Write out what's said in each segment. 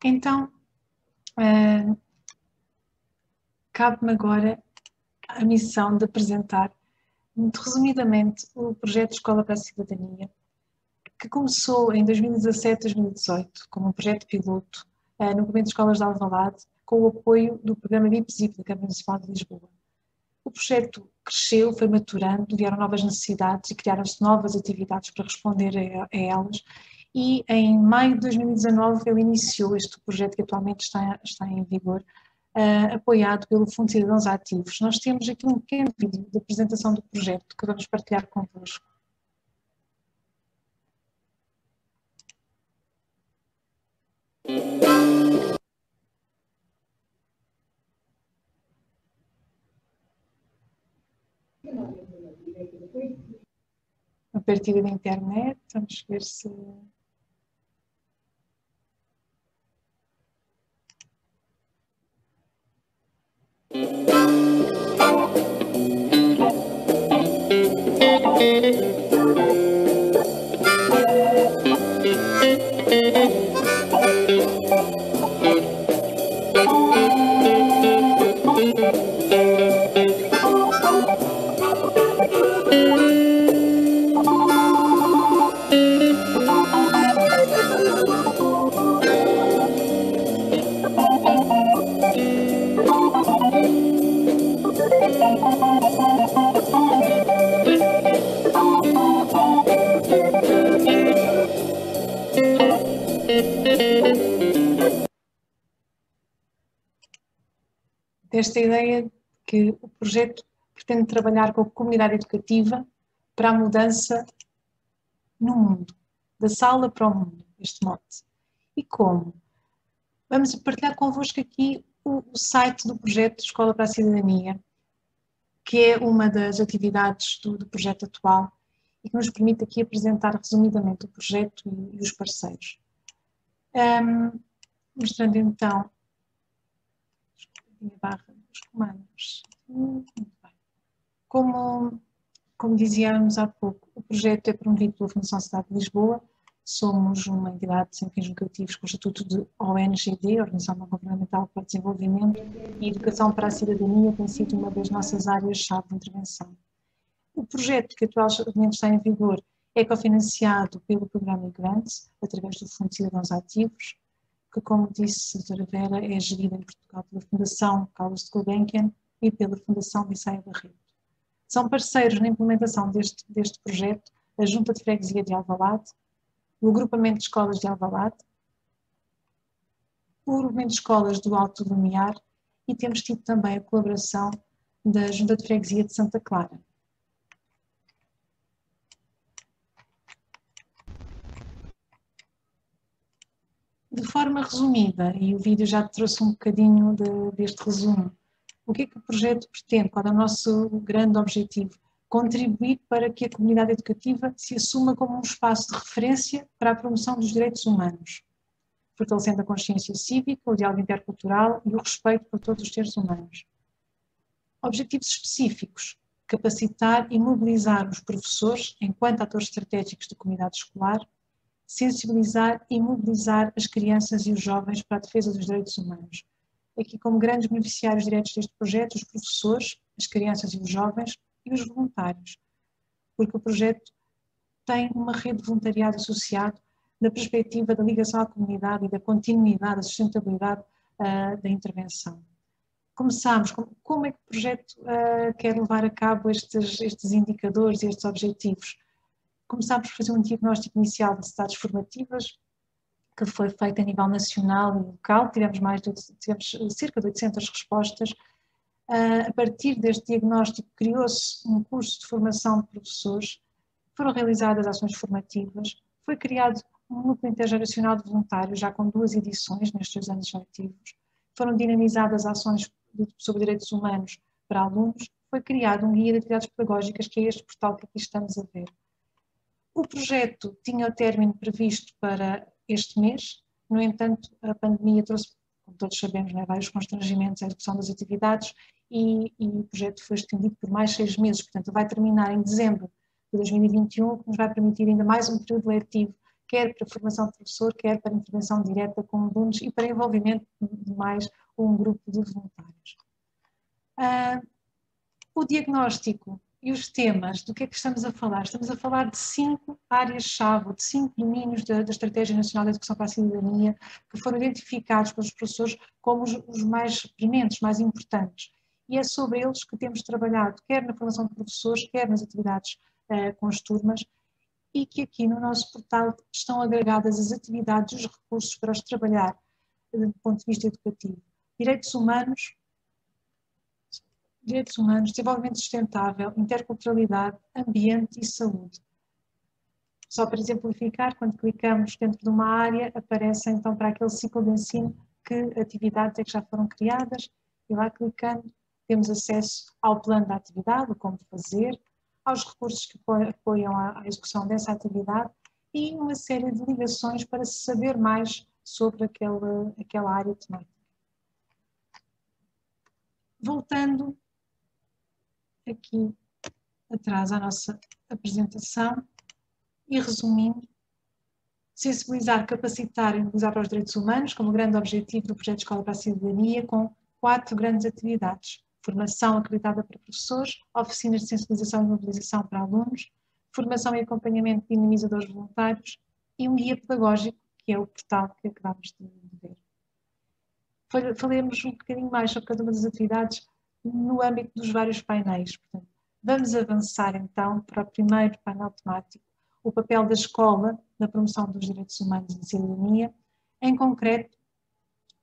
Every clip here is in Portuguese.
Então, cabe-me agora a missão de apresentar, muito resumidamente, o projeto Escola para a Cidadania, que começou em 2017-2018 como um projeto piloto no Movimento de Escolas de Alvalade, com o apoio do programa BIPSIP da Câmara Municipal de Lisboa. O projeto cresceu, foi maturando, vieram novas necessidades e criaram-se novas atividades para responder a elas. E em maio de 2019 ele iniciou este projeto que atualmente está em vigor, apoiado pelo Fundo de Cidadãos Ativos. Nós temos aqui um pequeno vídeo de apresentação do projeto que vamos partilhar convosco. A partir da internet, vamos ver se... Desta ideia que o projeto pretende trabalhar com a comunidade educativa para a mudança no mundo, da sala para o mundo, este mote. E como? Vamos partilhar convosco aqui o site do projeto Escola para a Cidadania, que é uma das atividades do projeto atual e que nos permite aqui apresentar resumidamente o projeto e os parceiros. Mostrando então a barra dos comandos. Muito bem. Como dizíamos há pouco, o projeto é promovido pela Fundação Cidade de Lisboa. Somos uma entidade sem fins lucrativos com o estatuto de ONGD, Organização Não Governamental para o Desenvolvimento, e Educação para a Cidadania tem sido uma das nossas áreas-chave de intervenção. O projeto que atualmente está em vigor é cofinanciado pelo programa Grants, através do Fundo de Cidadãos Ativos, que, como disse a Dra. Vera, é gerida em Portugal pela Fundação Carlos de Gulbenkian e pela Fundação Bissaia Barreto. São parceiros na implementação deste projeto a Junta de Freguesia de Alvalade, o Agrupamento de Escolas de Alvalade, o Agrupamento de Escolas do Alto do Lumiar e temos tido também a colaboração da Junta de Freguesia de Santa Clara. De forma resumida, e o vídeo já trouxe um bocadinho deste resumo, o que é que o projeto pretende? Qual é o nosso grande objetivo? Contribuir para que a comunidade educativa se assuma como um espaço de referência para a promoção dos direitos humanos, fortalecendo a consciência cívica, o diálogo intercultural e o respeito por todos os seres humanos. Objetivos específicos: capacitar e mobilizar os professores enquanto atores estratégicos da comunidade escolar, sensibilizar e mobilizar as crianças e os jovens para a defesa dos direitos humanos. Aqui, como grandes beneficiários diretos deste projeto, os professores, as crianças e os jovens e os voluntários, porque o projeto tem uma rede de voluntariado associado na perspectiva da ligação à comunidade e da continuidade, da sustentabilidade da intervenção. Começámos, como é que o projeto quer levar a cabo estes indicadores e estes objetivos? Começámos por fazer um diagnóstico inicial de necessidades formativas, que foi feito a nível nacional e local. Tivemos cerca de 800 respostas. A partir deste diagnóstico criou-se um curso de formação de professores, foram realizadas ações formativas, foi criado um núcleo intergeracional de voluntários, já com 2 edições nestes 2 anos letivos, foram dinamizadas ações sobre direitos humanos para alunos, foi criado um guia de atividades pedagógicas, que é este portal que aqui estamos a ver. O projeto tinha o término previsto para este mês, no entanto, a pandemia trouxe, como todos sabemos, vários constrangimentos à execução das atividades e o projeto foi estendido por mais 6 meses, portanto vai terminar em dezembro de 2021, que nos vai permitir ainda mais um período letivo, quer para a formação de professor, quer para intervenção direta com alunos e para envolvimento de mais um grupo de voluntários. O diagnóstico e os temas, do que é que estamos a falar? Estamos a falar de 5 áreas-chave, de 5 domínios da Estratégia Nacional de Educação para a Cidadania, que foram identificados pelos professores como os mais prementes, mais importantes. E é sobre eles que temos trabalhado, quer na formação de professores, quer nas atividades com as turmas, e que aqui no nosso portal estão agregadas as atividades e os recursos para os trabalhar do ponto de vista educativo. Direitos humanos, desenvolvimento sustentável, interculturalidade, ambiente e saúde. Só para exemplificar, quando clicamos dentro de uma área, aparece então para aquele ciclo de ensino que atividades é que já foram criadas, e lá clicando temos acesso ao plano da atividade, o como fazer, aos recursos que apoiam a execução dessa atividade e uma série de ligações para se saber mais sobre aquela área temática. Voltando aqui atrás à nossa apresentação e resumindo, sensibilizar, capacitar e mobilizar para os direitos humanos como grande objetivo do projeto Escola para a Cidadania, com 4 grandes atividades: formação acreditada para professores, oficinas de sensibilização e mobilização para alunos, formação e acompanhamento de dinamizadores voluntários e um guia pedagógico, que é o portal que acabamos de ver. Falemos um bocadinho mais sobre cada uma das atividades no âmbito dos vários painéis. Portanto, vamos avançar então para o primeiro painel temático, o papel da escola na promoção dos direitos humanos e da cidadania, em concreto,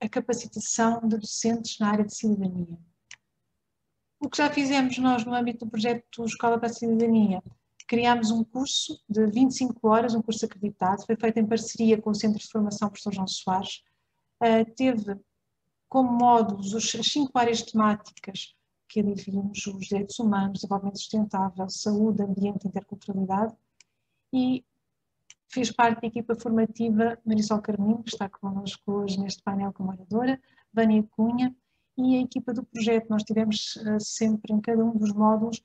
a capacitação de docentes na área de cidadania. O que já fizemos nós no âmbito do projeto Escola para a Cidadania, criámos um curso de 25 horas, um curso acreditado, foi feito em parceria com o Centro de Formação Professor João Soares, teve como módulos as 5 áreas temáticas que ali vimos: os direitos humanos, desenvolvimento sustentável, saúde, ambiente e interculturalidade, e fez parte da equipa formativa Marisol Carminho, que está connosco hoje neste painel como oradora, Vânia Cunha, e a equipa do projeto. Nós tivemos sempre em cada um dos módulos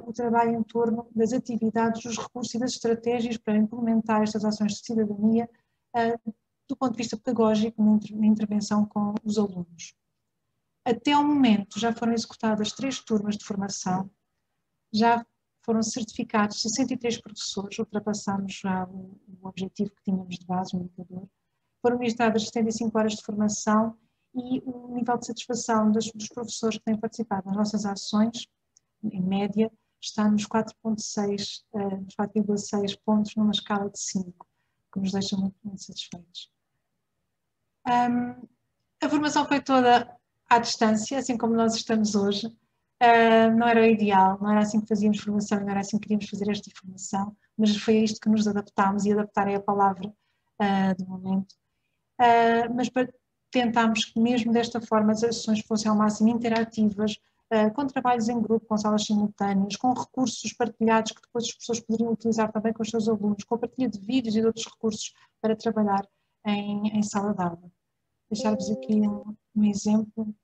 o trabalho em torno das atividades, dos recursos e das estratégias para implementar estas ações de cidadania do ponto de vista pedagógico na intervenção com os alunos. Até ao momento já foram executadas 3 turmas de formação, já foram certificados 63 professores, ultrapassamos já o objetivo que tínhamos de base, o indicador. Foram ministradas 75 horas de formação e o nível de satisfação dos professores que têm participado nas nossas ações, em média, está nos 4,6 pontos numa escala de 5, que nos deixa muito, muito satisfeitos. A formação foi toda à distância, assim como nós estamos hoje. Não era o ideal, não era assim que fazíamos formação, não era assim que queríamos fazer esta formação, mas foi a isto que nos adaptámos, e adaptar é a palavra do momento. Mas tentámos que mesmo desta forma as ações fossem ao máximo interativas, com trabalhos em grupo, com salas simultâneas, com recursos partilhados que depois as pessoas poderiam utilizar também com os seus alunos, com a partilha de vídeos e de outros recursos para trabalhar em sala de aula. Deixar-vos aqui um exemplo.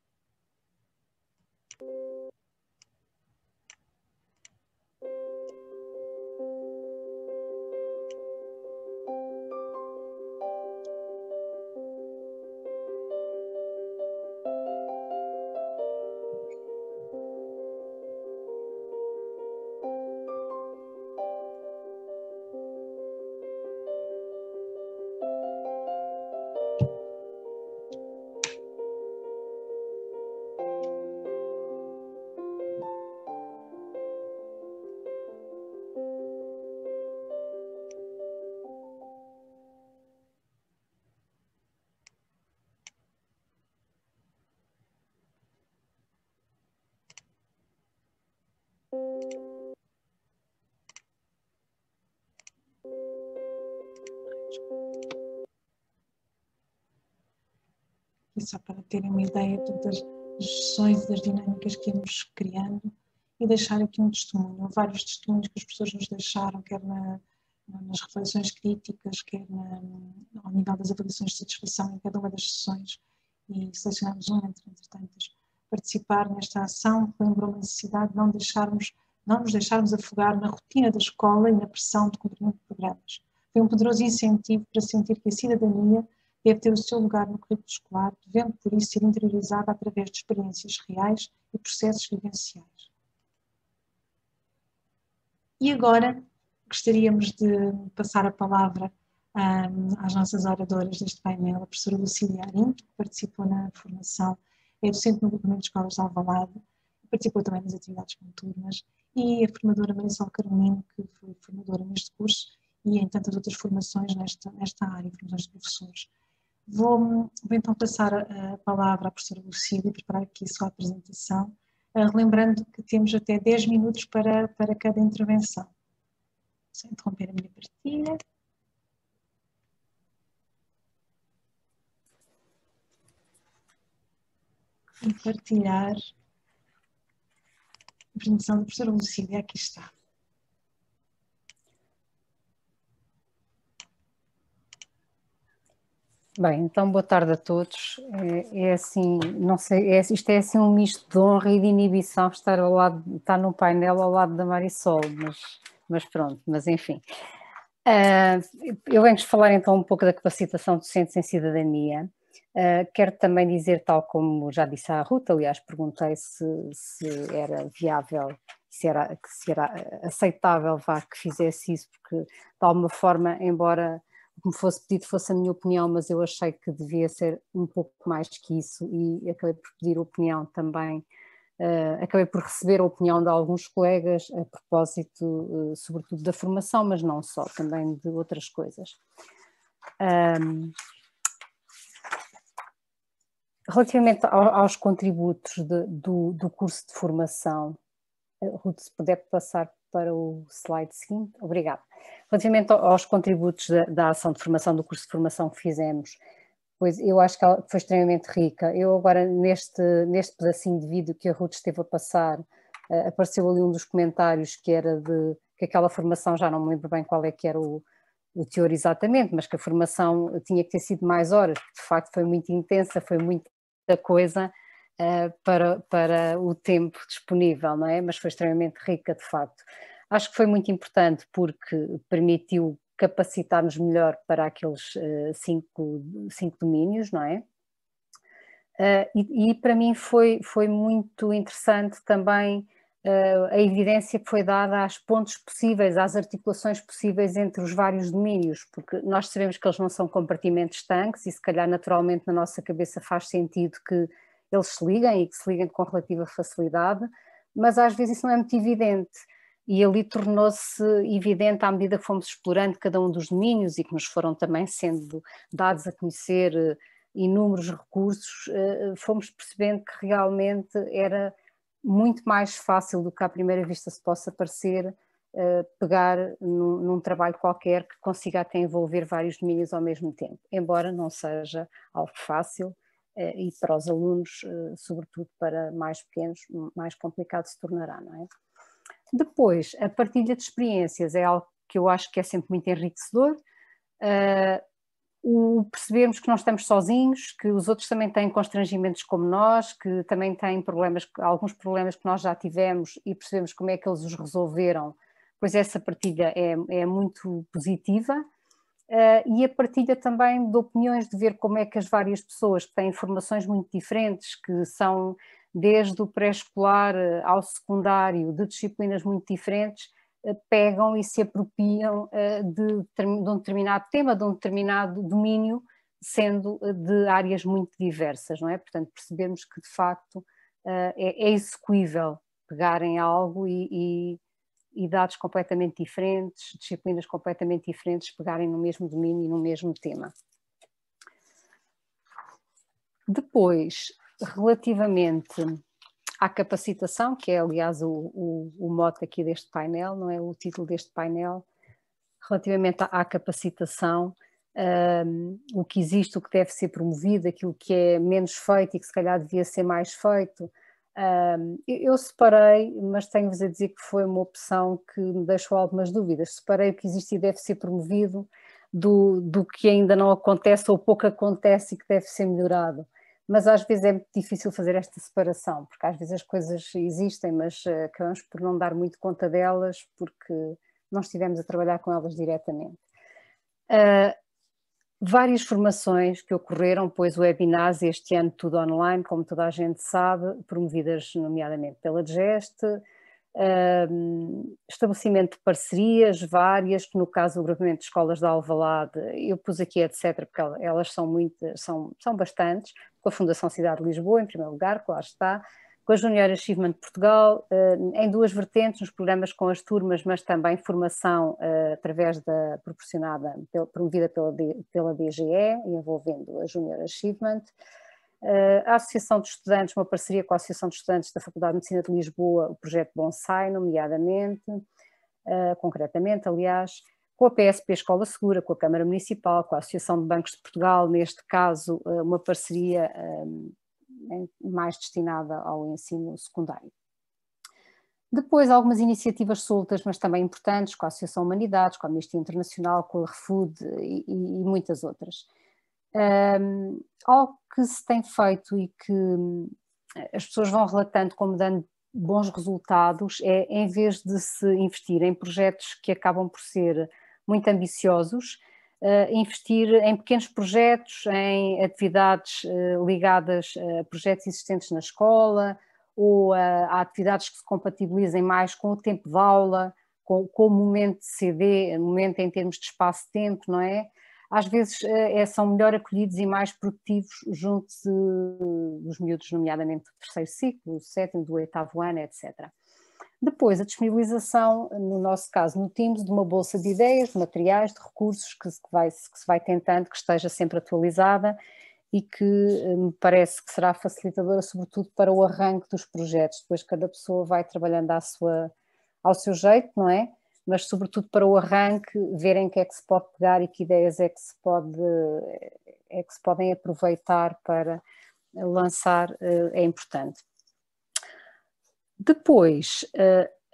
E só para terem uma ideia das sessões e das dinâmicas que íamos criando, e deixar aqui um testemunho, vários testemunhos que as pessoas nos deixaram, quer nas reflexões críticas, quer ao nível das avaliações de satisfação em cada uma das sessões, e selecionamos entre tantas. Participar nesta ação lembrou uma necessidade de não nos deixarmos afogar na rotina da escola e na pressão de cumprimento de programas. foi um poderoso incentivo para sentir que a cidadania deve ter o seu lugar no currículo escolar, devendo por isso ser interiorizada através de experiências reais e processos vivenciais. E agora gostaríamos de passar a palavra às nossas oradoras deste painel, a professora Lucília Arim, que participou na formação, é docente no Grupamento de Escolas de Alvalade, participou também nas atividades noturnas, e a formadora Marisol Carolino, que foi formadora neste curso e em tantas outras formações nesta área, formações de professores. Vou então passar a palavra à professora Lucília e preparar aqui a sua apresentação, lembrando que temos até 10 minutos para cada intervenção. Vou interromper a minha partilha. E partilhar a apresentação da professora Lucília, aqui está. Bem, então boa tarde a todos. É assim, não sei, isto é assim um misto de honra e de inibição estar no painel ao lado da Marisol, mas pronto, mas enfim. Eu venho-vos falar então um pouco da capacitação de docentes em cidadania. Quero também dizer, tal como já disse à Ruth, aliás, perguntei se era viável, se era aceitável que fizesse isso, porque de alguma forma, embora o que me fosse pedido fosse a minha opinião, mas eu achei que devia ser um pouco mais que isso e acabei por pedir opinião também. Acabei por receber a opinião de alguns colegas a propósito, sobretudo da formação, mas não só, também de outras coisas. Relativamente aos contributos do curso de formação, Ruth, se puder passar para o slide seguinte, obrigada. Relativamente aos contributos da ação de formação, do curso de formação que fizemos, pois eu acho que ela foi extremamente rica. Eu agora, neste pedacinho de vídeo que a Ruth esteve a passar, apareceu ali um dos comentários que era que aquela formação, já não me lembro bem qual é que era o teor exatamente, mas que a formação tinha que ter sido mais horas, porque de facto foi muito intensa, foi muita coisa para o tempo disponível, não é? Mas foi extremamente rica, de facto. Acho que foi muito importante porque permitiu capacitar-nos melhor para aqueles cinco domínios, não é? E para mim foi muito interessante também a evidência que foi dada às pontes possíveis, às articulações possíveis entre os vários domínios, porque nós sabemos que eles não são compartimentos estanques e se calhar naturalmente na nossa cabeça faz sentido que eles se liguem e que se liguem com relativa facilidade, mas às vezes isso não é muito evidente. E ali tornou-se evidente à medida que fomos explorando cada um dos domínios e que nos foram também sendo dados a conhecer inúmeros recursos, fomos percebendo que realmente era muito mais fácil do que à primeira vista se possa parecer pegar num trabalho qualquer que consiga até envolver vários domínios ao mesmo tempo, embora não seja algo fácil e para os alunos, sobretudo para mais pequenos, mais complicado se tornará, não é? Depois, a partilha de experiências é algo que eu acho que é sempre muito enriquecedor. O percebermos que não estamos sozinhos, que os outros também têm constrangimentos como nós, que também têm alguns problemas que nós já tivemos e percebemos como é que eles os resolveram, pois essa partilha é muito positiva. E a partilha também de opiniões, de ver como é que as várias pessoas que têm formações muito diferentes, que são desde o pré-escolar ao secundário, de disciplinas muito diferentes, pegam e se apropriam de um determinado tema, de um determinado domínio, sendo de áreas muito diversas, não é? Portanto, percebemos que de facto é execuível pegarem algo e dados completamente diferentes, disciplinas completamente diferentes, pegarem no mesmo domínio e no mesmo tema. Depois, relativamente à capacitação, que é aliás o mote aqui deste painel, não é? O título deste painel, relativamente à capacitação, o que existe, o que deve ser promovido, aquilo que é menos feito e que se calhar devia ser mais feito. Eu separei, mas tenho-vos a dizer que foi uma opção que me deixou algumas dúvidas. Separei o que existe e deve ser promovido do que ainda não acontece ou pouco acontece e que deve ser melhorado. Mas às vezes é muito difícil fazer esta separação, porque às vezes as coisas existem, mas acabamos por não dar muito conta delas porque não estivemos a trabalhar com elas diretamente. Várias formações que ocorreram, pois webinars este ano tudo online, como toda a gente sabe, promovidas nomeadamente pela GEST, estabelecimento de parcerias várias, que no caso do agrupamento de escolas de Alvalade, eu pus aqui etc, porque elas são muitas, são bastantes, com a Fundação Cidade de Lisboa, em primeiro lugar, que lá está, com a Junior Achievement de Portugal, em duas vertentes, nos programas com as turmas, mas também formação através da promovida pela DGE, envolvendo a Junior Achievement. A Associação de Estudantes, uma parceria com a Associação de Estudantes da Faculdade de Medicina de Lisboa, o projeto Bonsai, nomeadamente, concretamente, aliás, com a PSP Escola Segura, com a Câmara Municipal, com a Associação de Bancos de Portugal, neste caso uma parceria mais destinada ao ensino secundário. Depois algumas iniciativas soltas, mas também importantes, com a Associação Humanidades, com a Amnistia Internacional, com a ReFood e muitas outras. Algo que se tem feito e que as pessoas vão relatando como dando bons resultados é, em vez de se investir em projetos que acabam por ser muito ambiciosos, investir em pequenos projetos, em atividades ligadas a projetos existentes na escola ou a atividades que se compatibilizem mais com o tempo de aula, com o momento de CD, momento em termos de espaço-tempo, não é? Às vezes são melhor acolhidos e mais produtivos junto dos miúdos, nomeadamente do terceiro ciclo, do sétimo, do oitavo ano, etc. Depois, a disponibilização, no nosso caso, no Teams, de uma bolsa de ideias, de materiais, de recursos que se vai tentando, que esteja sempre atualizada e que me parece que será facilitadora, sobretudo para o arranque dos projetos. Depois cada pessoa vai trabalhando ao seu jeito, não é? Mas sobretudo para o arranque, verem que é que se pode pegar e que ideias é que se podem aproveitar para lançar, é importante. Depois,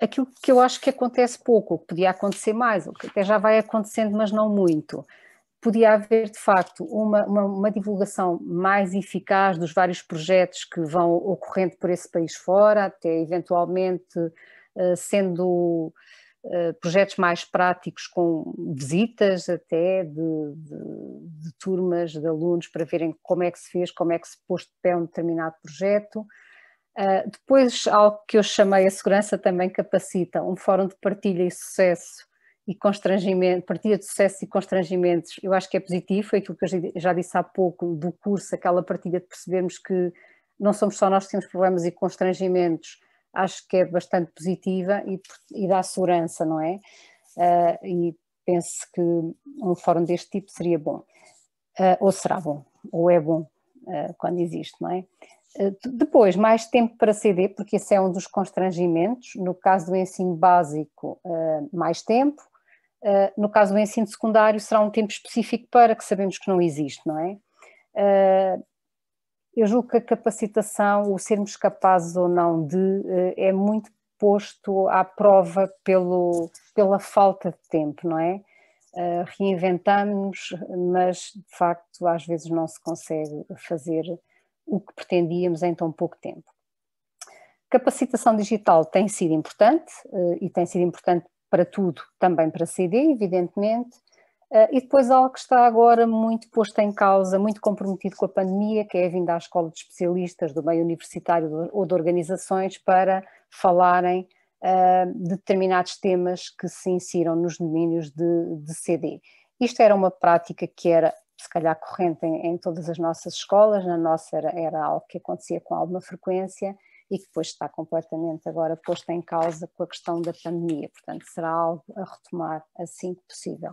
aquilo que eu acho que acontece pouco, ou que podia acontecer mais, ou que até já vai acontecendo, mas não muito, podia haver de facto uma divulgação mais eficaz dos vários projetos que vão ocorrendo por esse país fora, até eventualmente sendo projetos mais práticos com visitas até de turmas, de alunos, para verem como é que se fez, como é que se pôs de pé um determinado projeto. Depois, algo que eu chamei a segurança também capacita, um fórum de partilha e sucesso e constrangimento, partilha de sucesso e constrangimentos, eu acho que é positivo, foi aquilo que eu já disse há pouco do curso, aquela partilha de percebermos que não somos só nós que temos problemas e constrangimentos, acho que é bastante positiva e dá segurança, não é? E penso que um fórum deste tipo seria bom, ou será bom, ou é bom quando existe, não é? Depois, mais tempo para CD, porque esse é um dos constrangimentos, no caso do ensino básico, mais tempo, no caso do ensino secundário será um tempo específico para, que sabemos que não existe, não é? Eu julgo que a capacitação, o sermos capazes ou não de, é muito posto à prova pela falta de tempo, não é? Reinventamos, mas de facto às vezes não se consegue fazer o que pretendíamos em tão pouco tempo. Capacitação digital tem sido importante e tem sido importante para tudo, também para CD, evidentemente. E depois algo que está agora muito posto em causa, muito comprometido com a pandemia, que é a vinda à escola de especialistas do meio universitário ou de organizações para falarem de determinados temas que se insiram nos domínios de CD. Isto era uma prática que era, se calhar, corrente em todas as nossas escolas, na nossa era algo que acontecia com alguma frequência e que depois está completamente agora posto em causa com a questão da pandemia, portanto será algo a retomar assim que possível.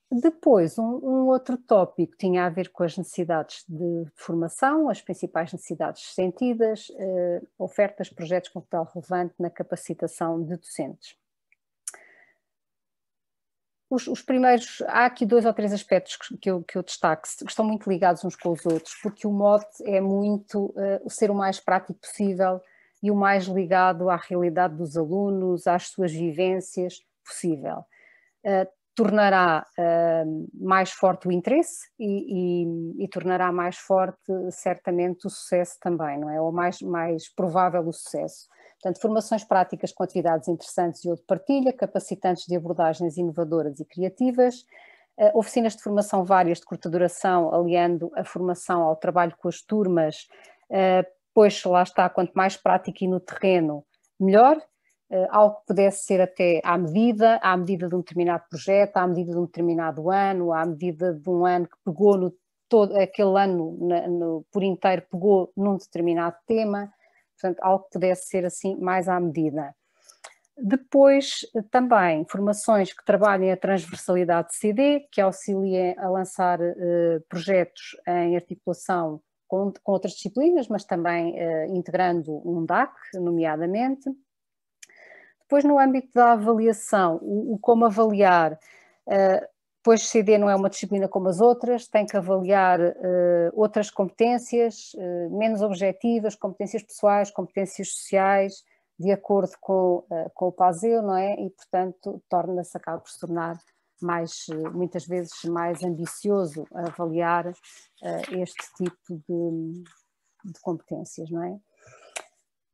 Depois, um outro tópico tinha a ver com as necessidades de formação, as principais necessidades sentidas, ofertas, projetos com papel relevante na capacitação de docentes. Os primeiros, há aqui 2 ou 3 aspectos que eu destaco, que estão muito ligados uns com os outros, porque o mote é muito o ser o mais prático possível e o mais ligado à realidade dos alunos, às suas vivências possível. Tornará mais forte o interesse e tornará mais forte certamente o sucesso também, não é? Ou mais provável o sucesso. Portanto, formações práticas com atividades interessantes e ou de partilha, capacitantes de abordagens inovadoras e criativas, oficinas de formação várias de curta duração, aliando a formação ao trabalho com as turmas, pois lá está, quanto mais prática e no terreno, melhor. Algo que pudesse ser até à medida de um determinado projeto, à medida de um determinado ano, à medida de um ano que pegou aquele ano por inteiro pegou num determinado tema, portanto algo que pudesse ser assim mais à medida. Depois também formações que trabalhem a transversalidade de CD, que auxiliem a lançar projetos em articulação com outras disciplinas, mas também integrando um DAC, nomeadamente. Depois, no âmbito da avaliação, o como avaliar, pois CD não é uma disciplina como as outras, tem que avaliar outras competências menos objetivas, competências pessoais, competências sociais, de acordo com o PASEU, não é? E, portanto, acaba por se tornar muitas vezes mais ambicioso a avaliar este tipo de competências, não é?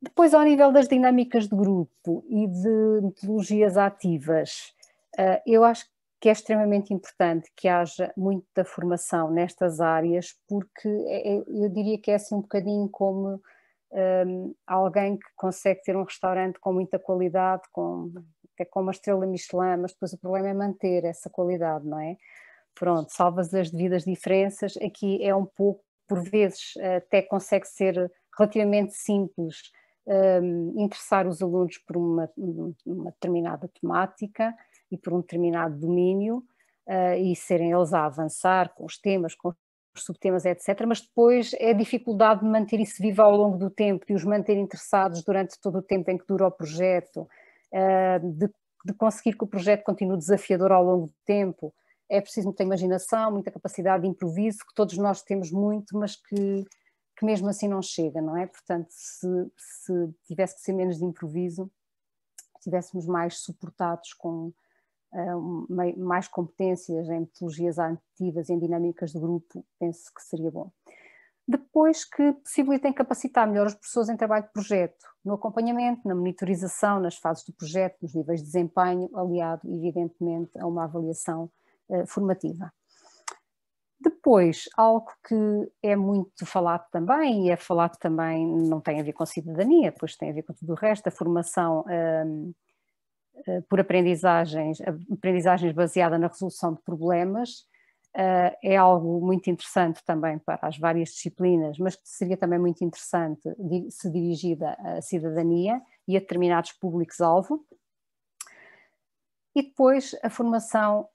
Depois, ao nível das dinâmicas de grupo e de metodologias ativas, eu acho que é extremamente importante que haja muita formação nestas áreas, porque eu diria que é assim um bocadinho como alguém que consegue ter um restaurante com muita qualidade, até com uma estrela Michelin, mas depois o problema é manter essa qualidade, não é? Pronto, salvas as devidas diferenças, aqui é um pouco, por vezes, até consegue ser relativamente simples, interessar os alunos por uma determinada temática e por um determinado domínio e serem eles a avançar com os temas, com os subtemas, etc. Mas depois é a dificuldade de manter isso vivo ao longo do tempo, de os manter interessados durante todo o tempo em que dura o projeto, de conseguir que o projeto continue desafiador ao longo do tempo. É preciso muita imaginação, muita capacidade de improviso, que todos nós temos muito, mas que mesmo assim não chega, não é? Portanto, se tivesse que ser menos de improviso, estivéssemos mais suportados com mais competências em metodologias ativas, em dinâmicas de grupo, penso que seria bom. Depois que possibilitem capacitar melhor os professores em trabalho de projeto, no acompanhamento, na monitorização, nas fases do projeto, nos níveis de desempenho, aliado, evidentemente, a uma avaliação formativa. Depois, algo que é muito falado também, e é falado também, não tem a ver com cidadania, pois tem a ver com tudo o resto, a formação por aprendizagens baseada na resolução de problemas, é algo muito interessante também para as várias disciplinas, mas que seria também muito interessante se dirigida à cidadania e a determinados públicos-alvo. E depois a formação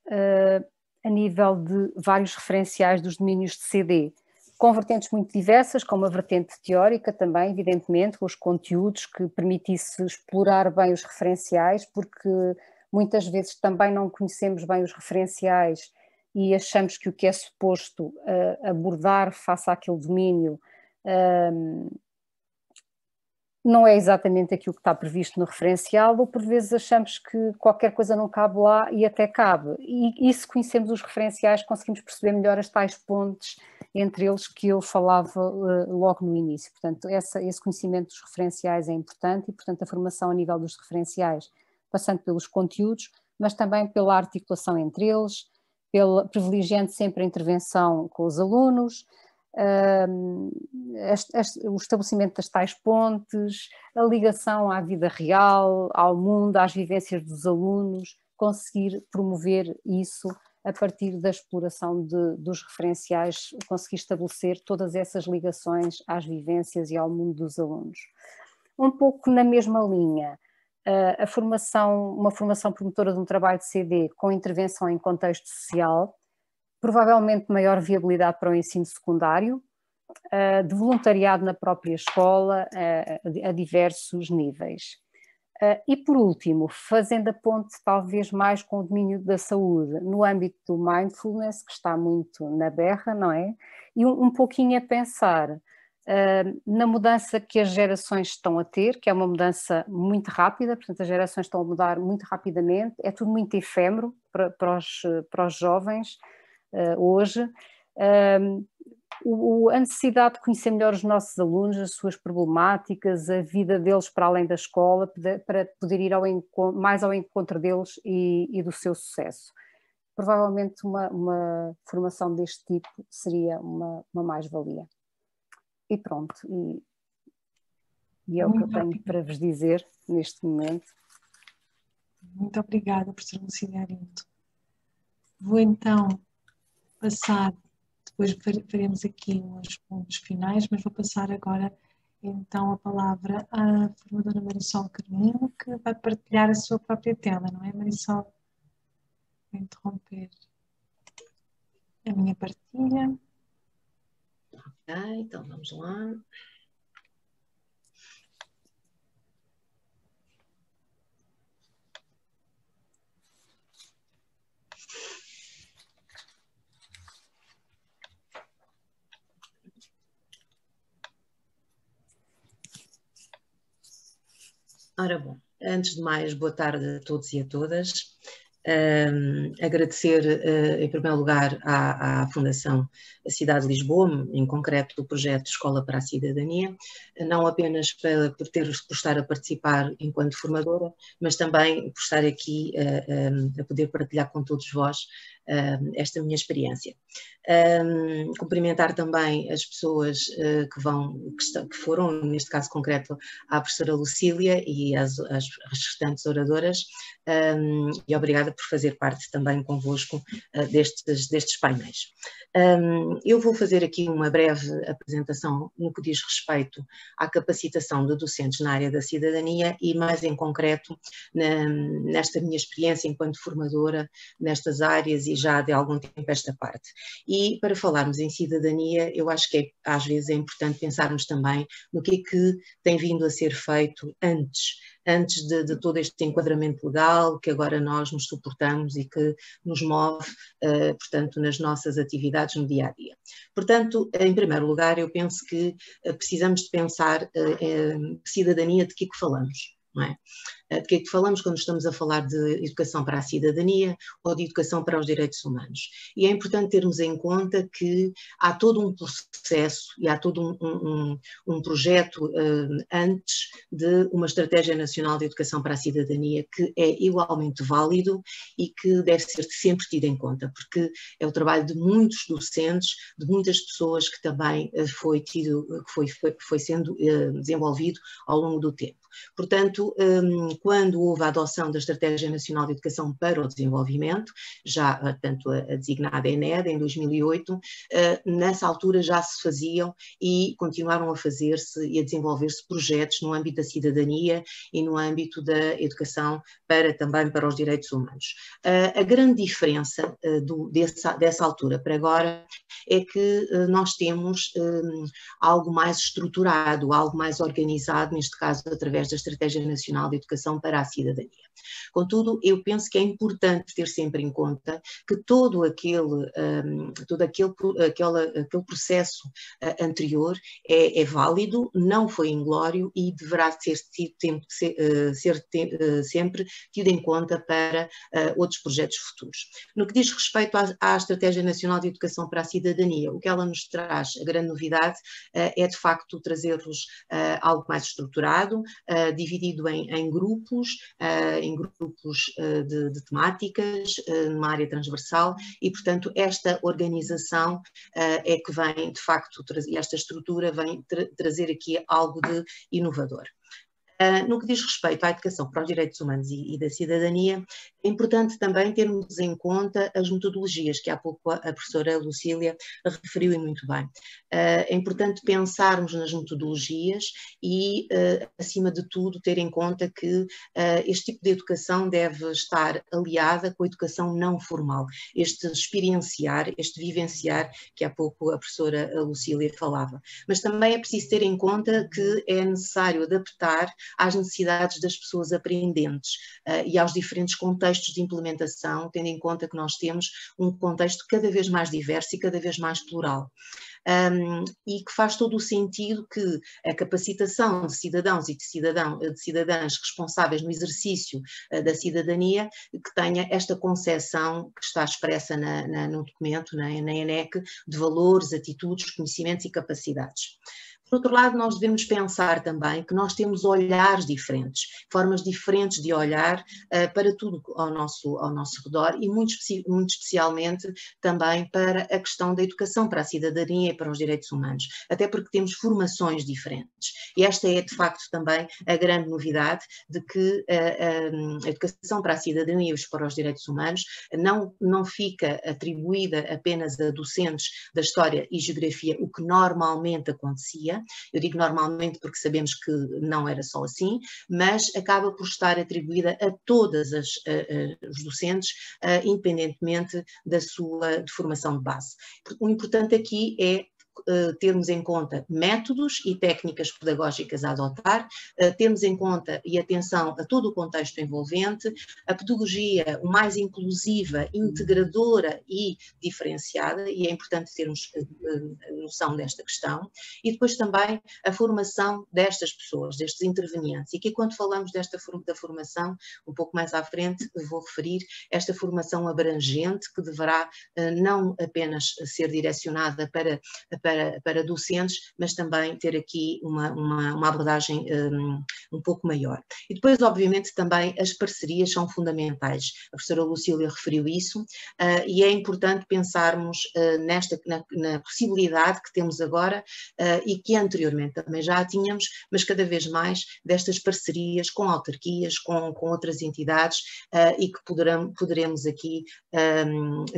a nível de vários referenciais dos domínios de CD, com vertentes muito diversas, com uma vertente teórica também, evidentemente, com os conteúdos que permitisse explorar bem os referenciais, porque muitas vezes também não conhecemos bem os referenciais e achamos que o que é suposto abordar face àquele domínio não é exatamente aquilo que está previsto no referencial, ou por vezes achamos que qualquer coisa não cabe lá e até cabe. E se conhecemos os referenciais, conseguimos perceber melhor as tais pontes entre eles que eu falava logo no início. Portanto, esse conhecimento dos referenciais é importante e, portanto, a formação a nível dos referenciais, passando pelos conteúdos, mas também pela articulação entre eles, privilegiando sempre a intervenção com os alunos, o estabelecimento das tais pontes, a ligação à vida real, ao mundo, às vivências dos alunos, conseguir promover isso a partir da exploração dos referenciais, conseguir estabelecer todas essas ligações às vivências e ao mundo dos alunos. Um pouco na mesma linha, uma formação promotora de um trabalho de CD com intervenção em contexto social, provavelmente maior viabilidade para o ensino secundário, de voluntariado na própria escola, a diversos níveis. E por último, fazendo a ponte talvez mais com o domínio da saúde, no âmbito do mindfulness, que está muito na berra, não é? E um pouquinho a pensar na mudança que as gerações estão a ter, que é uma mudança muito rápida, portanto as gerações estão a mudar muito rapidamente, é tudo muito efêmero para os jovens hoje, a necessidade de conhecer melhor os nossos alunos, as suas problemáticas, a vida deles para além da escola, para poder ir mais ao encontro deles e do seu sucesso. Provavelmente uma formação deste tipo seria uma mais-valia. E pronto, e é o que eu tenho para vos dizer neste momento. Muito obrigada, professora Lucília Arinto. Vou então passar, depois faremos aqui uns pontos finais, mas vou passar agora então a palavra à formadora Marisol Carminho, que vai partilhar a sua própria tela, não é, Marisol? Vou interromper a minha partilha. Ok, então vamos lá. Ora bom, antes de mais, boa tarde a todos e a todas. Agradecer em primeiro lugar à Fundação Cidade de Lisboa, em concreto o projeto Escola para a Cidadania, não apenas por estar a participar enquanto formadora, mas também por estar aqui a poder partilhar com todos vós esta minha experiência. Cumprimentar também as pessoas que foram, neste caso concreto, à professora Lucília e as restantes oradoras, e obrigada por fazer parte também convosco destes painéis. Eu vou fazer aqui uma breve apresentação no que diz respeito à capacitação de docentes na área da cidadania e mais em concreto nesta minha experiência enquanto formadora nestas áreas e já de algum tempo esta parte. E para falarmos em cidadania, eu acho que às vezes é importante pensarmos também no que é que tem vindo a ser feito antes de todo este enquadramento legal que agora nós nos suportamos e que nos move, portanto, nas nossas atividades no dia a dia. Portanto, em primeiro lugar, eu penso que precisamos de pensar cidadania, de que é que falamos, não é? De que é que falamos quando estamos a falar de educação para a cidadania ou de educação para os direitos humanos. E é importante termos em conta que há todo um processo e há todo um projeto antes de uma Estratégia Nacional de Educação para a Cidadania que é igualmente válido e que deve ser sempre tido em conta, porque é o trabalho de muitos docentes, de muitas pessoas que também foi sendo desenvolvido ao longo do tempo. Portanto, quando houve a adoção da Estratégia Nacional de Educação para o Desenvolvimento, já tanto a designada ENED, em 2008, nessa altura já se faziam e continuaram a fazer-se e a desenvolver-se projetos no âmbito da cidadania e no âmbito da educação também para os direitos humanos. A grande diferença dessa altura para agora é que nós temos algo mais estruturado, algo mais organizado, neste caso através da Estratégia Nacional de Educação para a Cidadania. Contudo, eu penso que é importante ter sempre em conta que todo aquele processo anterior é válido, não foi inglório e deverá ser sempre tido em conta para outros projetos futuros. No que diz respeito à Estratégia Nacional de Educação para a Cidadania, o que ela nos traz, a grande novidade, é de facto trazer-vos algo mais estruturado, dividido em grupos de temáticas, numa área transversal e, portanto, esta organização é que vem, de facto, e esta estrutura vem trazer aqui algo de inovador. No que diz respeito à educação para os direitos humanos e da cidadania, é importante também termos em conta as metodologias, que há pouco a professora Lucília referiu e muito bem. É importante pensarmos nas metodologias e, acima de tudo, ter em conta que este tipo de educação deve estar aliada com a educação não formal, este experienciar, este vivenciar, que há pouco a professora Lucília falava. Mas também é preciso ter em conta que é necessário adaptar às necessidades das pessoas aprendentes e aos diferentes contextos de implementação, tendo em conta que nós temos um contexto cada vez mais diverso e cada vez mais plural. E que faz todo o sentido que a capacitação de cidadãos e de cidadãs responsáveis no exercício da cidadania, que tenha esta concepção que está expressa no documento, na ENEC, de valores, atitudes, conhecimentos e capacidades. Por outro lado, nós devemos pensar também que nós temos olhares diferentes, formas diferentes de olhar para tudo ao nosso redor e muito especialmente também para a questão da educação, para a cidadania e para os direitos humanos, até porque temos formações diferentes. E esta é, de facto, também a grande novidade de que a educação para a cidadania e para os direitos humanos não fica atribuída apenas a docentes da História e Geografia, o que normalmente acontecia. Eu digo normalmente porque sabemos que não era só assim, mas acaba por estar atribuída a todas os docentes, independentemente da sua formação de base. O importante aqui é termos em conta métodos e técnicas pedagógicas a adotar, termos em conta e atenção a todo o contexto envolvente, a pedagogia o mais inclusiva, integradora e diferenciada, e é importante termos noção desta questão, e depois também a formação destas pessoas, destes intervenientes, e aqui quando falamos da formação, um pouco mais à frente vou referir esta formação abrangente que deverá não apenas ser direcionada para docentes, mas também ter aqui uma abordagem um pouco maior. E depois, obviamente, também as parcerias são fundamentais. A professora Lucília referiu isso e é importante pensarmos na possibilidade que temos agora e que anteriormente também já a tínhamos, mas cada vez mais destas parcerias com autarquias, com outras entidades e que poderemos aqui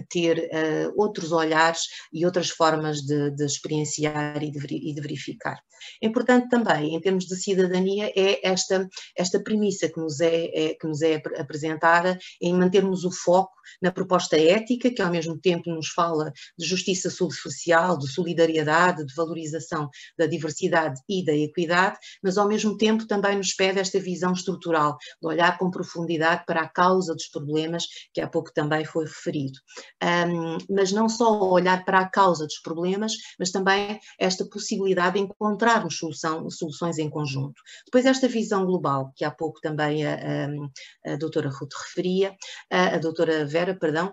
ter outros olhares e outras formas de experienciar e de verificar. É importante também, em termos de cidadania, é esta premissa que nos é apresentada em mantermos o foco na proposta ética, que ao mesmo tempo nos fala de justiça social, de solidariedade, de valorização da diversidade e da equidade, mas ao mesmo tempo também nos pede esta visão estrutural, de olhar com profundidade para a causa dos problemas, que há pouco também foi referido. Mas não só olhar para a causa dos problemas, mas também esta possibilidade de encontrarmos soluções em conjunto. Depois esta visão global, que há pouco também a doutora Ruth referia, a doutora Vera, perdão,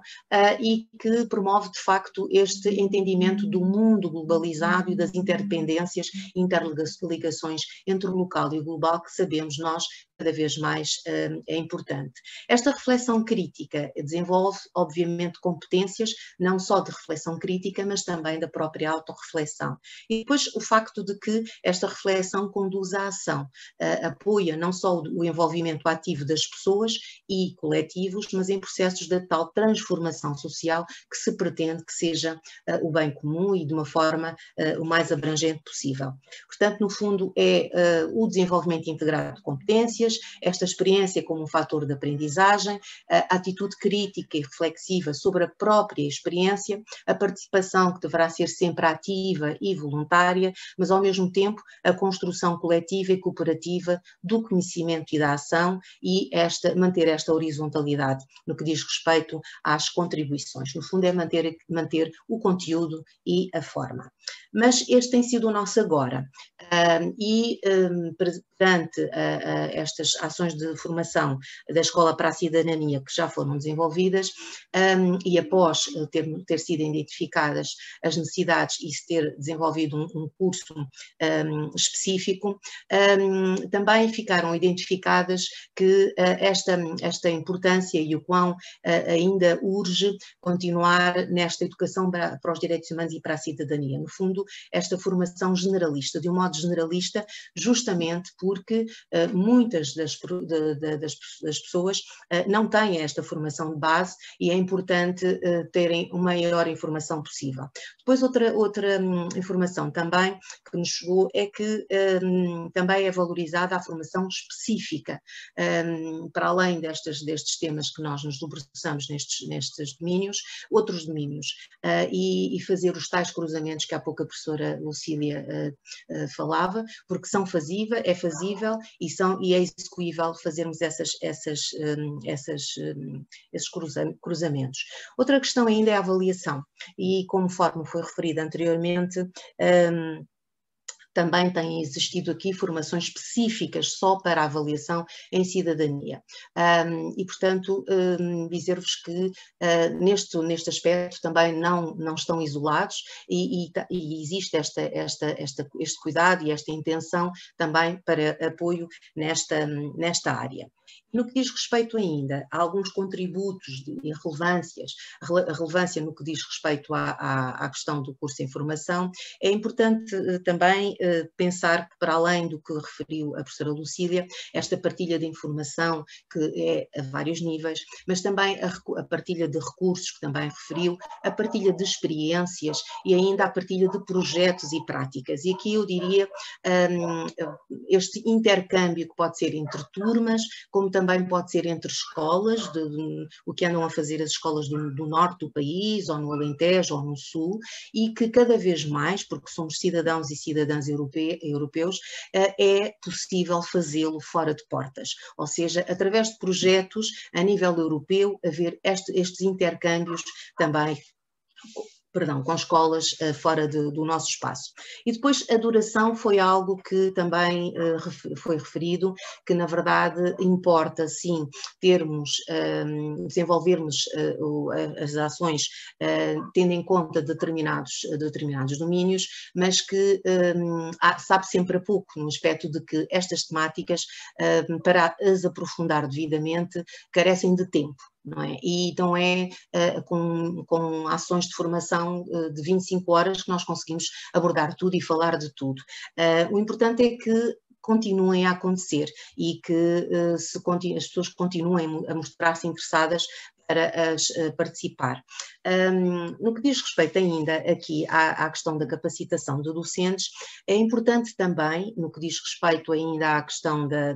e que promove de facto este entendimento do mundo globalizado e das interdependências, interligações entre o local e o global, que sabemos nós cada vez mais é importante. Esta reflexão crítica desenvolve, obviamente, competências não só de reflexão crítica, mas também da própria autorreflexão. E depois o facto de que esta reflexão conduz à ação, apoia não só o envolvimento ativo das pessoas e coletivos, mas em processos da tal transformação social que se pretende que seja o bem comum e de uma forma o mais abrangente possível. Portanto, no fundo, é o desenvolvimento integrado de competências, esta experiência como um fator de aprendizagem, a atitude crítica e reflexiva sobre a própria experiência, a participação que deverá ser sempre ativa e voluntária, mas ao mesmo tempo a construção coletiva e cooperativa do conhecimento e da ação e manter esta horizontalidade no que diz respeito às contribuições. No fundo é manter o conteúdo e a forma. Mas este tem sido o nosso agora e perante estas ações de formação da Escola para a Cidadania que já foram desenvolvidas e após ter sido identificadas as necessidades e se ter desenvolvido um curso específico, também ficaram identificadas que esta importância e o quão ainda urge continuar nesta educação para os direitos humanos e para a cidadania. No fundo, esta formação generalista, de um modo generalista, justamente porque muitas das pessoas não têm esta formação de base e é importante terem a maior informação possível. Depois outra informação também que nos chegou é que também é valorizada a formação específica, para além destes temas que nós nos debruçamos nestes domínios, outros domínios, e fazer os tais cruzamentos que há pouco a professora Lucília falava, porque é fazível fazível e é execuível fazermos esses cruzamentos. Outra questão ainda é a avaliação, e conforme foi referido anteriormente, também têm existido aqui formações específicas só para a avaliação em cidadania. E, portanto, dizer-vos que neste aspecto também não estão isolados e existe este cuidado e esta intenção também para apoio nesta área. No que diz respeito ainda a alguns contributos e relevância no que diz respeito à questão do curso em formação, é importante também pensar que, para além do que referiu a professora Lucília, esta partilha de informação, que é a vários níveis, mas também a partilha de recursos, que também referiu, a partilha de experiências e ainda a partilha de projetos e práticas. E aqui eu diria este intercâmbio que pode ser entre turmas, como também pode ser entre escolas, o que andam a fazer as escolas do norte do país, ou no Alentejo, ou no sul, e que cada vez mais, porque somos cidadãos e cidadãs europeus, é possível fazê-lo fora de portas, ou seja, através de projetos a nível europeu, haver estes intercâmbios também, com escolas fora do nosso espaço. E depois a duração foi algo que também foi referido, que na verdade importa sim desenvolvermos as ações tendo em conta determinados domínios, mas que sabe sempre a pouco, no aspecto de que estas temáticas, para as aprofundar devidamente, carecem de tempo. Não é? E então com ações de formação de 25 horas que nós conseguimos abordar tudo e falar de tudo. O importante é que continuem a acontecer e que as pessoas continuem a mostrar-se interessadas para participar. No que diz respeito ainda aqui à questão da capacitação de docentes, é importante também, no que diz respeito ainda à questão da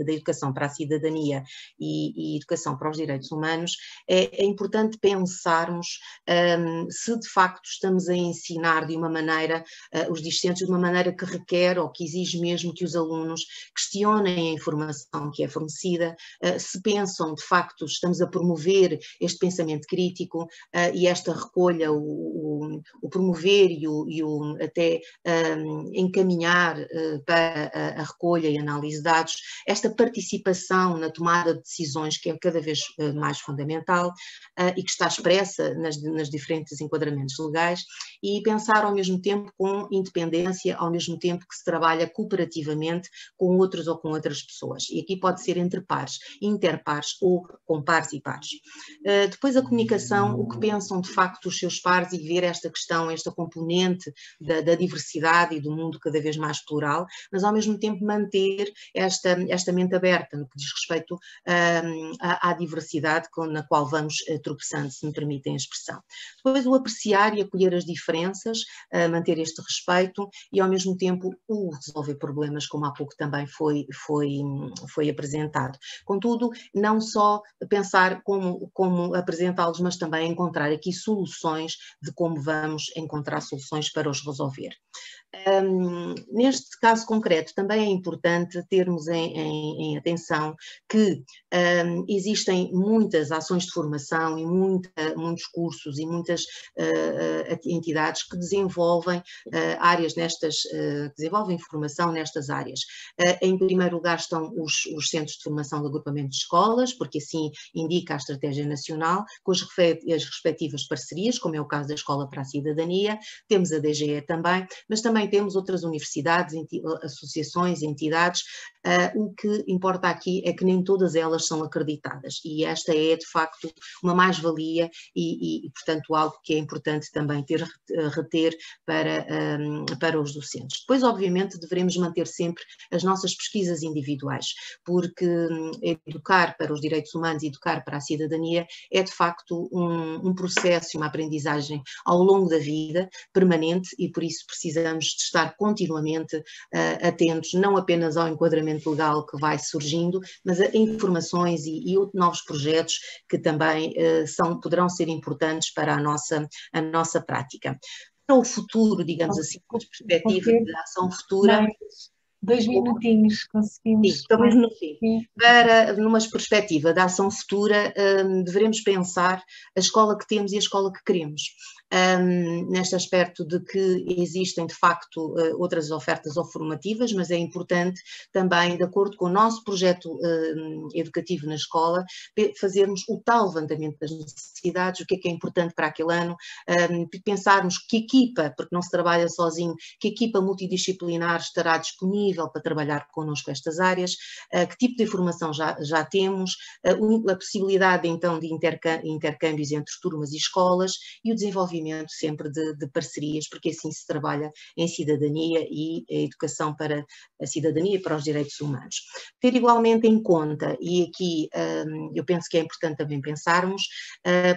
educação para a cidadania e educação para os direitos humanos, é importante pensarmos se de facto estamos a ensinar de uma maneira, os discentes de uma maneira que requer ou que exige mesmo que os alunos questionem a informação que é fornecida, se pensam de facto estamos a promover este pensamento crítico e esta recolha, o promover e o até encaminhar para a recolha e análise de dados, esta participação na tomada de decisões que é cada vez mais fundamental e que está expressa nas diferentes enquadramentos legais, e pensar ao mesmo tempo com independência, ao mesmo tempo que se trabalha cooperativamente com outros ou com outras pessoas. E aqui pode ser entre pares, interpares ou com pares e pares. Depois a comunicação, o que pensam de facto os seus pares, e ver esta questão, esta componente da diversidade e do mundo cada vez mais plural, mas ao mesmo tempo manter esta mente aberta no que diz respeito à diversidade na qual vamos tropeçando, se me permitem a expressão. Depois o apreciar e acolher as diferenças, manter este respeito e ao mesmo tempo o resolver problemas, como há pouco também foi apresentado. Contudo, não só pensar como apresentá-los, mas também encontrar aqui soluções de como vamos encontrar soluções para os resolver. Neste caso concreto, também é importante termos em atenção que existem muitas ações de formação e muitos cursos e muitas entidades que desenvolvem áreas que desenvolvem formação nestas áreas. Em primeiro lugar estão os centros de formação de agrupamento de escolas, porque assim indica a estratégia nacional, com as respectivas parcerias, como é o caso da Escola para a Cidadania, temos a DGE também, mas também temos outras universidades, associações, entidades. O que importa aqui é que nem todas elas são acreditadas, e esta é de facto uma mais-valia e portanto algo que é importante também reter para os docentes. Depois obviamente devemos manter sempre as nossas pesquisas individuais, porque educar para os direitos humanos e educar para a cidadania é de facto um processo, uma aprendizagem ao longo da vida, permanente, e por isso precisamos de estar continuamente atentos, não apenas ao enquadramento legal que vai surgindo, mas a informações e novos projetos que também poderão ser importantes para a nossa prática. Para o futuro, digamos assim, com perspectiva de ação futura. 2 minutinhos, conseguimos. Sim, estamos no fim. Sim. Para, numa perspectiva da ação futura, devemos pensar a escola que temos e a escola que queremos. Neste aspecto de que existem, de facto, outras ofertas ou formativas, mas é importante também, de acordo com o nosso projeto educativo na escola, fazermos o tal levantamento das necessidades, o que é importante para aquele ano, pensarmos que equipa, porque não se trabalha sozinho, que equipa multidisciplinar estará disponível para trabalhar connosco estas áreas, que tipo de informação já temos, a possibilidade então de intercâmbios entre turmas e escolas e o desenvolvimento sempre de parcerias, porque assim se trabalha em cidadania e a educação para a cidadania e para os direitos humanos. Ter igualmente em conta, e aqui eu penso que é importante também pensarmos,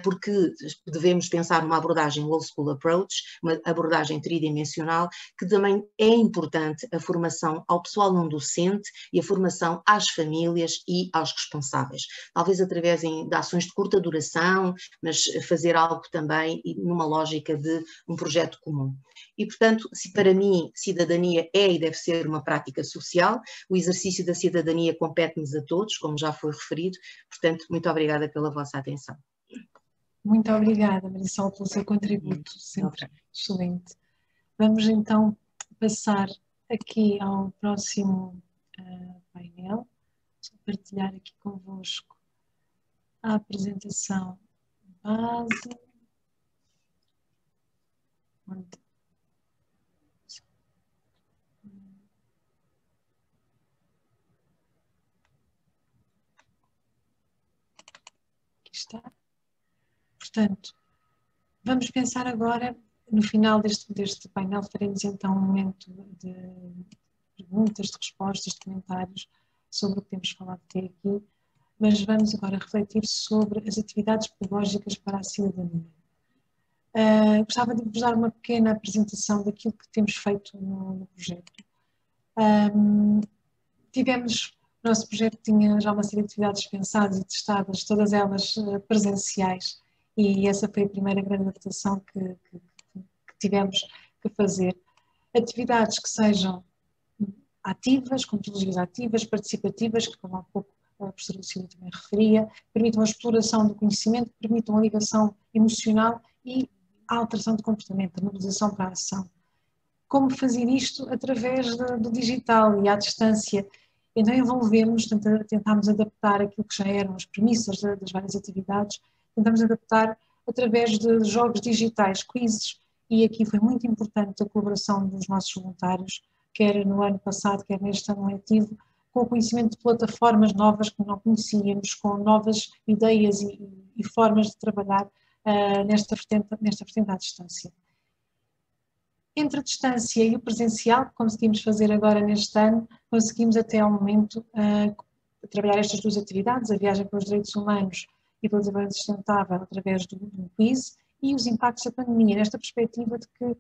porque devemos pensar numa abordagem old school approach, uma abordagem tridimensional, que também é importante a formação ao pessoal não docente e a formação às famílias e aos responsáveis. Talvez através de ações de curta duração, mas fazer algo também numa lógica de um projeto comum. E, portanto, se para mim cidadania é e deve ser uma prática social, o exercício da cidadania compete-nos a todos, como já foi referido, portanto, muito obrigada pela vossa atenção. Muito obrigada, Marisol, pelo seu contributo, sempre excelente. Vamos então passar aqui ao próximo painel. Vou partilhar aqui convosco a apresentação base. Onde... Aqui está. Portanto, vamos pensar agora, no final deste painel, faremos então um momento de perguntas, de respostas, de comentários sobre o que temos falado até aqui, mas vamos agora refletir sobre as atividades pedagógicas para a cidadania. Gostava de vos dar uma pequena apresentação daquilo que temos feito no projeto. O nosso projeto tinha já uma série de atividades pensadas e testadas, todas elas presenciais, e essa foi a primeira grande adaptação que tivemos que fazer. Atividades que sejam ativas, com metodologias ativas, participativas, que como há pouco a professora Lucília também referia, permitam a exploração do conhecimento, permitam a ligação emocional e a alteração de comportamento, a mobilização para a ação. Como fazer isto? Através do digital e à distância. Então envolvemos, tentámos adaptar aquilo que já eram as premissas das várias atividades, tentamos adaptar através de jogos digitais, quizzes, e aqui foi muito importante a colaboração dos nossos voluntários, quer no ano passado, quer neste ano letivo, com o conhecimento de plataformas novas que não conhecíamos, com novas ideias e formas de trabalhar nesta vertente à distância. Entre a distância e o presencial, que conseguimos fazer agora neste ano, conseguimos até ao momento trabalhar estas duas atividades, a viagem pelos direitos humanos e pelo desenvolvimento sustentável através do quiz e os impactos da pandemia, nesta perspectiva de que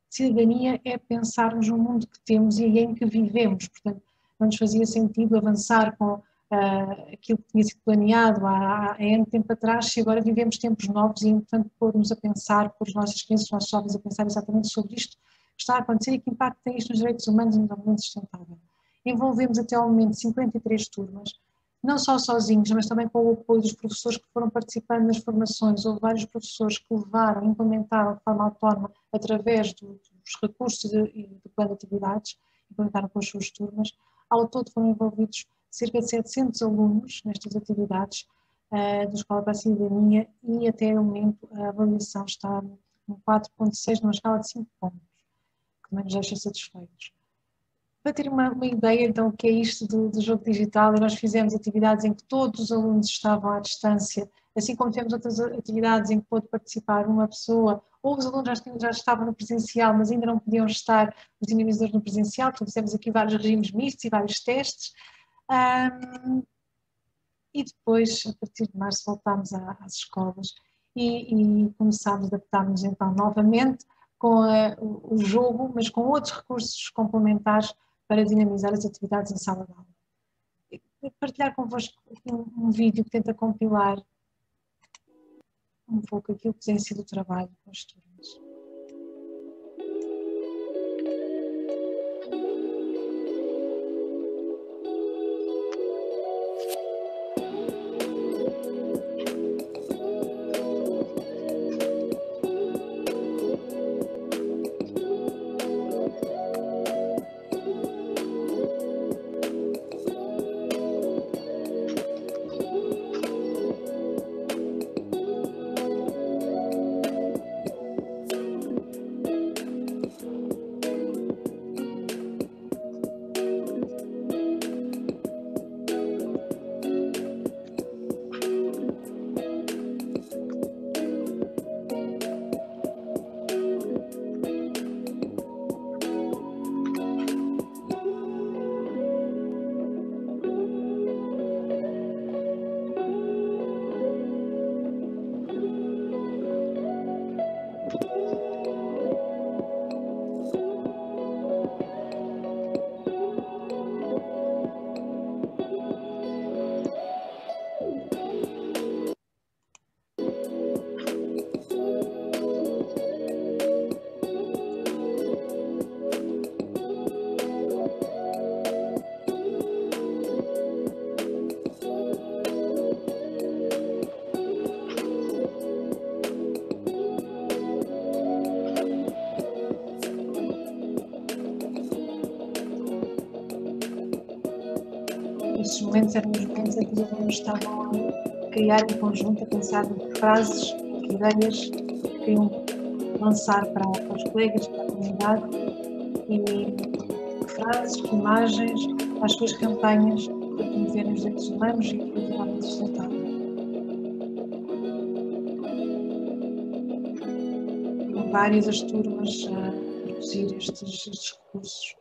cidadania é pensarmos no mundo que temos e em que vivemos, portanto não nos fazia sentido avançar com aquilo que tinha sido planeado há N tempo atrás, se agora vivemos tempos novos e, portanto, pôr-nos a pensar, pôr os nossos crianças, os nossos jovens a pensar exatamente sobre isto que está a acontecer e que impacto tem isto nos direitos humanos e no desenvolvimento sustentável. Envolvemos até ao momento 53 turmas, não só sozinhos, mas também com o apoio dos professores que foram participando nas formações. Houve vários professores que levaram, implementaram de forma autónoma através dos recursos do plano de atividades, implementaram com as suas turmas. Ao todo foram envolvidos cerca de 700 alunos nestas atividades da Escola para a Cidadania e até o momento a avaliação está em 4.6 numa escala de 5 pontos, que também nos deixa satisfeitos. Para ter uma ideia então o que é isto do jogo digital, nós fizemos atividades em que todos os alunos estavam à distância, assim como temos outras atividades em que pôde participar uma pessoa, ou os alunos já estavam no presencial, mas ainda não podiam estar os dinamizadores no presencial, portanto fizemos aqui vários regimes mistos e vários testes. E depois, a partir de março, voltámos às escolas e começámos a adaptar-nos então novamente com o jogo, mas com outros recursos complementares para dinamizar as atividades em sala de aula. E partilhar convosco um vídeo que tenta compilar um pouco aquilo que tem sido o trabalho com as turmas. momentos eram os momentos em que os alunos estavam a criar em conjunto, a pensar em frases, ideias que queriam lançar para os colegas, para a comunidade, e frases, imagens, as suas campanhas para promoverem os direitos humanos e a desenvolvimento sustentável. Várias as turmas a produzir estes recursos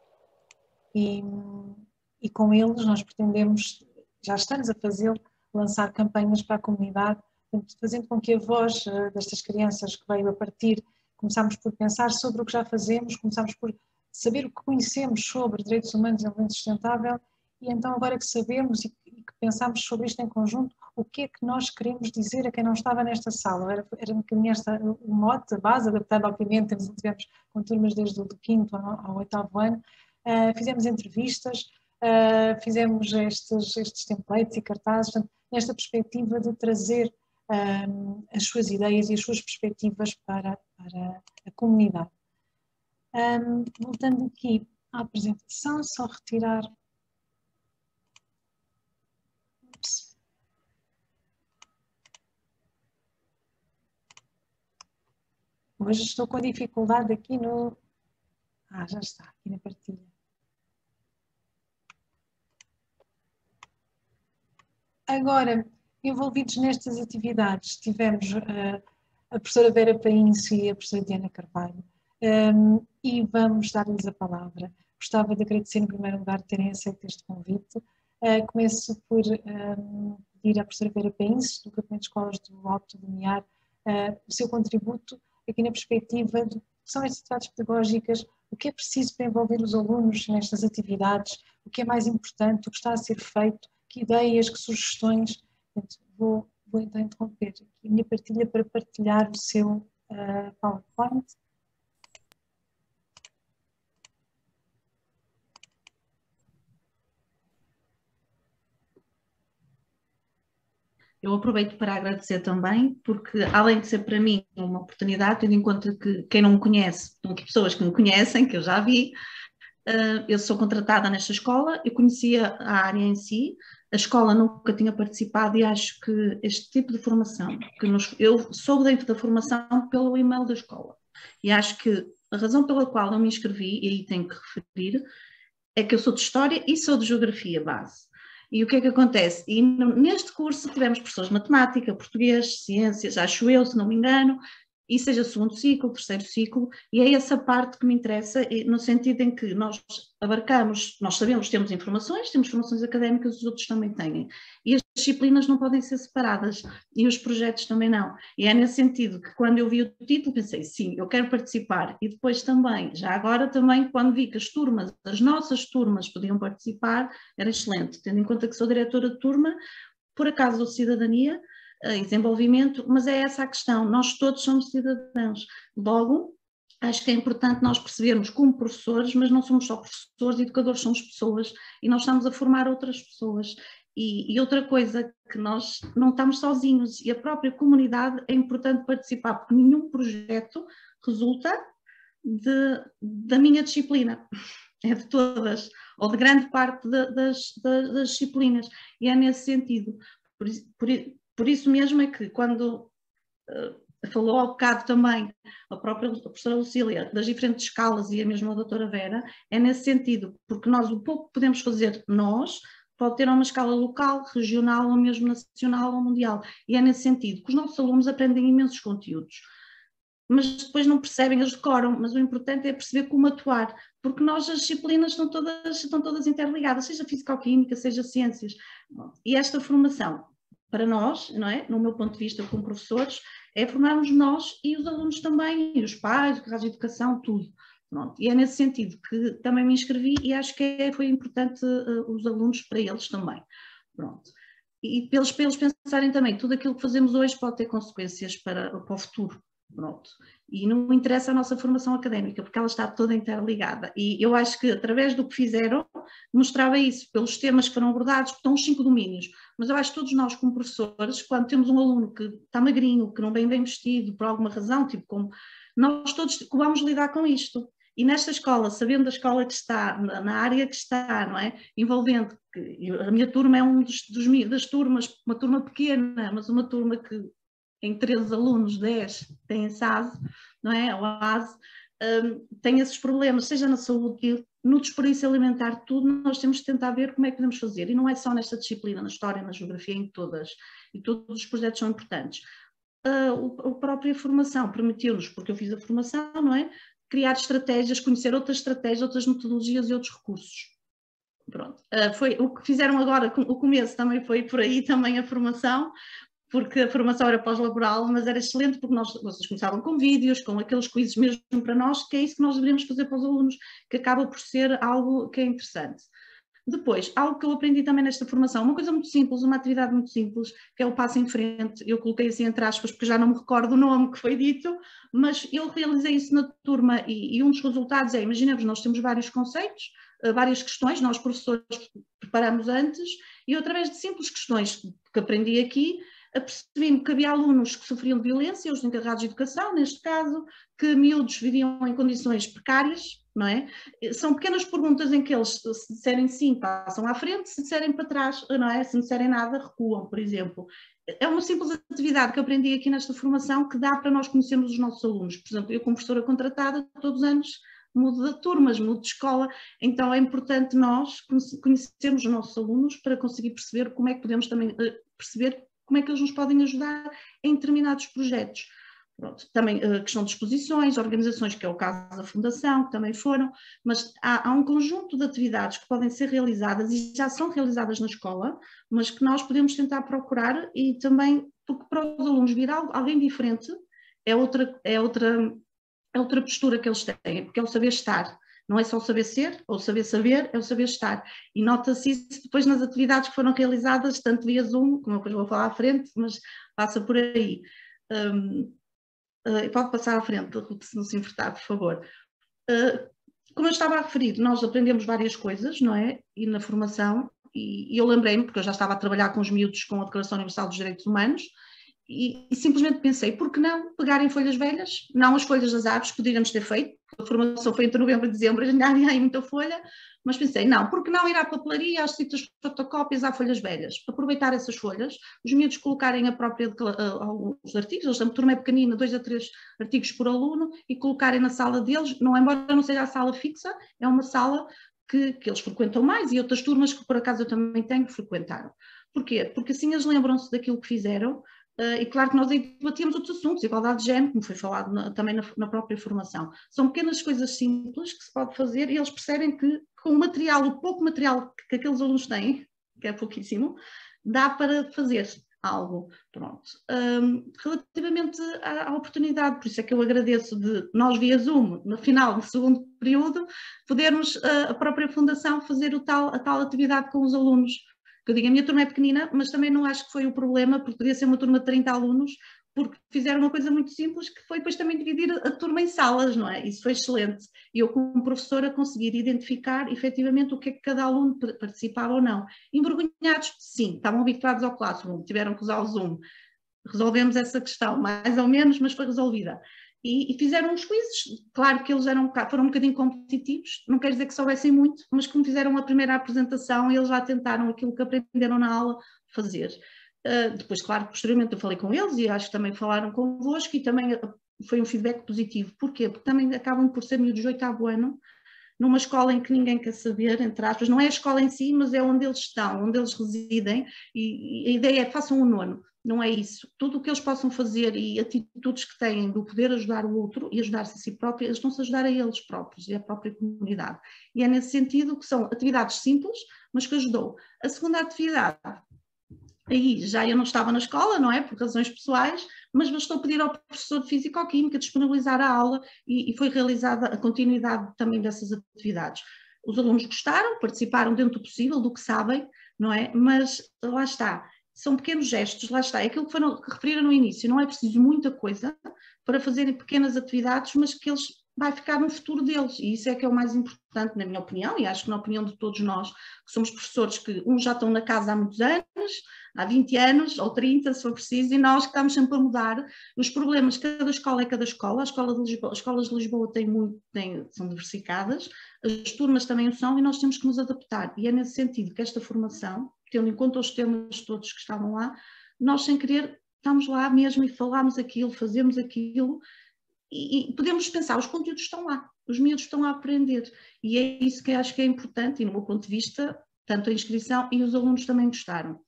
e com eles nós pretendemos, já estamos a fazê-lo, lançar campanhas para a comunidade, fazendo com que a voz destas crianças que veio a partir, começámos por pensar sobre o que já fazemos, começámos por saber o que conhecemos sobre direitos humanos e desenvolvimento sustentável, e então agora que sabemos e que pensamos sobre isto em conjunto, o que é que nós queremos dizer a quem não estava nesta sala? Era um bocadinho o mote, a base, adaptado obviamente, tivemos com turmas desde o 5º ao 8º ano, fizemos entrevistas, fizemos estes templates e cartazes, portanto, nesta perspectiva de trazer as suas ideias e as suas perspectivas para a comunidade. Voltando aqui à apresentação, só retirar. Ups. Hoje estou com dificuldade aqui no... já está, aqui na partilha. Agora, envolvidos nestas atividades, tivemos a professora Vera Paíncio e a professora Diana Carvalho, e vamos dar-lhes a palavra. Gostava de agradecer em primeiro lugar terem aceito este convite. Começo por pedir à professora Vera Paíncio, do Grupamento de Escolas do Alto do Miar, o seu contributo aqui na perspectiva de que são estas atividades pedagógicas, o que é preciso para envolver os alunos nestas atividades, o que é mais importante, o que está a ser feito, que ideias, que sugestões. Portanto, vou então interromper aqui a minha partilha para partilhar o seu PowerPoint. Eu aproveito para agradecer também, porque além de ser para mim uma oportunidade, tendo em conta que quem não me conhece, estão aqui pessoas que me conhecem, que eu já vi, eu sou contratada nesta escola, eu conhecia a área em si, a escola nunca tinha participado e acho que este tipo de formação, eu soube dentro da formação pelo e-mail da escola, e acho que a razão pela qual eu me inscrevi, e aí tenho que referir, é que eu sou de História e sou de Geografia base. E o que é que acontece? E neste curso tivemos professores de Matemática, Português, Ciências, acho eu, se não me engano, e seja segundo ciclo, terceiro ciclo, e é essa parte que me interessa, no sentido em que nós abarcamos, nós sabemos, temos formações académicas, os outros também têm, e as disciplinas não podem ser separadas, e os projetos também não, e é nesse sentido que quando eu vi o título pensei, sim, eu quero participar, e depois também, já agora também, quando vi que as nossas turmas podiam participar, era excelente, tendo em conta que sou diretora de turma, por acaso do Cidadania, e desenvolvimento, mas é essa a questão, nós todos somos cidadãos, logo acho que é importante nós percebermos como professores, mas não somos só professores, educadores somos pessoas e nós estamos a formar outras pessoas e outra coisa que nós não estamos sozinhos e a própria comunidade é importante participar porque nenhum projeto resulta da minha disciplina, é de todas, ou de grande parte das disciplinas e é nesse sentido, por isso mesmo é que quando falou ao bocado também a própria professora Lucília das diferentes escalas e a mesma doutora Vera, é nesse sentido, porque nós o pouco que podemos fazer pode ter uma escala local, regional ou mesmo nacional ou mundial, e é nesse sentido que os nossos alunos aprendem imensos conteúdos, mas depois não percebem, eles decoram, mas o importante é perceber como atuar, porque as disciplinas estão todas interligadas, seja físico-química, seja ciências, e esta formação para nós, não é? No meu ponto de vista como professores, é formarmos nós e os alunos também, e os pais, a educação, tudo. Pronto. E é nesse sentido que também me inscrevi e acho que foi importante os alunos para eles também. Pronto. E para eles pensarem também, tudo aquilo que fazemos hoje pode ter consequências para o futuro. Pronto. E não interessa a nossa formação académica, porque ela está toda interligada. E eu acho que, através do que fizeram, mostrava isso, pelos temas que foram abordados, porque estão os 5 domínios. Mas eu acho que todos nós, como professores, quando temos um aluno que está magrinho, que não vem bem vestido, por alguma razão, tipo como nós todos vamos lidar com isto. E nesta escola, sabendo da escola que está, na área que está, não é? Envolvendo, a minha turma é das turmas, uma turma pequena, mas uma turma que em 13 alunos, 10 têm SAS, não é? Ou ASE, tem esses problemas, seja na saúde, no desperdício alimentar, tudo, nós temos de tentar ver como é que podemos fazer. E não é só nesta disciplina, na história, na geografia, em todas. E todos os projetos são importantes. A própria formação permitiu-nos, porque eu fiz a formação, não é? Criar estratégias, conhecer outras estratégias, outras metodologias e outros recursos. Pronto. Foi o que fizeram agora, o começo também foi por aí, também a formação, porque a formação era pós-laboral, mas era excelente porque vocês começavam com vídeos, com aqueles quizzes mesmo para nós, que é isso que nós deveríamos fazer para os alunos, que acaba por ser algo que é interessante. Depois, algo que eu aprendi também nesta formação, uma coisa muito simples, uma atividade muito simples, que é o passo em frente. Eu coloquei assim entre aspas, porque já não me recordo o nome que foi dito, mas eu realizei isso na turma e um dos resultados é, imaginemos, nós temos vários conceitos, várias questões, nós professores preparamos antes, e eu, através de simples questões que aprendi aqui, apercebi-me que havia alunos que sofriam de violência, os encarregados de educação, neste caso, que miúdos viviam em condições precárias, não é? São pequenas perguntas em que eles, se disserem sim, passam à frente, se disserem para trás, não é? Se não disserem nada, recuam, por exemplo. É uma simples atividade que eu aprendi aqui nesta formação que dá para nós conhecermos os nossos alunos. Por exemplo, eu como professora contratada, todos os anos mudo de turmas, mudo de escola, então é importante nós conhecermos os nossos alunos para conseguir perceber como é que podemos também perceber como é que eles nos podem ajudar em determinados projetos. Pronto, também a questão de exposições, organizações, que é o caso da Fundação, que também foram, mas há um conjunto de atividades que podem ser realizadas e já são realizadas na escola, mas que nós podemos tentar procurar e também, porque para os alunos vir alguém diferente é outra postura que eles têm, porque é o saber estar. Não é só o saber ser, ou saber, é o saber estar. E nota-se isso depois nas atividades que foram realizadas, tanto via Zoom, como eu depois vou falar à frente, mas passa por aí. Pode passar à frente, se não se importar, por favor. Como eu estava a referir, nós aprendemos várias coisas, não é? E na formação, e eu lembrei-me, porque eu já estava a trabalhar com os miúdos com a Declaração Universal dos Direitos Humanos, e simplesmente pensei, por que não pegarem folhas velhas, não as folhas das árvores que poderíamos ter feito, a formação foi entre novembro e dezembro, ainda há muita folha, mas pensei, não, por que não ir à papelaria, aos sítios de fotocópias, há folhas velhas, aproveitar essas folhas, os miúdos colocarem os artigos, a turma é pequenina, 2 a 3 artigos por aluno, e colocarem na sala deles, embora não seja a sala fixa, é uma sala que eles frequentam mais, e outras turmas que por acaso eu também tenho frequentaram. Porquê? Porque assim eles lembram-se daquilo que fizeram. E claro que nós aí debatíamos outros assuntos, igualdade de género, como foi falado também na própria formação. São pequenas coisas simples que se pode fazer e eles percebem que com o pouco material que aqueles alunos têm, que é pouquíssimo, dá para fazer algo. Pronto. Relativamente à oportunidade, por isso é que eu agradeço de nós via Zoom, no final do segundo período, podermos a própria Fundação fazer a tal atividade com os alunos. Eu digo, a minha turma é pequenina, mas também não acho que foi o problema, porque podia ser uma turma de 30 alunos, porque fizeram uma coisa muito simples, que foi depois também dividir a turma em salas, não é? Isso foi excelente. E eu, como professora, conseguir identificar efetivamente o que é que cada aluno participava ou não. Envergonhados, sim, estavam habituados ao Classroom, tiveram que usar o Zoom. Resolvemos essa questão, mais ou menos, mas foi resolvida. E fizeram uns quizzes, claro que eles foram um bocadinho competitivos, não quer dizer que soubessem muito, mas como fizeram a primeira apresentação, eles já tentaram aquilo que aprenderam na aula fazer. Depois, claro, posteriormente eu falei com eles e acho que também falaram convosco e também foi um feedback positivo. Porquê? Porque também acabam por ser miúdos de 8º ano, numa escola em que ninguém quer saber, entre aspas, não é a escola em si, mas é onde eles estão, onde eles residem, e a ideia é façam o nono. Não é isso. Tudo o que eles possam fazer e atitudes que têm do poder ajudar o outro e ajudar-se a si próprio, eles estão-se a ajudar a eles próprios e a própria comunidade. E é nesse sentido que são atividades simples, mas que ajudou. A segunda atividade, aí já eu não estava na escola, não é? Por razões pessoais, mas bastou pedir ao professor de Físico-Química disponibilizar a aula e foi realizada a continuidade também dessas atividades. Os alunos gostaram, participaram dentro do possível, do que sabem, não é? Mas lá está. São pequenos gestos, lá está, é aquilo que referiram no início, não é preciso muita coisa para fazerem pequenas atividades, mas que eles vai ficar no futuro deles, e isso é que é o mais importante, na minha opinião, e acho que na opinião de todos nós, que somos professores que uns já estão na casa há muitos anos, há 20 anos ou 30, se for preciso, e nós que estamos sempre a mudar. Os problemas, cada escola é cada escola. As escolas de Lisboa são diversificadas, as turmas também o são, e nós temos que nos adaptar. E é nesse sentido que esta formação, tendo em conta os temas todos que estavam lá, nós sem querer estamos lá mesmo e falamos aquilo, fazemos aquilo, e podemos pensar, os conteúdos estão lá, os miúdos estão a aprender, e é isso que eu acho que é importante, e no meu ponto de vista, tanto a inscrição e os alunos também gostaram.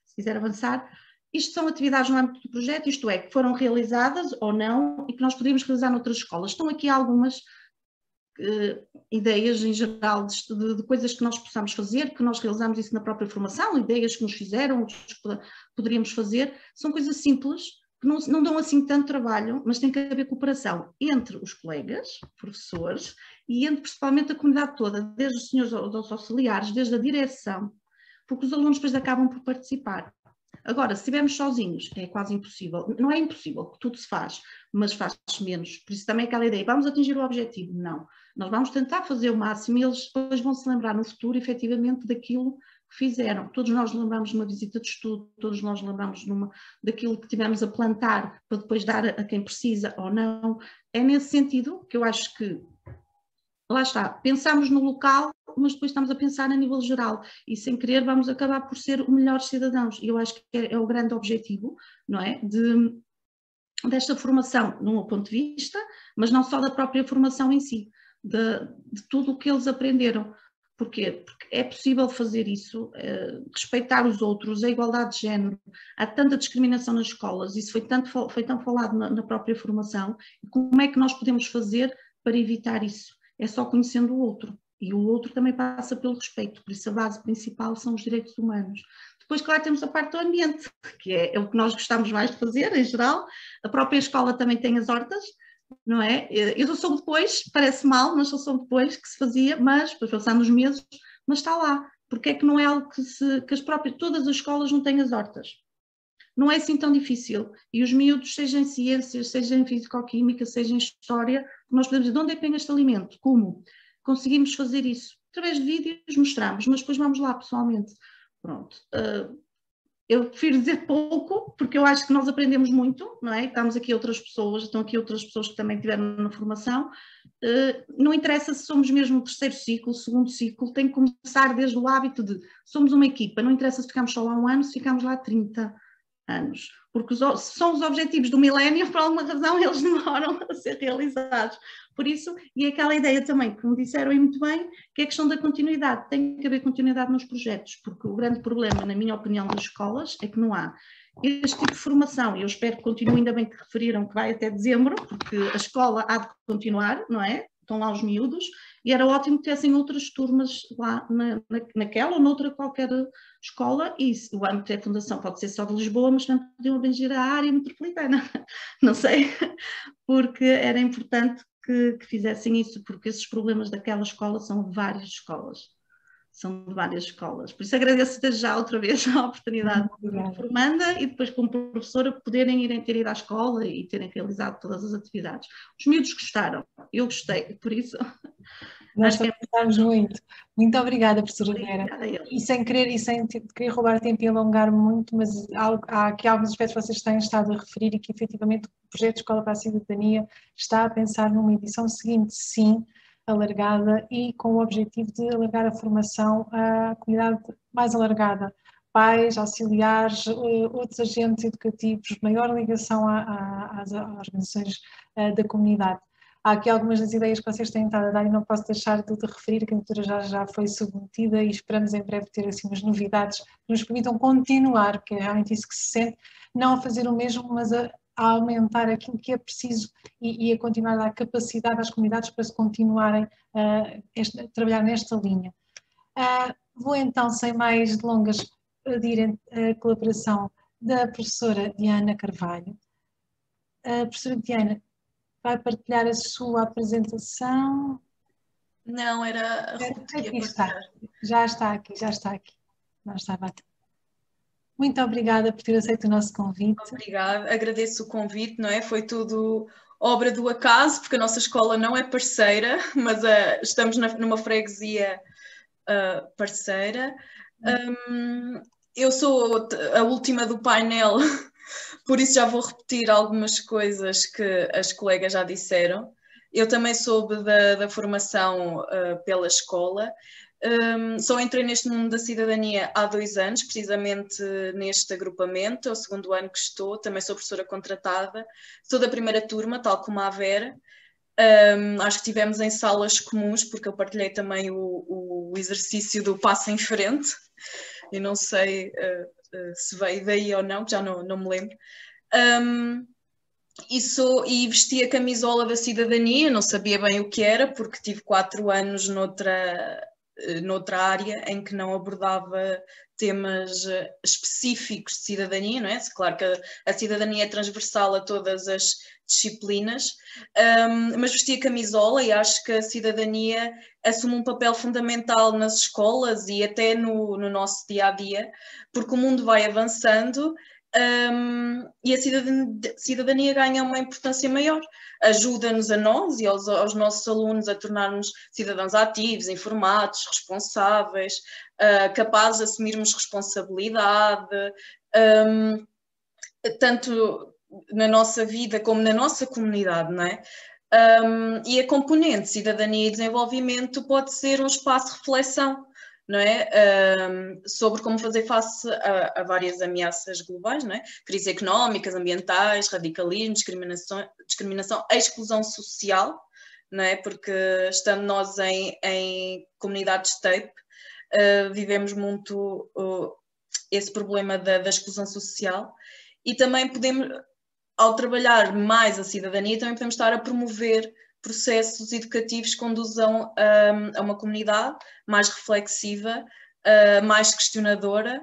Se quiser avançar, isto são atividades no âmbito do projeto, isto é, que foram realizadas ou não, e que nós podemos realizar noutras escolas. Estão aqui algumas ideias em geral de coisas que nós possamos fazer, que nós realizamos isso na própria formação, ideias que nos fizeram, que poderíamos fazer, são coisas simples, que não dão assim tanto trabalho, mas tem que haver cooperação entre os colegas, professores, e entre principalmente a comunidade toda, desde os senhores aos auxiliares, desde a direção, porque os alunos depois acabam por participar. Agora, se estivermos sozinhos, é quase impossível. Não é impossível, que tudo se faz, mas faz-se menos. Por isso também é aquela ideia, vamos atingir o objetivo. Não. Nós vamos tentar fazer o máximo e eles depois vão se lembrar no futuro, efetivamente, daquilo que fizeram. Todos nós lembramos de uma visita de estudo, todos nós lembramos daquilo que tivemos a plantar para depois dar a quem precisa ou não. É nesse sentido que eu acho que, lá está, pensamos no local, mas depois estamos a pensar a nível geral e sem querer vamos acabar por ser os melhores cidadãos. E eu acho que é o grande objetivo, não é? Desta formação, num ponto de vista, mas não só da própria formação em si, de tudo o que eles aprenderam. Porquê? Porque é possível fazer isso, respeitar os outros, a igualdade de género. Há tanta discriminação nas escolas, isso foi tão falado na própria formação. Como é que nós podemos fazer para evitar isso? É só conhecendo o outro. E o outro também passa pelo respeito, por isso a base principal são os direitos humanos. Depois, claro, temos a parte do ambiente, que é o que nós gostamos mais de fazer, em geral. A própria escola também tem as hortas, não é? Eu só soube depois, parece mal, mas só soube depois que se fazia, mas, depois passando os meses, mas está lá. Porque é que não é algo que todas as escolas não têm as hortas? Não é assim tão difícil. E os miúdos, seja em ciências, seja em fisicoquímica, seja em história, nós podemos dizer, de onde é que vem este alimento? Como? Conseguimos fazer isso. Através de vídeos mostramos, mas depois vamos lá pessoalmente. Pronto. Eu prefiro dizer pouco, porque eu acho que nós aprendemos muito, não é? Estão aqui outras pessoas que também tiveram na formação. Não interessa se somos mesmo o terceiro ciclo, segundo ciclo, tem que começar desde o hábito de somos uma equipa, não interessa se ficamos só lá um ano, se ficamos lá 30 anos, porque são os objetivos do milénio, por alguma razão eles demoram a ser realizados. Por isso, e aquela ideia também, que me disseram aí muito bem, que é a questão da continuidade. Tem que haver continuidade nos projetos, porque o grande problema, na minha opinião, das escolas é que não há este tipo de formação, e eu espero que continue, ainda bem que referiram que vai até dezembro, porque a escola há de continuar, não é? Estão lá os miúdos, e era ótimo que tivessem outras turmas lá naquela ou noutra qualquer escola, e o âmbito da fundação pode ser só de Lisboa, mas também podiam abranger a área metropolitana, não sei, porque era importante que fizessem isso, porque esses problemas daquela escola são de várias escolas. Por isso agradeço desde já outra vez a oportunidade de formanda e depois como professora poderem ter ido à escola e terem realizado todas as atividades. Os miúdos gostaram, eu gostei, por isso... Nós gostamos muito. Muito obrigada, professora Vera. E sem querer roubar tempo e alongar muito, mas há aqui alguns aspectos que vocês têm estado a referir e que efetivamente o projeto Escola para a Cidadania está a pensar numa edição seguinte, sim, alargada e com o objetivo de alargar a formação à comunidade mais alargada, pais, auxiliares, outros agentes educativos, maior ligação às organizações da comunidade. Há aqui algumas das ideias que vocês têm estado a dar e não posso deixar de referir, que a candidatura já foi submetida e esperamos em breve ter assim umas novidades que nos permitam continuar, porque é realmente isso que se sente, não a fazer o mesmo, mas a aumentar aquilo que é preciso e a continuar a dar capacidade às comunidades para se continuarem a trabalhar nesta linha. Vou então, sem mais delongas, pedir a colaboração da professora Diana Carvalho. Professora Diana, vai partilhar a sua apresentação? Não, era a Ruth que ia partilhar. Já está aqui. Não estava aqui. Muito obrigada por ter aceito o nosso convite. Obrigada, agradeço o convite, não é? Foi tudo obra do acaso, porque a nossa escola não é parceira, mas estamos numa freguesia parceira. eu sou a última do painel, por isso já vou repetir algumas coisas que as colegas já disseram. Eu também soube da formação pela escola. Só entrei neste mundo da cidadania há 2 anos, precisamente neste agrupamento, é o 2º ano que estou, também sou professora contratada, sou da primeira turma, tal como a Vera. Acho que estivemos em salas comuns, porque eu partilhei também o exercício do passo em frente, e não sei se veio daí ou não, já não me lembro. E vesti a camisola da cidadania, não sabia bem o que era, porque tive 4 anos noutra área em que não abordava temas específicos de cidadania, não é? Claro que a cidadania é transversal a todas as disciplinas, mas vesti a camisola e acho que a cidadania assume um papel fundamental nas escolas e até no nosso dia-a-dia, porque o mundo vai avançando. E a cidadania ganha uma importância maior, ajuda-nos a nós e aos nossos alunos a tornarmos cidadãos ativos, informados, responsáveis, capazes de assumirmos responsabilidade, tanto na nossa vida como na nossa comunidade, não é? E a componente cidadania e desenvolvimento pode ser um espaço de reflexão, não é? Sobre como fazer face a várias ameaças globais, não é? Crises económicas, ambientais, radicalismo, discriminação, exclusão social, não é? Porque estando nós em comunidades TAPE, vivemos muito esse problema da exclusão social, e também podemos, ao trabalhar mais a cidadania, também podemos estar a promover processos educativos que conduzam a uma comunidade mais reflexiva, mais questionadora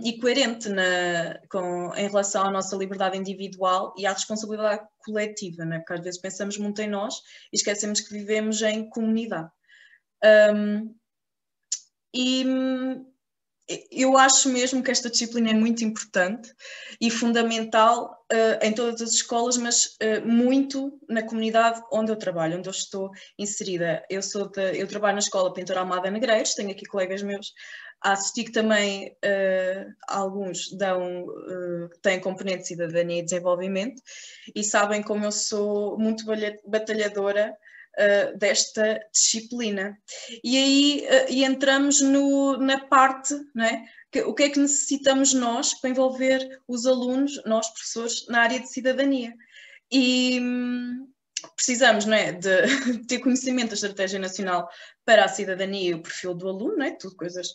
e coerente em relação à nossa liberdade individual e à responsabilidade coletiva, né? Porque às vezes pensamos muito em nós e esquecemos que vivemos em comunidade. E eu acho mesmo que esta disciplina é muito importante e fundamental em todas as escolas, mas muito na comunidade onde eu trabalho, onde eu estou inserida. Eu trabalho na Escola Pintor Almada Negreiros, tenho aqui colegas meus a assistir que também alguns têm componente de cidadania e desenvolvimento e sabem como eu sou muito batalhadora desta disciplina. E aí entramos na parte, não é? O que é que necessitamos nós para envolver os alunos, nós professores, na área de cidadania? E precisamos, não é, de ter conhecimento da Estratégia Nacional para a Cidadania e o perfil do aluno, não é? Tudo coisas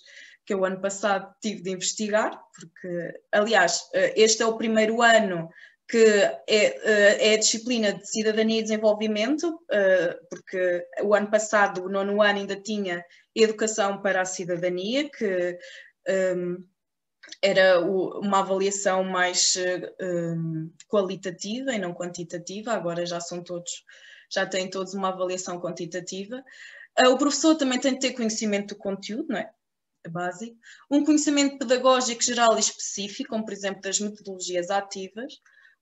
que eu ano passado tive de investigar, porque, aliás, este é o primeiro ano que é a disciplina de Cidadania e Desenvolvimento, porque o ano passado, o 9º ano, ainda tinha Educação para a Cidadania, que era uma avaliação mais qualitativa e não quantitativa, agora já têm todos uma avaliação quantitativa. O professor também tem de ter conhecimento do conteúdo, não é? Básico. Um conhecimento pedagógico geral e específico, como por exemplo das metodologias ativas,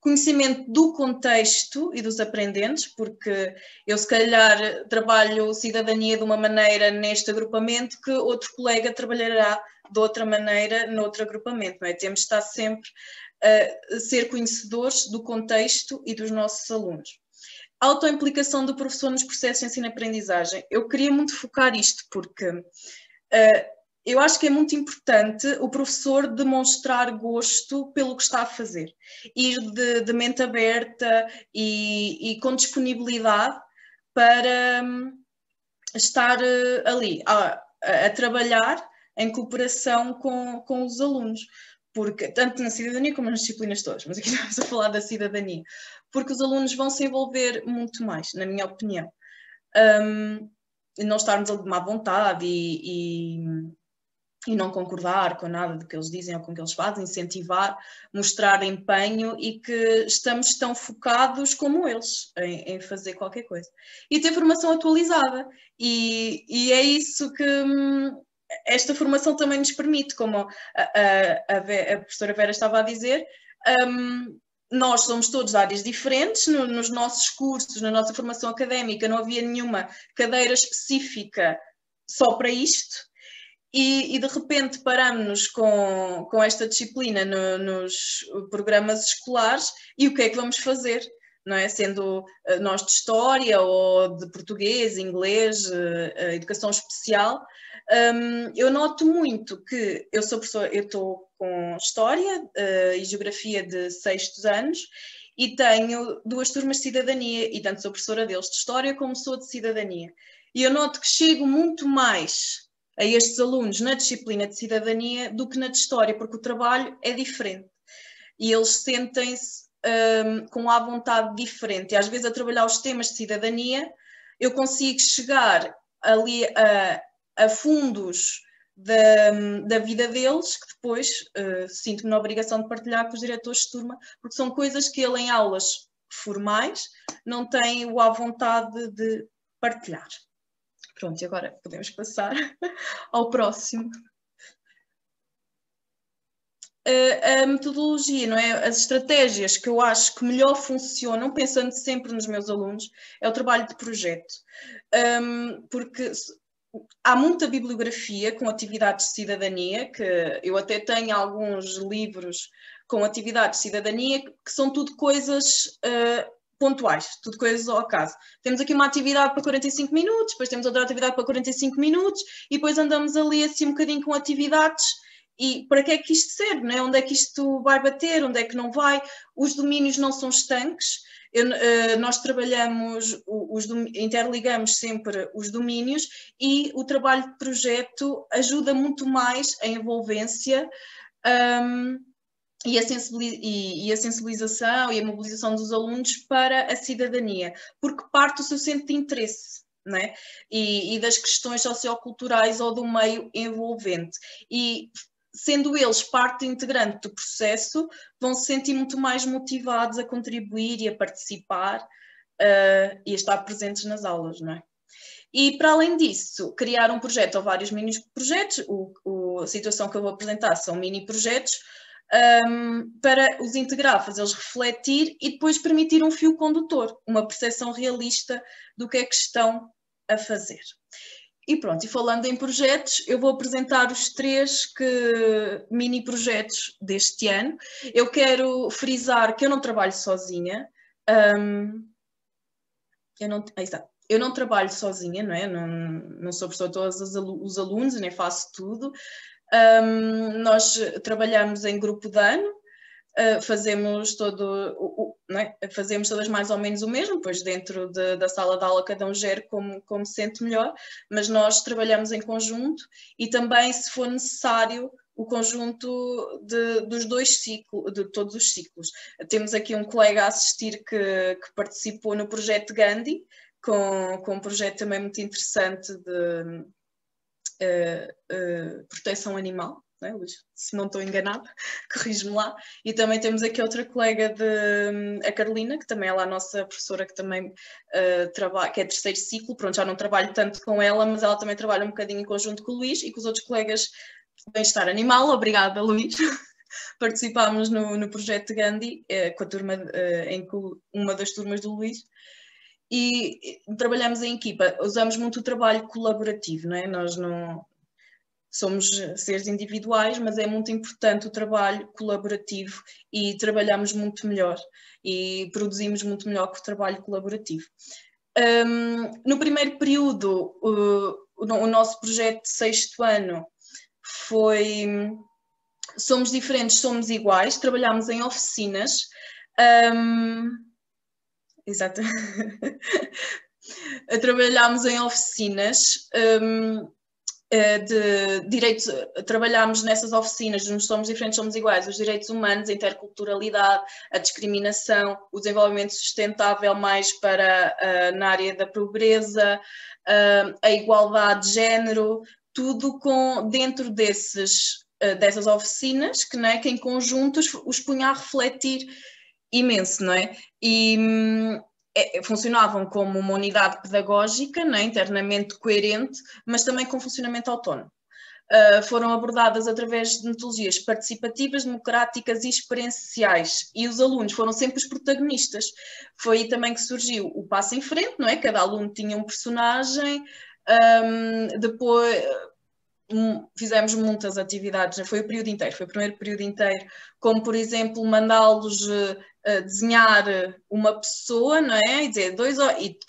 conhecimento do contexto e dos aprendentes, porque eu se calhar trabalho cidadania de uma maneira neste agrupamento que outro colega trabalhará de outra maneira noutro agrupamento, não é? Temos de estar sempre a ser conhecedores do contexto e dos nossos alunos. Autoimplicação do professor nos processos de ensino-aprendizagem. Eu queria muito focar isto porque eu acho que é muito importante o professor demonstrar gosto pelo que está a fazer, ir de mente aberta e com disponibilidade para estar ali a trabalhar em cooperação com os alunos, porque tanto na cidadania como nas disciplinas todas, mas aqui estamos a falar da cidadania, porque os alunos vão se envolver muito mais, na minha opinião. Não estarmos ali de má vontade e não concordar com nada do que eles dizem ou com o que eles fazem, incentivar, mostrar empenho e que estamos tão focados como eles em fazer qualquer coisa. E ter formação atualizada. E é isso que esta formação também nos permite, como a professora Vera estava a dizer, nós somos todos de áreas diferentes, nos nossos cursos, na nossa formação académica, não havia nenhuma cadeira específica só para isto. e de repente paramos-nos com esta disciplina nos programas escolares e o que é que vamos fazer? Não é? Sendo nós de História ou de Português, Inglês, Educação Especial, eu noto muito que eu sou professora, eu estou com História e Geografia de 6º anos e tenho 2 turmas de Cidadania e tanto sou professora deles de História como sou de Cidadania. E eu noto que chego muito mais a estes alunos na disciplina de Cidadania do que na de História, porque o trabalho é diferente e eles sentem-se com a vontade diferente. E às vezes a trabalhar os temas de cidadania eu consigo chegar ali a fundos da vida deles que depois sinto-me na obrigação de partilhar com os diretores de turma, porque são coisas que ele em aulas formais não tem o à vontade de partilhar. Pronto, e agora podemos passar ao próximo. A metodologia, não é? As estratégias que eu acho que melhor funcionam, pensando sempre nos meus alunos, é o trabalho de projeto. Porque há muita bibliografia com atividades de cidadania, que eu até tenho alguns livros com atividades de cidadania, que são tudo coisas pontuais, tudo coisas ao acaso. Temos aqui uma atividade para 45 minutos, depois temos outra atividade para 45 minutos, e depois andamos ali assim um bocadinho com atividades. E para que é que isto serve? Não é? Onde é que isto vai bater? Onde é que não vai? Os domínios não são estanques. Nós trabalhamos, interligamos sempre os domínios e o trabalho de projeto ajuda muito mais a envolvência e a sensibilização e a mobilização dos alunos para a cidadania, porque parte do seu centro de interesse. Não é? E das questões socioculturais ou do meio envolvente. E sendo eles parte integrante do processo, vão se sentir muito mais motivados a contribuir e a participar e a estar presentes nas aulas, não é? E para além disso, criar um projeto ou vários mini-projetos, a situação que eu vou apresentar são mini-projetos, para os integrar, fazê-los refletir e depois permitir um fio condutor, uma percepção realista do que é que estão a fazer. E pronto, e falando em projetos, eu vou apresentar os 3 mini-projetos deste ano. Eu quero frisar que eu não trabalho sozinha. Eu não trabalho sozinha, não é? Não sou professora de todos os alunos, nem faço tudo. Nós trabalhamos em grupo de ano. Fazemos fazemos todas mais ou menos o mesmo, pois dentro da sala de aula cada um gera como se sente melhor, mas nós trabalhamos em conjunto e também, se for necessário, o conjunto dos 2 ciclos, de todos os ciclos. Temos aqui um colega a assistir que participou no projeto Gandhi, com um projeto também muito interessante de proteção animal. Não é, Luís? Se não estou enganada, corrige-me lá. E também temos aqui outra colega, a Carolina, que também é lá a nossa professora, que também trabalha, que é 3º ciclo. Pronto, já não trabalho tanto com ela, mas ela também trabalha um bocadinho em conjunto com o Luís e com os outros colegas de bem-estar animal. Obrigada, Luís. Participámos no projeto Gandhi, com a turma, uma das turmas do Luís. E trabalhamos em equipa, usamos muito o trabalho colaborativo, não é? Nós não somos seres individuais, mas é muito importante o trabalho colaborativo e trabalhamos muito melhor e produzimos muito melhor com o trabalho colaborativo. No primeiro período, o nosso projeto de 6º ano foi Somos Diferentes, Somos Iguais, trabalhámos em oficinas. Exato. Trabalhámos em oficinas de direitos, trabalhámos nessas oficinas, nos Somos Diferentes, Somos Iguais, os direitos humanos, a interculturalidade, a discriminação, o desenvolvimento sustentável mais para na área da pobreza, a igualdade de género, tudo dentro dessas oficinas que, não é, que em conjunto os punha a refletir imenso, não é? E funcionavam como uma unidade pedagógica, não é? Internamente coerente, mas também com funcionamento autónomo. Foram abordadas através de metodologias participativas, democráticas e experienciais, e os alunos foram sempre os protagonistas. Foi aí também que surgiu o passo em frente, não é? Cada aluno tinha um personagem, depois fizemos muitas atividades, foi o período inteiro, foi o primeiro período inteiro, como por exemplo mandá-los desenhar uma pessoa, não é? E dizer e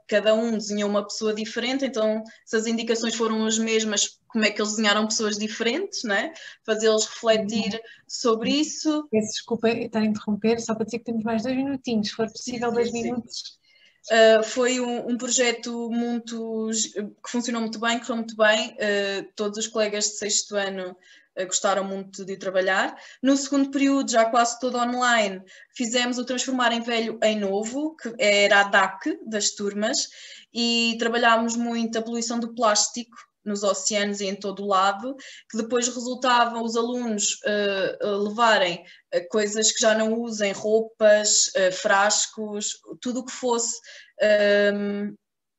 cada um desenhou uma pessoa diferente, então se as indicações foram as mesmas, como é que eles desenharam pessoas diferentes, não é? Fazê-los refletir sobre isso. Peço desculpa estar a interromper, só para dizer que temos mais 2 minutinhos, se for possível, 2 minutos. Foi um projeto que funcionou muito bem, correu muito bem. Todos os colegas de 6º ano gostaram muito de trabalhar. No segundo período, já quase todo online, fizemos o Transformar em Velho em Novo, que era a DAC das turmas, e trabalhámos muito a poluição do plástico nos oceanos e em todo o lado, que depois resultavam os alunos levarem coisas que já não usem, roupas, frascos, tudo o que fosse,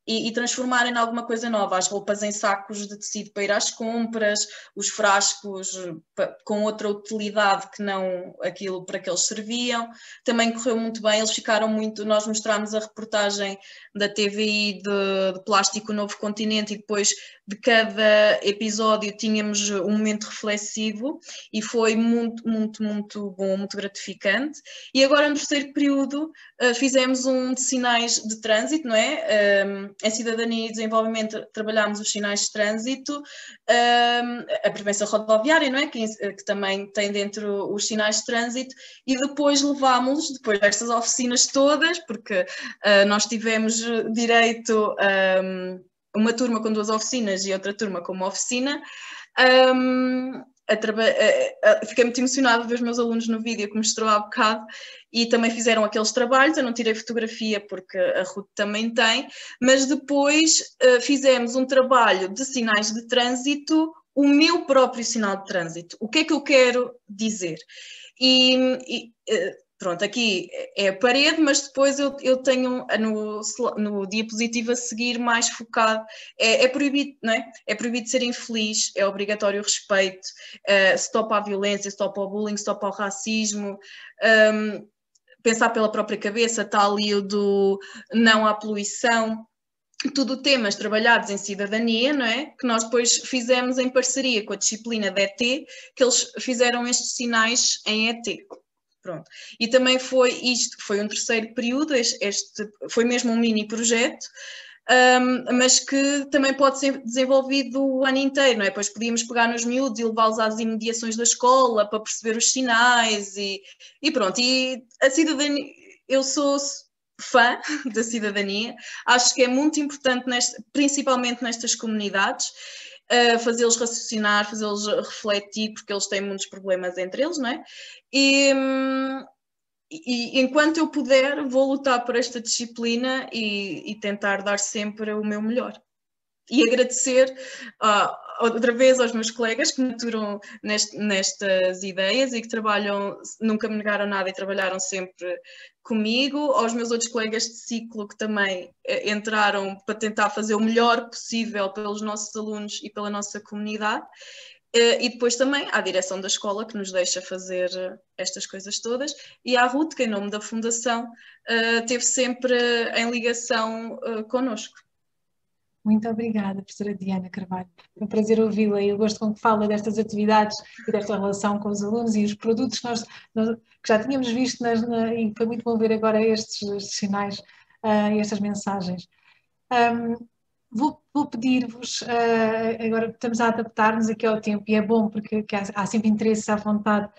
e transformarem em alguma coisa nova, as roupas em sacos de tecido para ir às compras, os frascos com outra utilidade que não aquilo para que eles serviam. Também correu muito bem, eles ficaram muito, nós mostramos a reportagem da TVI de Plástico Novo Continente, e depois de cada episódio tínhamos um momento reflexivo, e foi muito, muito, muito bom, muito gratificante. E agora no terceiro período fizemos um de sinais de trânsito, não é? Em Cidadania e Desenvolvimento trabalhámos os sinais de trânsito, a prevenção rodoviária, não é? Que também tem dentro os sinais de trânsito, e depois levámos, depois destas oficinas todas, porque nós tivemos direito a uma turma com 2 oficinas e outra turma com uma oficina. Fiquei muito emocionada de ver os meus alunos no vídeo que mostrou há bocado, e também fizeram aqueles trabalhos. Eu não tirei fotografia porque a Ruth também tem, mas depois fizemos um trabalho de sinais de trânsito, o meu próprio sinal de trânsito. O que é que eu quero dizer? Pronto, aqui é a parede, mas depois eu tenho no diapositivo a seguir mais focado. É proibido, não é? É proibido ser infeliz, é obrigatório o respeito, stop à violência, stop ao bullying, stop ao racismo, pensar pela própria cabeça, está ali o do não à poluição. Tudo temas trabalhados em cidadania, não é? Que nós depois fizemos em parceria com a disciplina de ET, que eles fizeram estes sinais em ET. Pronto. E também foi um terceiro período, este foi mesmo um mini projeto, mas que também pode ser desenvolvido o ano inteiro, não é? Depois podíamos pegar nos miúdos e levá-los às imediações da escola para perceber os sinais e pronto. E a cidadania, eu sou fã da cidadania, acho que é muito importante, principalmente nestas comunidades, fazê-los raciocinar, fazê-los refletir, porque eles têm muitos problemas entre eles, não é? E enquanto eu puder, vou lutar por esta disciplina e tentar dar sempre o meu melhor. E agradecer outra vez aos meus colegas que me aturam nestas ideias e que nunca me negaram nada e trabalharam sempre comigo, aos meus outros colegas de ciclo que também entraram para tentar fazer o melhor possível pelos nossos alunos e pela nossa comunidade, e depois também à direção da escola que nos deixa fazer estas coisas todas, e à Ruth, que em nome da Fundação esteve sempre em ligação connosco. Muito obrigada, professora Diana Carvalho. É um prazer ouvi-la, e eu gosto com que fala destas atividades e desta relação com os alunos e os produtos que que já tínhamos visto, e foi muito bom ver agora estes sinais e estas mensagens. Vou pedir-vos, agora estamos a adaptar-nos aqui ao tempo, e é bom porque há sempre interesse à vontade,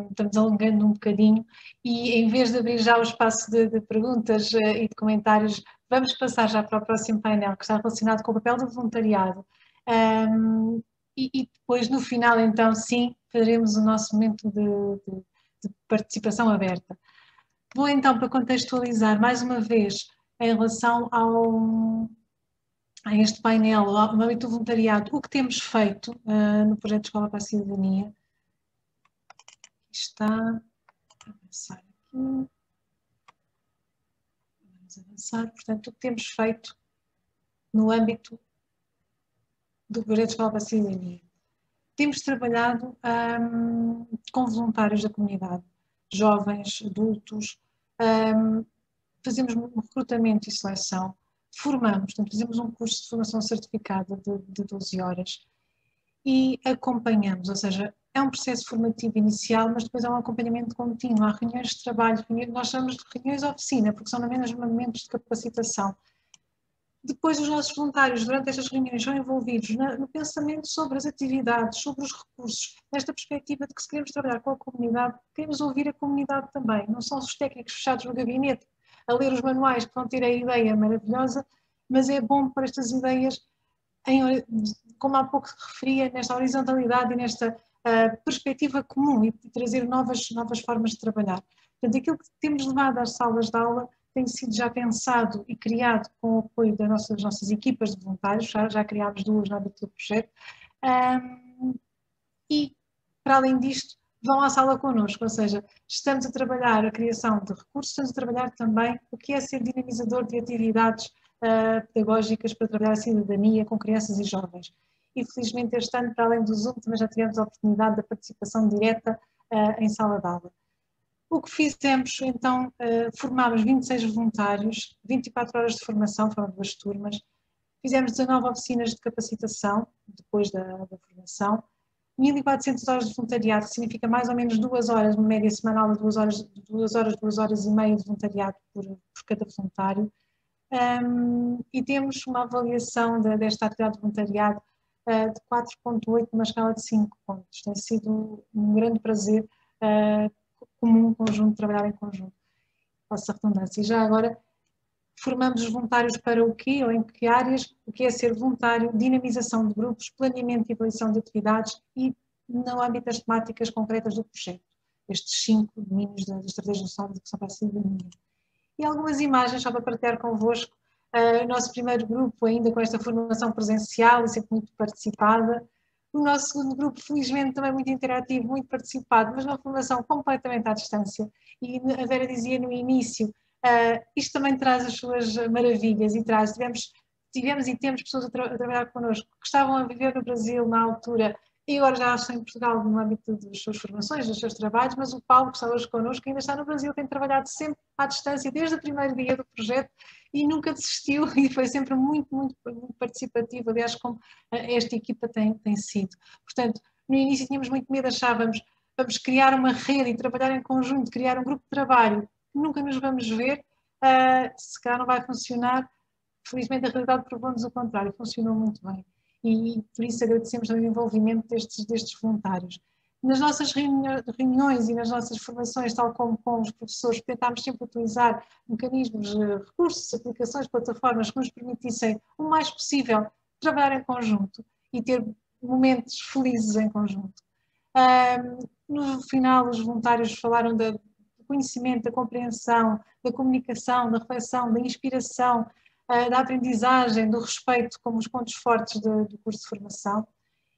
estamos alongando um bocadinho, e em vez de abrir já o espaço de perguntas e de comentários, vamos passar já para o próximo painel, que está relacionado com o papel do voluntariado. E depois, no final, então, sim, faremos o nosso momento de participação aberta. Vou então, para contextualizar mais uma vez, em relação a este painel, no âmbito do voluntariado, o que temos feito no projeto Escola para a Cidadania. Aqui está. Avançar aqui. Vamos avançar. Portanto, o que temos feito no âmbito do projeto Escola para a Cidadania. Temos trabalhado com voluntários da comunidade, jovens, adultos, fazemos um recrutamento e seleção, formamos, portanto, fazemos um curso de formação certificada de 12 horas e acompanhamos, ou seja, é um processo formativo inicial, mas depois é um acompanhamento contínuo, há reuniões de trabalho, nós chamamos de reuniões de oficina, porque são apenas momentos de capacitação. Depois os nossos voluntários, durante estas reuniões, são envolvidos no pensamento sobre as atividades, sobre os recursos, nesta perspectiva de que se queremos trabalhar com a comunidade, queremos ouvir a comunidade também, não são os técnicos fechados no gabinete a ler os manuais que vão ter a ideia maravilhosa, mas é bom para estas ideias, como há pouco referia, nesta horizontalidade e nesta perspectiva comum e trazer novas formas de trabalhar. Portanto, aquilo que temos levado às salas de aula tem sido já pensado e criado com o apoio das nossas equipas de voluntários, já criámos 2 no âmbito do projeto, e, para além disto, vão à sala connosco, ou seja, estamos a trabalhar a criação de recursos, estamos a trabalhar também o que é ser dinamizador de atividades pedagógicas para trabalhar a cidadania com crianças e jovens. E, felizmente, este ano, para além do Zoom, também já tivemos a oportunidade da participação direta em sala de aula. O que fizemos, então, formámos 26 voluntários, 24 horas de formação, foram 2 turmas, fizemos 19 oficinas de capacitação, depois da formação, 1.400 horas de voluntariado, que significa mais ou menos 2 horas, uma média semanal de 2 horas e meia de voluntariado por cada voluntário, e temos uma avaliação desta atividade de voluntariado de 4,8 numa escala de 5 pontos. Tem sido um grande prazer comum conjunto, trabalhar em conjunto. Passa a redundância. E já agora formamos os voluntários para o quê ou em que áreas? O que é ser voluntário, dinamização de grupos, planeamento e avaliação de atividades e no âmbito das temáticas concretas do projeto. Estes 5 domínios da Estratégia Nacional de Educação para a Cidadania. E algumas imagens só para partilhar convosco. O nosso primeiro grupo, ainda com esta formação presencial e sempre muito participada. O nosso segundo grupo, felizmente, também muito interativo, muito participado, mas numa formação completamente à distância. E a Vera dizia no início, isto também traz as suas maravilhas e traz. Tivemos e temos pessoas a trabalhar connosco que estavam a viver no Brasil na altura e agora já estão em Portugal no âmbito das suas formações, dos seus trabalhos, mas o Paulo, que está hoje connosco, ainda está no Brasil, tem trabalhado sempre à distância desde o primeiro dia do projeto e nunca desistiu e foi sempre muito, muito, muito participativo, aliás, como esta equipa tem sido. Portanto, no início tínhamos muito medo, achávamos, vamos criar uma rede e trabalhar em conjunto, criar um grupo de trabalho, nunca nos vamos ver, se calhar não vai funcionar. Felizmente a realidade provou-nos o contrário, funcionou muito bem. E por isso agradecemos também o envolvimento destes voluntários. Nas nossas reuniões e nas nossas formações, tal como com os professores, tentámos sempre utilizar mecanismos, recursos, aplicações, plataformas que nos permitissem o mais possível trabalhar em conjunto e ter momentos felizes em conjunto. No final, os voluntários falaram do conhecimento, da compreensão, da comunicação, da reflexão, da inspiração, da aprendizagem, do respeito como os pontos fortes do curso de formação.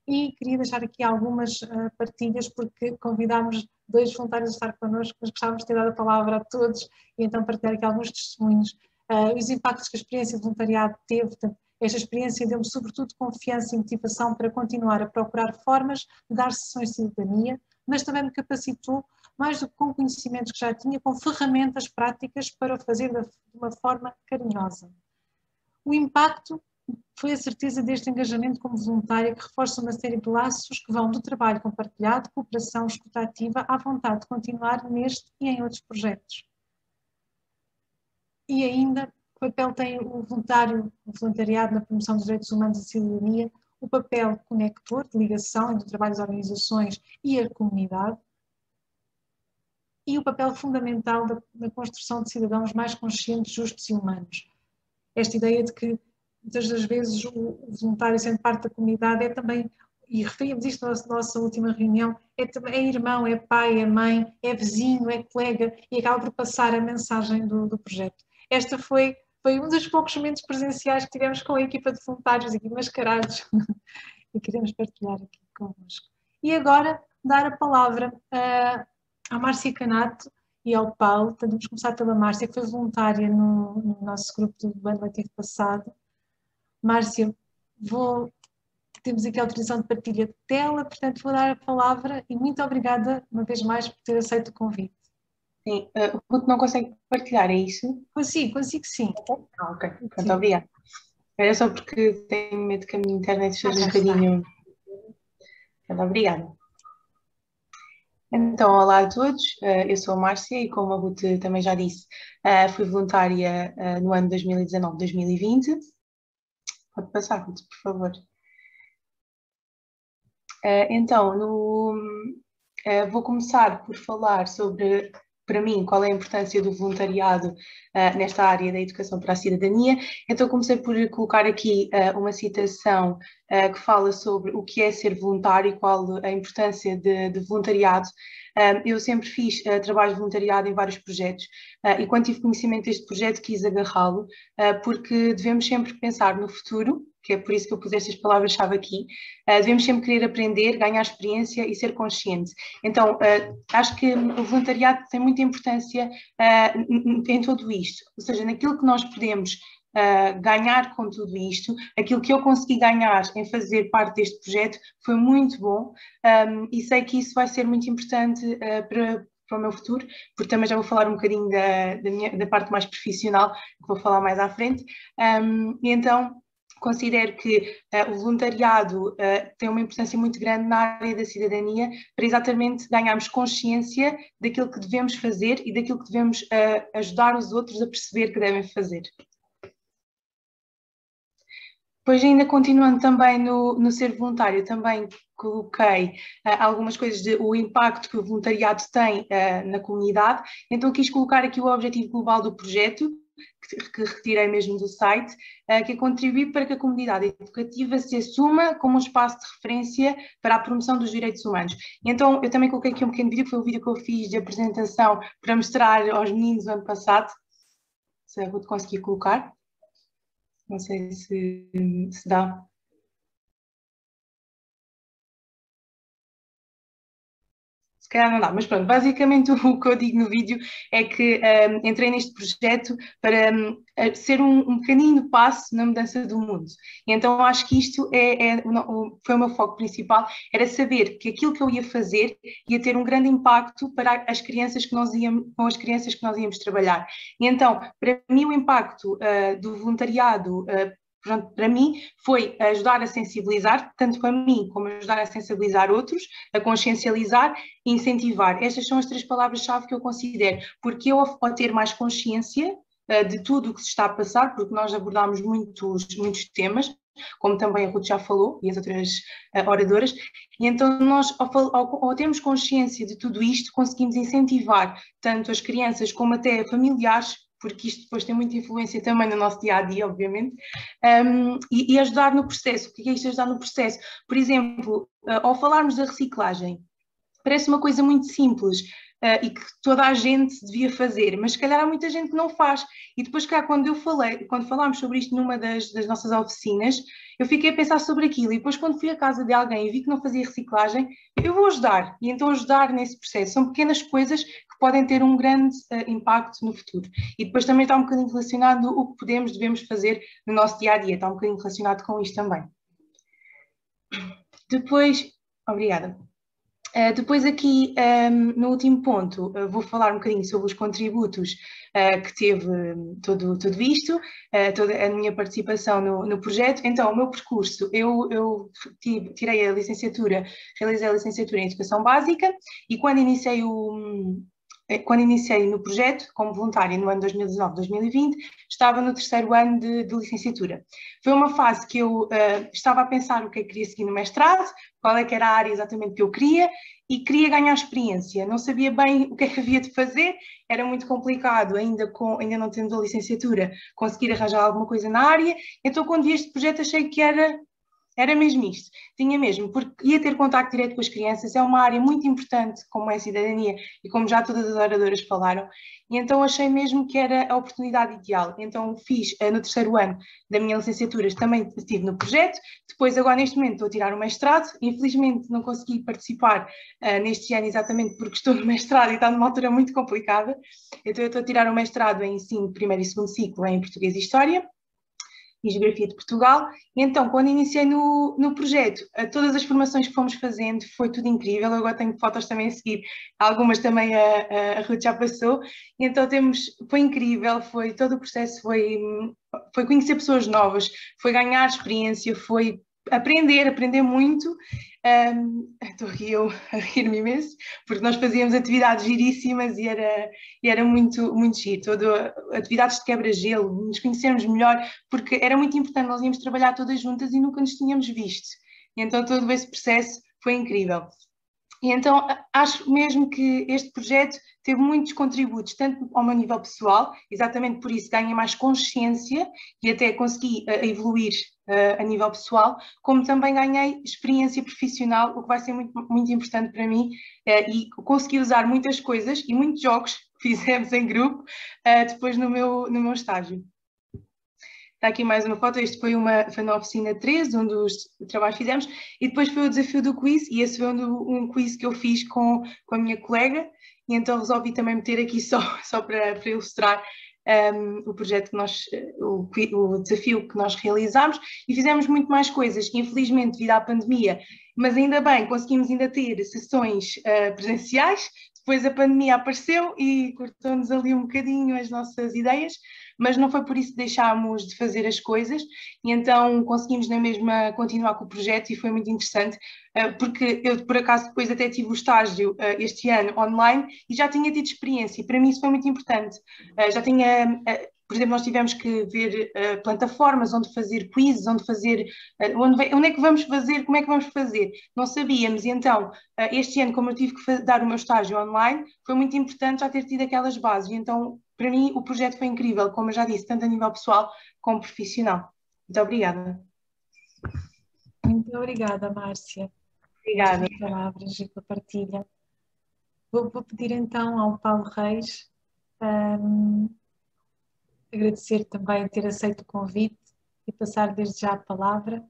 E queria deixar aqui algumas partilhas, porque convidámos 2 voluntários a estar connosco, mas gostávamos de ter dado a palavra a todos e então partilhar aqui alguns testemunhos, os impactos que a experiência de voluntariado teve. Portanto, esta experiência deu-me sobretudo confiança e motivação para continuar a procurar formas de dar sessões de cidadania, mas também me capacitou, mais do que com conhecimentos que já tinha, com ferramentas práticas para o fazer de uma forma carinhosa. O impacto foi a certeza deste engajamento como voluntária, que reforça uma série de laços que vão do trabalho compartilhado, cooperação escutativa, à vontade de continuar neste e em outros projetos. E ainda, o papel tem o voluntariado na promoção dos direitos humanos e cidadania, o papel conector, de ligação entre o trabalho das organizações e a comunidade, e o papel fundamental da construção de cidadãos mais conscientes, justos e humanos. Esta ideia de que, muitas das vezes, o voluntário, sendo parte da comunidade, é também, e referimos isto na nossa última reunião, é irmão, é pai, é mãe, é vizinho, é colega, e acaba por passar a mensagem do projeto. Esta foi um dos poucos momentos presenciais que tivemos com a equipa de voluntários aqui mascarados e queremos partilhar aqui convosco. E agora, dar a palavra à Márcia Canato e ao Paulo. Portanto, vamos começar pela Márcia, que foi voluntária no nosso grupo do ano letivo passado. Márcia, temos aqui a autorização de partilha de tela, portanto vou dar a palavra e muito obrigada uma vez mais por ter aceito o convite. Sim, o Ruth não consegue partilhar, é isso? Consigo sim. Ok, pronto, obrigada. Era só porque tenho medo que a minha internet esteja um bocadinho Obrigada. Então, olá a todos, eu sou a Márcia e como a Ruth também já disse, fui voluntária no ano 2019-2020. Pode passar, Ruth, por favor. Então, vou começar por falar sobre, para mim, qual é a importância do voluntariado nesta área da educação para a cidadania. Então, comecei por colocar aqui uma citação que fala sobre o que é ser voluntário e qual a importância de voluntariado. Eu sempre fiz trabalho de voluntariado em vários projetos e quando tive conhecimento deste projeto quis agarrá-lo porque devemos sempre pensar no futuro, que é por isso que eu pus estas palavras-chave aqui. Devemos sempre querer aprender, ganhar experiência e ser consciente. Então, acho que o voluntariado tem muita importância em tudo isto, ou seja, naquilo que nós podemos ganhar com tudo isto, aquilo que eu consegui ganhar em fazer parte deste projeto foi muito bom e sei que isso vai ser muito importante para o meu futuro, porque também já vou falar um bocadinho da parte mais profissional, que vou falar mais à frente, e então considero que o voluntariado tem uma importância muito grande na área da cidadania para exatamente ganharmos consciência daquilo que devemos fazer e daquilo que devemos ajudar os outros a perceber que devem fazer. Depois, ainda continuando também no ser voluntário, também coloquei algumas coisas o impacto que o voluntariado tem na comunidade. Então quis colocar aqui o objetivo global do projeto, que retirei mesmo do site, que é contribuir para que a comunidade educativa se assuma como um espaço de referência para a promoção dos direitos humanos. Então eu também coloquei aqui um pequeno vídeo, que foi o vídeo que eu fiz de apresentação para mostrar aos meninos no ano passado, se eu vou conseguir colocar. Não sei se dá. Se calhar não dá, mas pronto, basicamente o que eu digo no vídeo é que entrei neste projeto para ser um pequenino passo na mudança do mundo. E então acho que isto foi o meu foco principal, era saber que aquilo que eu ia fazer ia ter um grande impacto para as crianças com as crianças que nós íamos trabalhar. E então, para mim, o impacto do voluntariado para mim, foi ajudar a sensibilizar, tanto a mim como ajudar a sensibilizar outros, a consciencializar e incentivar. Estas são as 3 palavras-chave que eu considero, porque eu, ao ter mais consciência de tudo o que se está a passar, porque nós abordámos muitos temas, como também a Ruth já falou, e as outras oradoras, e então nós, ao termos consciência de tudo isto, conseguimos incentivar tanto as crianças como até familiares, porque isto depois tem muita influência também no nosso dia-a-dia, obviamente, e ajudar no processo. O que é isto ajudar no processo? Por exemplo, ao falarmos da reciclagem, parece uma coisa muito simples e que toda a gente devia fazer, mas se calhar há muita gente que não faz. E depois cá, quando falámos sobre isto numa das nossas oficinas, eu fiquei a pensar sobre aquilo, e depois quando fui à casa de alguém e vi que não fazia reciclagem, eu vou ajudar, e então ajudar nesse processo. São pequenas coisas que podem ter um grande impacto no futuro. E depois também está um bocadinho relacionado o que devemos fazer no nosso dia-a-dia, está um bocadinho relacionado com isto também. Depois, obrigada. Depois aqui, no último ponto, vou falar um bocadinho sobre os contributos que teve tudo isto, toda a minha participação no projeto. Então, o meu percurso, eu tirei a licenciatura, realizei a licenciatura em Educação Básica e quando iniciei no projeto, como voluntária no ano 2019-2020, estava no 3º ano de licenciatura. Foi uma fase que eu estava a pensar o que é que queria seguir no mestrado, qual é que era a área exatamente que eu queria, e queria ganhar experiência. Não sabia bem o que é que havia de fazer, era muito complicado, ainda não tendo a licenciatura, conseguir arranjar alguma coisa na área. Então, quando vi este projeto, achei que era mesmo isto, tinha mesmo, porque ia ter contacto direto com as crianças, é uma área muito importante, como é a cidadania, e como já todas as oradoras falaram, e então achei mesmo que era a oportunidade ideal. Então fiz, no 3º ano da minha licenciatura, também estive no projeto, depois agora neste momento estou a tirar o mestrado, infelizmente não consegui participar neste ano exatamente porque estou no mestrado e está numa altura muito complicada, então eu estou a tirar o mestrado em ensino, 1º e 2º ciclo em Português e História, e Geografia de Portugal, e então quando iniciei no projeto, todas as formações que fomos fazendo foi tudo incrível, eu agora tenho fotos também a seguir, algumas também a Ruth já passou, e então foi incrível, todo o processo foi conhecer pessoas novas, foi ganhar experiência, foi aprender muito, Estou aqui eu a rir-me imenso, porque nós fazíamos atividades giríssimas e era muito, muito giro. Atividades de quebra-gelo, nos conhecermos melhor, porque era muito importante, nós íamos trabalhar todas juntas e nunca nos tínhamos visto. E então todo esse processo foi incrível. E então acho mesmo que este projeto teve muitos contributos, tanto ao meu nível pessoal, exatamente por isso ganhei mais consciência e até consegui evoluir a nível pessoal, como também ganhei experiência profissional, o que vai ser muito, muito importante para mim, e consegui usar muitas coisas e muitos jogos que fizemos em grupo depois no meu estágio. Está aqui mais uma foto, este foi na oficina 3, onde os trabalhos fizemos, e depois foi o desafio do quiz, e esse foi um quiz que eu fiz com a minha colega, e então resolvi também meter aqui só para ilustrar o projeto que o desafio que nós realizámos, e fizemos muito mais coisas, infelizmente devido à pandemia, mas ainda bem, conseguimos ainda ter sessões presenciais. Depois a pandemia apareceu e cortou-nos ali um bocadinho as nossas ideias, mas não foi por isso que deixámos de fazer as coisas, e então conseguimos na mesma continuar com o projeto e foi muito interessante, porque eu por acaso depois até tive o estágio este ano online e já tinha tido experiência, e para mim isso foi muito importante. Já tinha... Por exemplo, nós tivemos que ver plataformas onde fazer quizzes, onde é que vamos fazer, como é que vamos fazer. Não sabíamos, e então, este ano, como eu tive que dar o meu estágio online, foi muito importante já ter tido aquelas bases. E então, para mim, o projeto foi incrível, como eu já disse, tanto a nível pessoal como profissional. Muito obrigada. Muito obrigada, Márcia. Obrigada. Pelas palavras e pela partilha. Vou pedir então ao Paulo Reis agradecer também ter aceito o convite e passar desde já a palavra.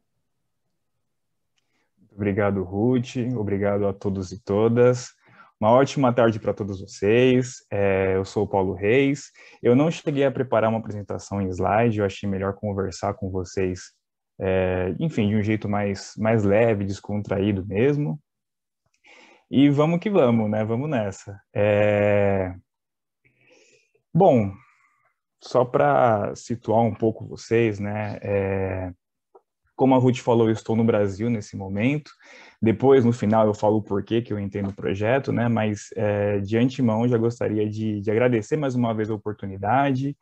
Obrigado, Ruth. Obrigado a todos e todas. Uma ótima tarde para todos vocês. Eu sou o Paulo Reis. Eu não cheguei a preparar uma apresentação em slide, eu achei melhor conversar com vocês, enfim, de um jeito mais leve, descontraído mesmo. E vamos que vamos, né? Vamos nessa. Bom, só para situar um pouco vocês, né? Como a Ruth falou, eu estou no Brasil nesse momento. Depois, no final, eu falo o porquê que eu entendo o projeto, né? Mas, de antemão, já gostaria de agradecer mais uma vez a oportunidade,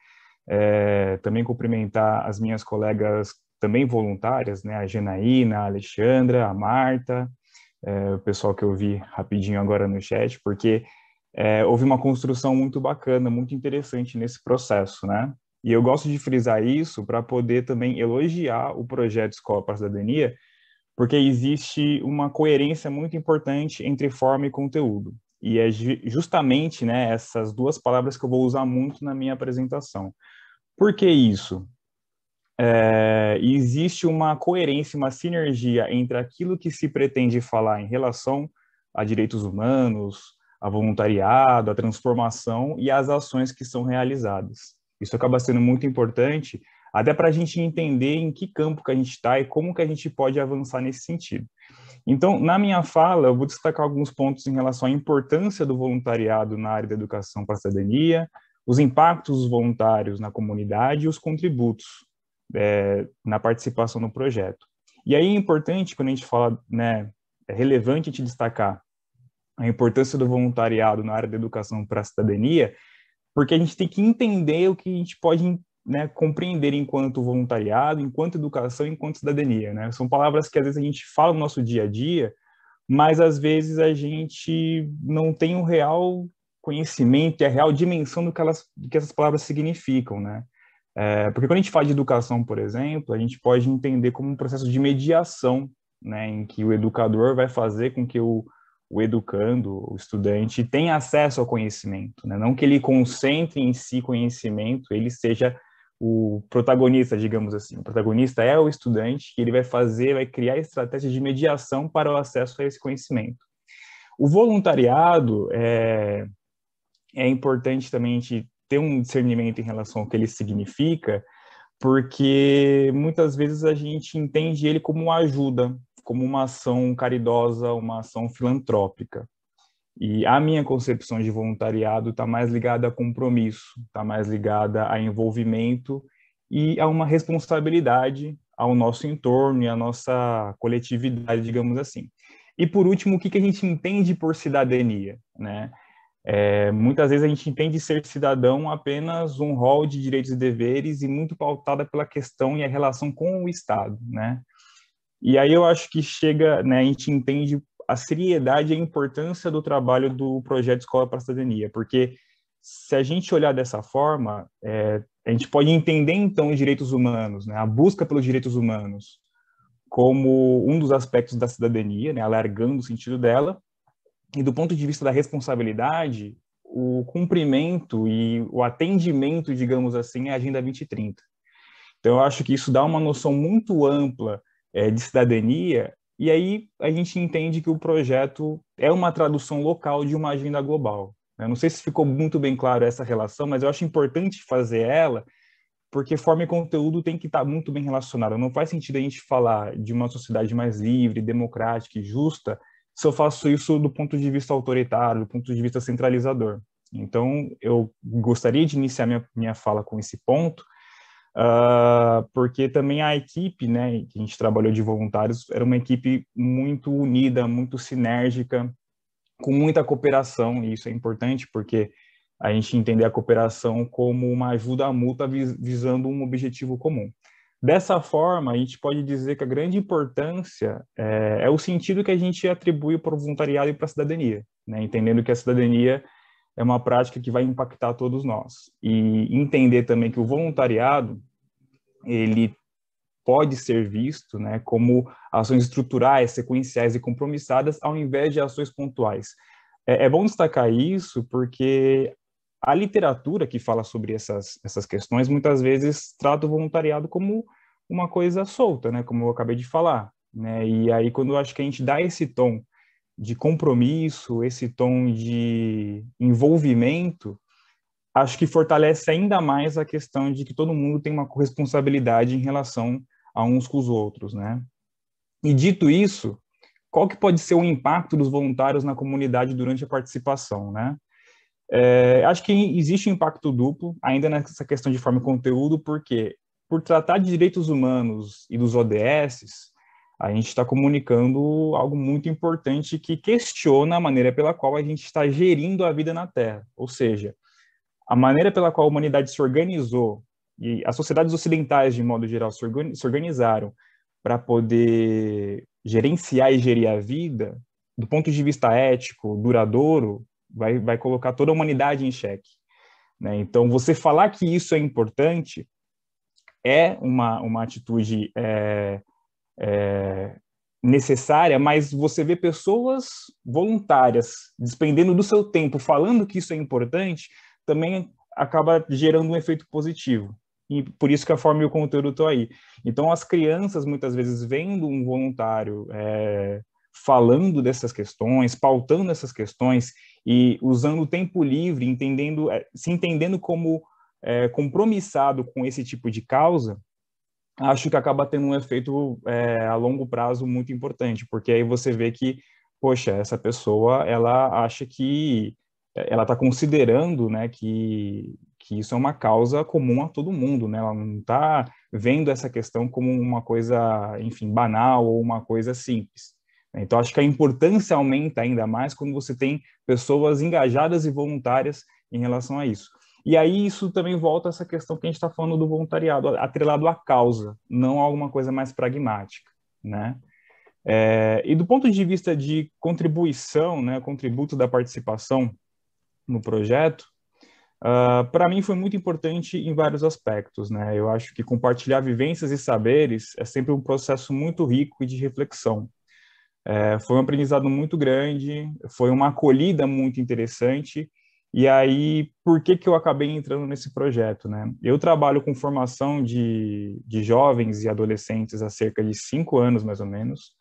também cumprimentar as minhas colegas também voluntárias, né? A Janaína, a Alexandra, a Marta, o pessoal que eu vi rapidinho agora no chat, porque houve uma construção muito bacana, muito interessante nesse processo, né? E eu gosto de frisar isso para poder também elogiar o projeto Escola para a Cidadania, porque existe uma coerência muito importante entre forma e conteúdo. E é justamente, né, essas duas palavras que eu vou usar muito na minha apresentação. Por que isso? Existe uma coerência, uma sinergia entre aquilo que se pretende falar em relação a direitos humanos, a voluntariado, a transformação e as ações que são realizadas. Isso acaba sendo muito importante, até para a gente entender em que campo que a gente está e como que a gente pode avançar nesse sentido. Então, na minha fala, eu vou destacar alguns pontos em relação à importância do voluntariado na área da educação para a cidadania, os impactos dos voluntários na comunidade e os contributos na participação no projeto. E aí é importante, quando a gente fala, né, é relevante a gente destacar a importância do voluntariado na área da educação para a cidadania, porque a gente tem que entender o que a gente pode, né, compreender enquanto voluntariado, enquanto educação, enquanto cidadania, né? São palavras que às vezes a gente fala no nosso dia a dia, mas às vezes a gente não tem o real conhecimento e a real dimensão do que essas palavras significam, né? Porque quando a gente fala de educação, por exemplo, a gente pode entender como um processo de mediação, né, em que o educador vai fazer com que o educando, o estudante, tenha acesso ao conhecimento, né? Não que ele concentre em si conhecimento, ele seja o protagonista, digamos assim. O protagonista é o estudante, que ele vai criar estratégias de mediação para o acesso a esse conhecimento. O voluntariado é importante também a gente ter um discernimento em relação ao que ele significa, porque muitas vezes a gente entende ele como uma ajuda, como uma ação caridosa, uma ação filantrópica. E a minha concepção de voluntariado está mais ligada a compromisso, está mais ligada a envolvimento e a uma responsabilidade ao nosso entorno e à nossa coletividade, digamos assim. E, por último, o que a gente entende por cidadania, né? Muitas vezes a gente entende ser cidadão apenas um rol de direitos e deveres e muito pautada pela questão e a relação com o Estado, né? E aí eu acho que chega, né, a gente entende a seriedade e a importância do trabalho do projeto Escola para a Cidadania, porque se a gente olhar dessa forma, a gente pode entender, então, os direitos humanos, né, a busca pelos direitos humanos, como um dos aspectos da cidadania, né, alargando o sentido dela, e do ponto de vista da responsabilidade, o cumprimento e o atendimento, digamos assim, é a Agenda 2030. Então, eu acho que isso dá uma noção muito ampla de cidadania, e aí a gente entende que o projeto é uma tradução local de uma agenda global. Eu não sei se ficou muito bem claro essa relação, mas eu acho importante fazer ela, porque forma e conteúdo tem que estar muito bem relacionado. Não faz sentido a gente falar de uma sociedade mais livre, democrática e justa se eu faço isso do ponto de vista autoritário, do ponto de vista centralizador. Então, eu gostaria de iniciar minha fala com esse ponto, porque também a equipe, né, que a gente trabalhou de voluntários, era uma equipe muito unida, muito sinérgica, com muita cooperação, e isso é importante porque a gente entender a cooperação como uma ajuda mútua visando um objetivo comum. Dessa forma, a gente pode dizer que a grande importância é o sentido que a gente atribui para o voluntariado e para a cidadania, né? Entendendo que a cidadania é uma prática que vai impactar todos nós. E entender também que o voluntariado, ele pode ser visto, né, como ações estruturais, sequenciais e compromissadas, ao invés de ações pontuais. É bom destacar isso porque a literatura que fala sobre essas questões muitas vezes trata o voluntariado como uma coisa solta, né, como eu acabei de falar, né? E aí quando eu acho que a gente dá esse tom de compromisso, esse tom de envolvimento, acho que fortalece ainda mais a questão de que todo mundo tem uma corresponsabilidade em relação a uns com os outros, né? E dito isso, qual que pode ser o impacto dos voluntários na comunidade durante a participação, né? Acho que existe um impacto duplo, ainda nessa questão de forma e conteúdo, porque por tratar de direitos humanos e dos ODSs, a gente está comunicando algo muito importante que questiona a maneira pela qual a gente está gerindo a vida na Terra. Ou seja, a maneira pela qual a humanidade se organizou, e as sociedades ocidentais, de modo geral, se organizaram para poder gerenciar e gerir a vida, do ponto de vista ético, duradouro, vai colocar toda a humanidade em xeque, né? Então, você falar que isso é importante é uma atitude necessária, mas você vê pessoas voluntárias despendendo do seu tempo, falando que isso é importante, também acaba gerando um efeito positivo. E por isso que a forma e o conteúdo estão aí. Então, as crianças, muitas vezes, vendo um voluntário falando dessas questões, pautando essas questões e usando o tempo livre, se entendendo como compromissado com esse tipo de causa, acho que acaba tendo um efeito a longo prazo muito importante, porque aí você vê que, poxa, essa pessoa, ela acha que ela está considerando, né, que isso é uma causa comum a todo mundo, né? Ela não está vendo essa questão como uma coisa, enfim, banal ou uma coisa simples. Então, acho que a importância aumenta ainda mais quando você tem pessoas engajadas e voluntárias em relação a isso. E aí isso também volta a essa questão que a gente está falando do voluntariado, atrelado à causa, não a alguma coisa mais pragmática, né? E do ponto de vista de contribuição, né, contributo da participação no projeto, para mim foi muito importante em vários aspectos, né? Eu acho que compartilhar vivências e saberes é sempre um processo muito rico e de reflexão. Foi um aprendizado muito grande, foi uma acolhida muito interessante. E aí, por que eu acabei entrando nesse projeto, né? Eu trabalho com formação de jovens e adolescentes há cerca de 5 anos, mais ou menos.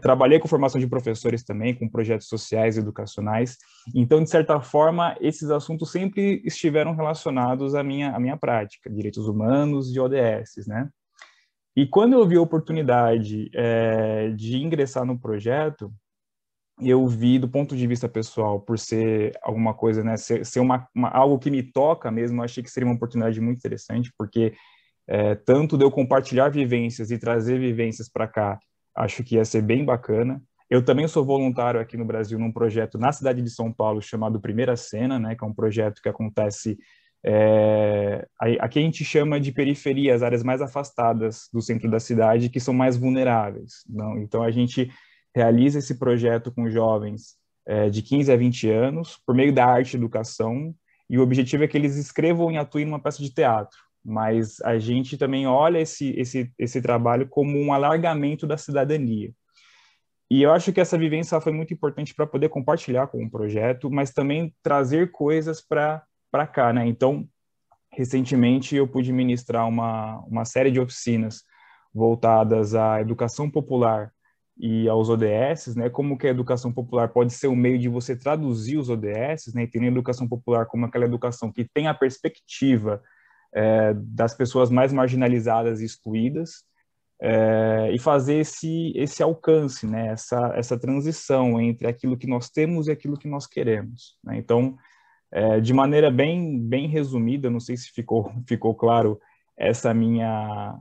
Trabalhei com formação de professores também, com projetos sociais e educacionais. Então, de certa forma, esses assuntos sempre estiveram relacionados à minha prática, direitos humanos e ODS, né? E quando eu vi a oportunidade de ingressar no projeto, eu vi do ponto de vista pessoal, por ser alguma coisa, né, ser algo que me toca mesmo, eu achei que seria uma oportunidade muito interessante, porque tanto de eu compartilhar vivências e trazer vivências para cá, acho que ia ser bem bacana. Eu também sou voluntário aqui no Brasil num projeto na cidade de São Paulo chamado Primeira Cena, né, que é um projeto que acontece, aqui a gente chama de periferia, as áreas mais afastadas do centro da cidade, que são mais vulneráveis. Não? Então a gente realiza esse projeto com jovens de 15 a 20 anos, por meio da arte e educação, e o objetivo é que eles escrevam e atuem numa peça de teatro. Mas a gente também olha esse trabalho como um alargamento da cidadania. E eu acho que essa vivência foi muito importante para poder compartilhar com o projeto, mas também trazer coisas para cá, né? Então, recentemente eu pude ministrar uma série de oficinas voltadas à educação popular e aos ODS, né? Como que a educação popular pode ser um meio de você traduzir os ODS, né? Entender a educação popular como aquela educação que tem a perspectiva das pessoas mais marginalizadas e excluídas, e fazer esse alcance, né? Essa transição entre aquilo que nós temos e aquilo que nós queremos, né? Então, de maneira bem resumida, não sei se ficou claro essa minha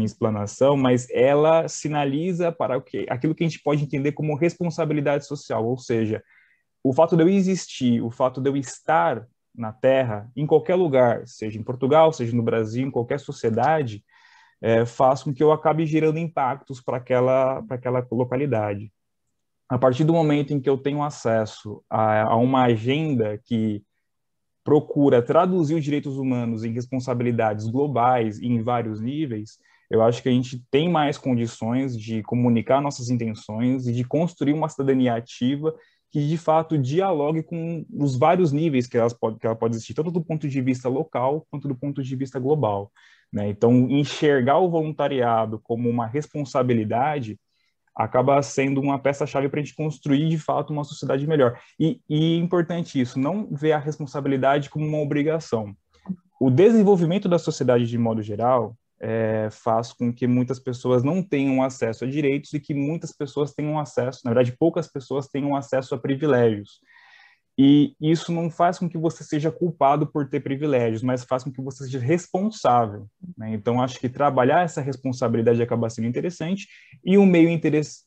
explanação, mas ela sinaliza para aquilo que a gente pode entender como responsabilidade social, ou seja, o fato de eu existir, o fato de eu estar na Terra, em qualquer lugar, seja em Portugal, seja no Brasil, em qualquer sociedade, faz com que eu acabe gerando impactos para aquela localidade. A partir do momento em que eu tenho acesso a uma agenda que procura traduzir os direitos humanos em responsabilidades globais e em vários níveis, eu acho que a gente tem mais condições de comunicar nossas intenções e de construir uma cidadania ativa que, de fato, dialogue com os vários níveis que ela pode existir, tanto do ponto de vista local quanto do ponto de vista global, né? Então, enxergar o voluntariado como uma responsabilidade acaba sendo uma peça-chave para a gente construir, de fato, uma sociedade melhor. E importante isso, não ver a responsabilidade como uma obrigação. O desenvolvimento da sociedade, de modo geral, faz com que muitas pessoas não tenham acesso a direitos e que muitas pessoas tenham acesso, na verdade, poucas pessoas tenham acesso a privilégios. E isso não faz com que você seja culpado por ter privilégios, mas faz com que você seja responsável, né? Então, acho que trabalhar essa responsabilidade acaba sendo interessante, e um meio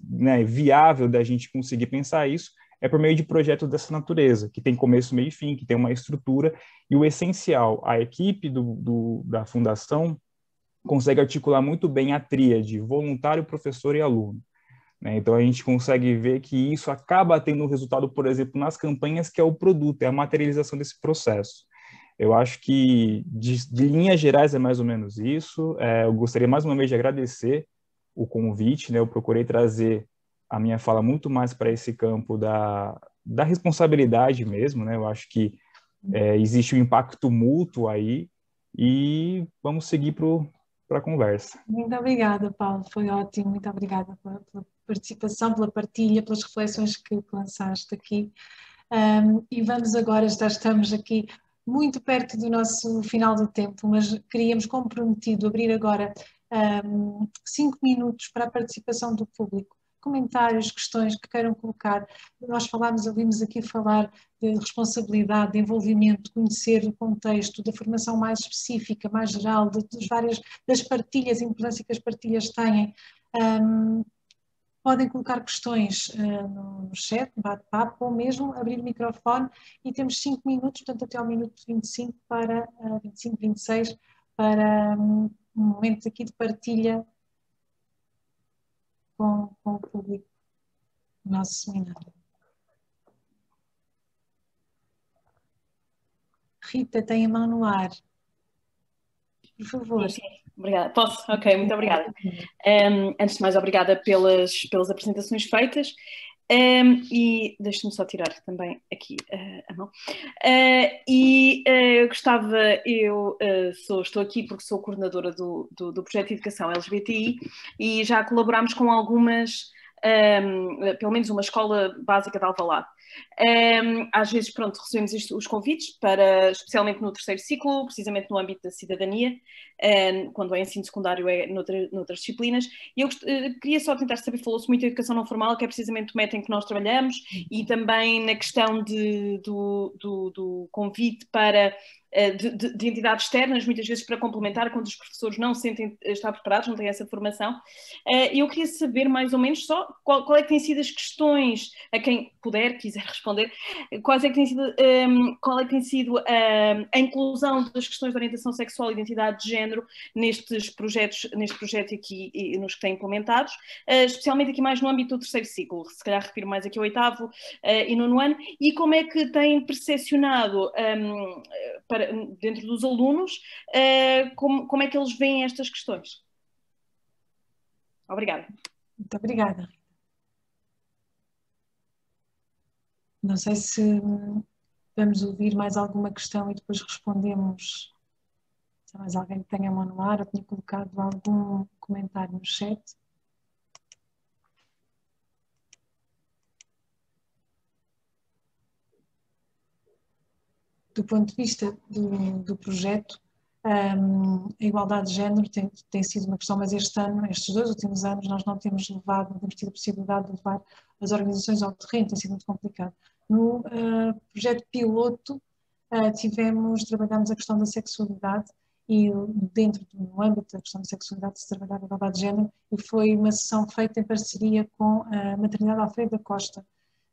né, viável da gente conseguir pensar isso é por meio de projetos dessa natureza, que tem começo, meio e fim, que tem uma estrutura, e o essencial, a equipe da Fundação consegue articular muito bem a tríade voluntário, professor e aluno. Então, a gente consegue ver que isso acaba tendo um resultado, por exemplo, nas campanhas, que é o produto, é a materialização desse processo. Eu acho que, de linhas gerais, é mais ou menos isso. Eu gostaria, mais uma vez, de agradecer o convite, né? Eu procurei trazer a minha fala muito mais para esse campo da responsabilidade mesmo, né? Eu acho que existe um impacto mútuo aí, e vamos seguir para a conversa. Muito obrigada, Paulo, foi ótimo, muito obrigada pela participação, pela partilha, pelas reflexões que lançaste aqui. E vamos agora, já estamos aqui muito perto do nosso final do tempo, mas queríamos, como prometido, abrir agora 5 minutos para a participação do público. Comentários, questões que queiram colocar. Nós ouvimos aqui falar de responsabilidade, de envolvimento, de conhecer o contexto, da formação mais específica, mais geral, das partilhas, a importância que as partilhas têm. Podem colocar questões no chat, no bate-papo, ou mesmo abrir o microfone, e temos 5 minutos, portanto até ao minuto 25 para 25, 26, para um momento aqui de partilha com o público do nosso seminário. Rita, tem a mão no ar. Por favor. Sim, obrigada. Posso? Ok, muito obrigada. Antes de mais, obrigada pelas apresentações feitas. E deixe-me só tirar também aqui a mão. Eu gostava, estou aqui porque sou coordenadora do projeto de educação LGBTI, e já colaborámos com algumas, pelo menos uma escola básica de Alvalade. Às vezes, pronto, recebemos os convites para, especialmente no terceiro ciclo, precisamente no âmbito da cidadania, quando é ensino secundário é noutras disciplinas, e eu queria só tentar saber, falou-se muito da educação não formal, que é precisamente o método em que nós trabalhamos, e também na questão do convite para de entidades externas, muitas vezes para complementar, quando os professores não sentem estar preparados, não têm essa formação. Eu queria saber mais ou menos só qual é que têm sido as questões, a quem puder, quiser responder, qual é que tem sido a inclusão das questões de orientação sexual e identidade de género neste projeto aqui e nos que têm implementados, especialmente aqui mais no âmbito do terceiro ciclo, se calhar refiro mais aqui ao 8º e 9º ano, e como é que têm percepcionado dentro dos alunos, como é que eles veem estas questões? Obrigada. Muito obrigada. Não sei se vamos ouvir mais alguma questão e depois respondemos. Se há mais alguém que tenha a mão no ar, eu tinha colocado algum comentário no chat. Do ponto de vista do projeto, a igualdade de género tem sido uma questão, mas este ano, estes 2 últimos anos, nós não temos tido a possibilidade de levar as organizações ao terreno, tem sido muito complicado. No projeto piloto, trabalhamos a questão da sexualidade e no âmbito da questão da sexualidade se trabalhar a igualdade de género, e foi uma sessão feita em parceria com a Maternidade Alfredo da Costa.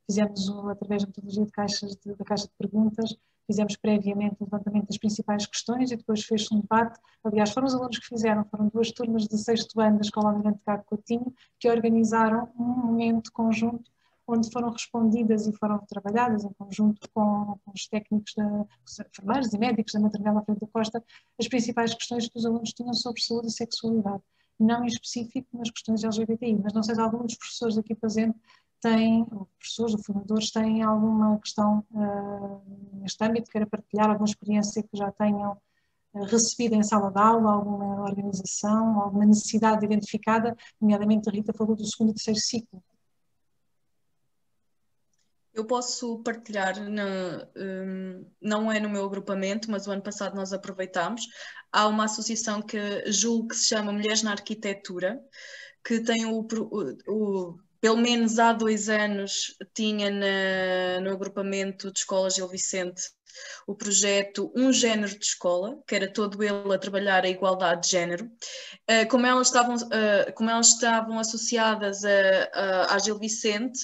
Fizemos, através da metodologia da caixa de perguntas, fizemos previamente o levantamento das principais questões e depois fez-se um debate. Aliás, foram os alunos que fizeram, foram 2 turmas de 6º ano da Escola Almirante Cabo Coutinho que organizaram um momento conjunto onde foram respondidas e foram trabalhadas em conjunto com os técnicos, enfermeiros e médicos da Maternidade Alfredo da Costa, as principais questões que os alunos tinham sobre saúde e sexualidade. Não em específico nas questões LGBTI, mas não sei se algum dos professores aqui presentes professores ou formadores têm alguma questão neste âmbito, queira partilhar alguma experiência que já tenham recebido em sala de aula, alguma organização, alguma necessidade identificada, nomeadamente a Rita falou do 2º e 3º ciclo. Eu posso partilhar, não é no meu agrupamento, mas o ano passado nós aproveitámos. Há uma associação que julgo que se chama Mulheres na Arquitetura, que tem pelo menos há 2 anos, tinha no agrupamento de escolas Gil Vicente o projeto Um Género de Escola, que era todo ele a trabalhar a igualdade de género. Como elas estavam associadas à Gil Vicente,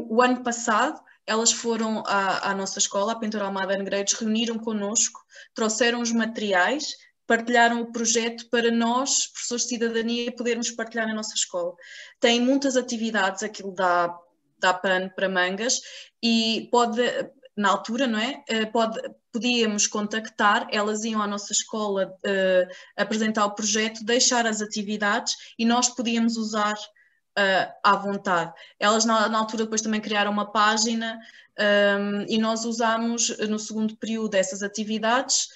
o ano passado, elas foram à nossa escola, a Pintora Almada Negreiros, reuniram connosco, trouxeram os materiais, partilharam o projeto para nós, professores de cidadania, podermos partilhar na nossa escola. Tem muitas atividades, aquilo dá pano para mangas, e na altura, não é? Podíamos contactar, elas iam à nossa escola apresentar o projeto, deixar as atividades e nós podíamos usar à vontade. Elas na altura depois também criaram uma página e nós usámos no 2º período essas atividades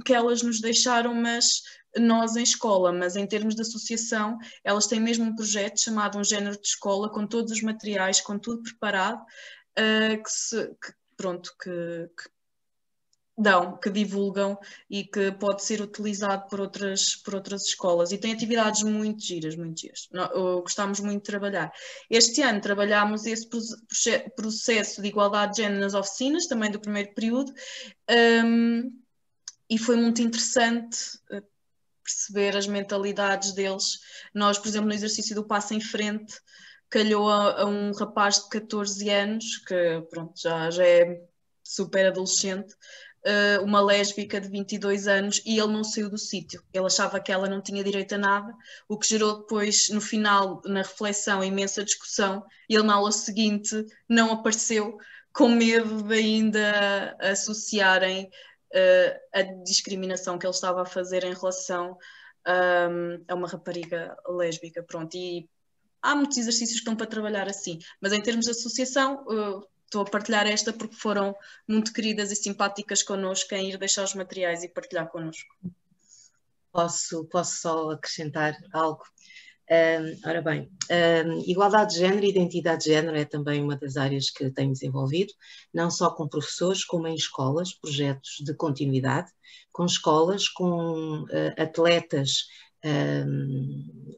que elas nos deixaram, mas nós em escola, mas em termos de associação, elas têm mesmo um projeto chamado Um Género de Escola, com todos os materiais, com tudo preparado, que divulgam e que pode ser utilizado por outras escolas, e tem atividades muito giras, gostámos muito de trabalhar. Este ano trabalhámos esse processo de igualdade de género nas oficinas, também do 1º período, e foi muito interessante perceber as mentalidades deles. Nós, por exemplo, no exercício do passo em frente, calhou a um rapaz de 14 anos, que pronto, já é super adolescente, uma lésbica de 22 anos, e ele não saiu do sítio. Ele achava que ela não tinha direito a nada, o que gerou depois, no final, na reflexão, imensa discussão, e ele na aula seguinte não apareceu, com medo de ainda associarem a discriminação que ele estava a fazer em relação a uma rapariga lésbica, pronto. E há muitos exercícios que estão para trabalhar assim, mas em termos de associação, estou a partilhar esta porque foram muito queridas e simpáticas connosco em ir deixar os materiais e partilhar connosco. Posso só acrescentar algo? Ora bem, igualdade de género e identidade de género é também uma das áreas que tenho desenvolvido, não só com professores, como em escolas, projetos de continuidade, com escolas, com atletas,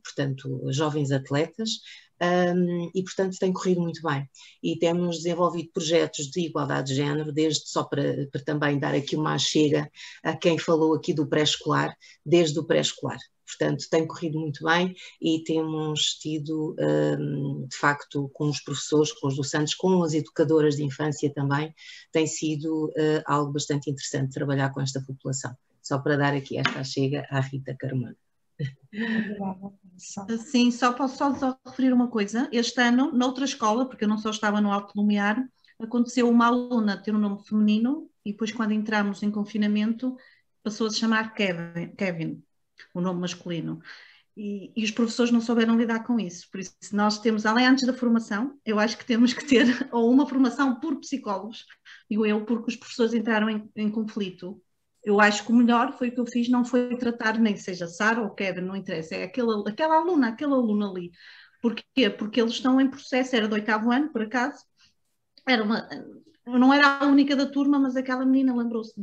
portanto, jovens atletas, e, portanto, tem corrido muito bem. E temos desenvolvido projetos de igualdade de género, desde, só para também dar aqui uma chega a quem falou aqui do pré-escolar, desde o pré-escolar. Portanto, tem corrido muito bem e temos tido, de facto, com os professores, com os docentes, com as educadoras de infância também, tem sido algo bastante interessante trabalhar com esta população. Só para dar aqui esta chega à Rita Carmona. Sim, só posso só referir uma coisa. Este ano, noutra escola, porque eu não só estava no Alto Lumiar, aconteceu uma aluna ter um nome feminino e depois, quando entramos em confinamento, passou a se chamar Kevin, o nome masculino. E os professores não souberam lidar com isso. Por isso, nós temos, além antes da formação, eu acho que temos que ter ou uma formação por psicólogos, digo eu, porque os professores entraram em conflito. Eu acho que o melhor foi o que eu fiz, não foi tratar nem seja Sara ou Kevin, não interessa, é aquele aluno ali. Porquê? Porque eles estão em processo, era do 8º ano, por acaso, não era a única da turma, mas aquela menina lembrou-se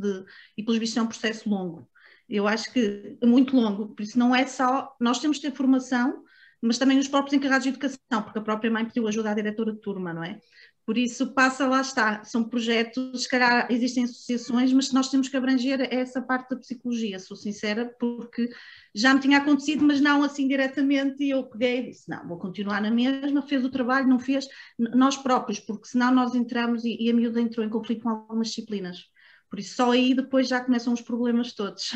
e pelos vistos é um processo longo. Eu acho que é muito longo, por isso não é só, nós temos que ter formação, mas também os próprios encarregados de educação, porque a própria mãe pediu ajuda à diretora de turma, não é? Por isso passa, lá está, são projetos, se calhar existem associações, mas nós temos que abranger essa parte da psicologia, sou sincera, porque já me tinha acontecido, mas não assim diretamente, e eu peguei e disse, não, vou continuar na mesma, fez o trabalho, não fez, nós próprios, porque senão nós entramos e a miúda entrou em conflito com algumas disciplinas. Por isso, só aí depois já começam os problemas todos,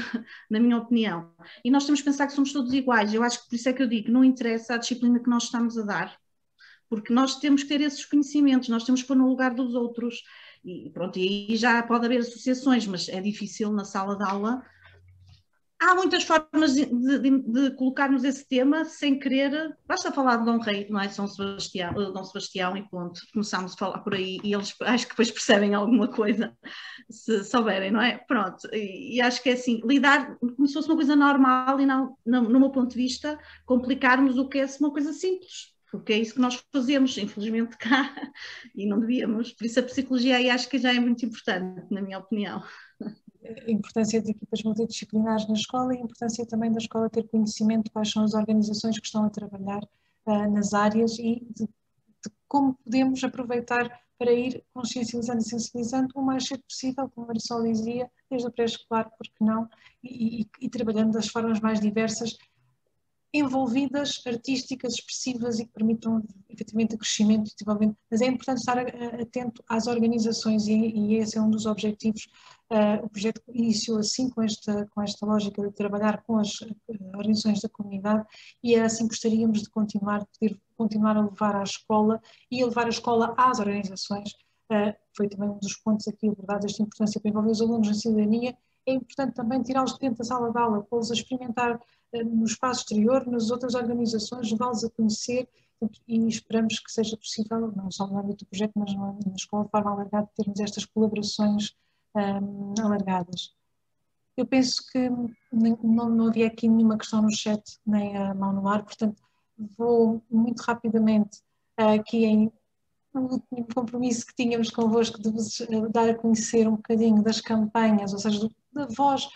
na minha opinião. E nós temos que pensar que somos todos iguais. Eu acho que por isso é que eu digo, não interessa a disciplina que nós estamos a dar, porque nós temos que ter esses conhecimentos, nós temos que pôr no lugar dos outros. E pronto, e aí já pode haver associações, mas é difícil na sala de aula. Há muitas formas de colocarmos esse tema sem querer, basta falar de Dom Rei, não é? Dom Sebastião e ponto, começamos a falar por aí e eles acho que depois percebem alguma coisa, se souberem, não é? Pronto, e acho que é assim, lidar como se fosse uma coisa normal e não, no meu ponto de vista, complicarmos o que é uma coisa simples, porque é isso que nós fazemos, infelizmente cá, e não devíamos, por isso a psicologia aí acho que já é muito importante, na minha opinião. A importância de equipas multidisciplinares na escola e a importância também da escola ter conhecimento de quais são as organizações que estão a trabalhar nas áreas e de como podemos aproveitar para ir consciencializando e sensibilizando o mais cedo possível, como a Marisol dizia, desde o pré-escolar, porque não, e trabalhando das formas mais diversas, envolvidas, artísticas, expressivas e que permitam efetivamente o crescimento e desenvolvimento. Mas é importante estar atento às organizações e esse é um dos objetivos. O projeto iniciou assim com esta lógica de trabalhar com as organizações da comunidade e é assim que gostaríamos de poder continuar a levar à escola e a levar a escola às organizações. Foi também um dos pontos aqui abordados, esta importância para envolver os alunos na cidadania. É importante também tirá-los de dentro da sala de aula, pô-los a experimentar no espaço exterior, nas outras organizações, levá-los a conhecer e esperamos que seja possível, não só no âmbito do projeto, mas na escola de forma alargada, termos estas colaborações alargadas. Eu penso que não havia aqui nenhuma questão no chat, nem a mão no ar, portanto vou muito rapidamente aqui em o último compromisso que tínhamos convosco de vos dar a conhecer um bocadinho das campanhas, ou seja, da voz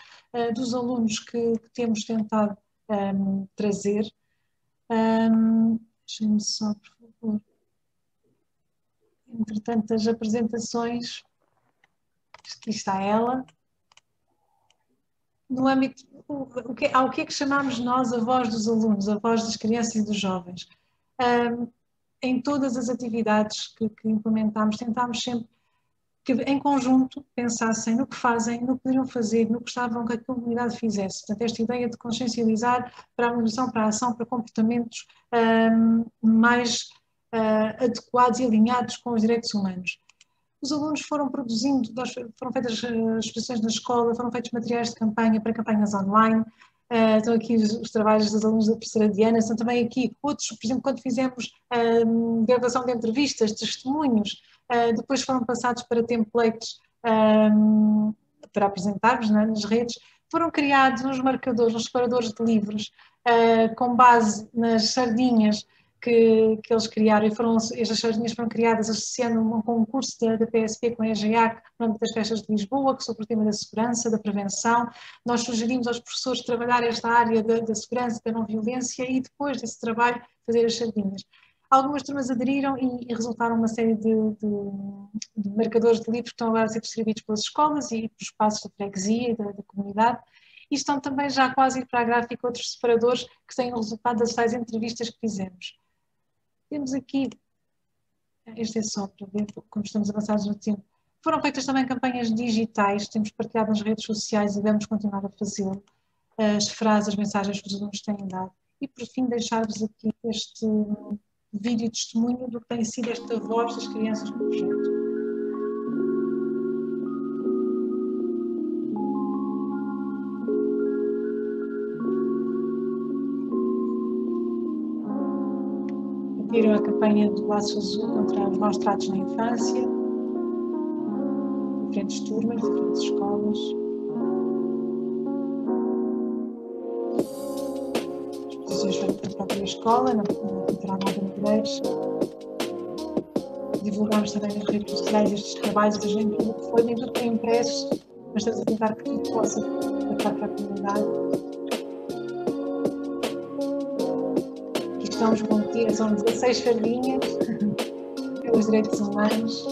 dos alunos que temos tentado trazer. Deixem-me só, por favor. Entretanto, as apresentações, aqui está ela. No âmbito, ao que é que chamamos nós a voz dos alunos, a voz das crianças e dos jovens? Em todas as atividades que implementámos, tentámos sempre que em conjunto pensassem no que fazem, no que poderiam fazer, no que gostavam que a comunidade fizesse. Portanto, esta ideia de consciencializar para a mobilização, para a ação, para comportamentos mais adequados e alinhados com os direitos humanos. Os alunos foram produzindo, foram feitas exposições na escola, foram feitos materiais de campanha para campanhas online. Estão aqui os trabalhos dos alunos da professora Diana, estão também aqui outros, por exemplo, quando fizemos gravação de entrevistas, testemunhos, depois foram passados para templates para apresentarmos nas redes, foram criados uns marcadores, uns separadores de livros, com base nas sardinhas que eles criaram, e estas sardinhas foram criadas associando um concurso da PSP com a EGEAC no âmbito das festas de Lisboa, que sobre o tema da segurança, da prevenção. Nós sugerimos aos professores trabalhar esta área da segurança, da não violência e depois desse trabalho fazer as sardinhas. Algumas turmas aderiram e resultaram uma série de marcadores de livros que estão agora a ser distribuídos pelas escolas e pelos espaços da freguesia e da comunidade. E estão também já quase a ir para a gráfica outros separadores que têm o resultado das tais entrevistas que fizemos. Temos aqui, este é só para ver como estamos avançados no tempo. Foram feitas também campanhas digitais, temos partilhado nas redes sociais e vamos continuar a fazê-lo. As frases, as mensagens que os alunos têm dado. E por fim deixar-vos aqui este vídeo testemunho do que tem sido esta voz das crianças no projeto. Viram a campanha do Laço Azul contra os maus tratos na infância, diferentes turmas, diferentes escolas. Exposições feitas na própria escola, na Catedral de Negreiros. Divulgámos também nas redes sociais estes trabalhos, ou seja, nem tudo que foi, nem tudo que é impresso, mas estamos a tentar que tudo possa passar para a comunidade. Estamos contidos, são 16 fardinhas pelos direitos humanos.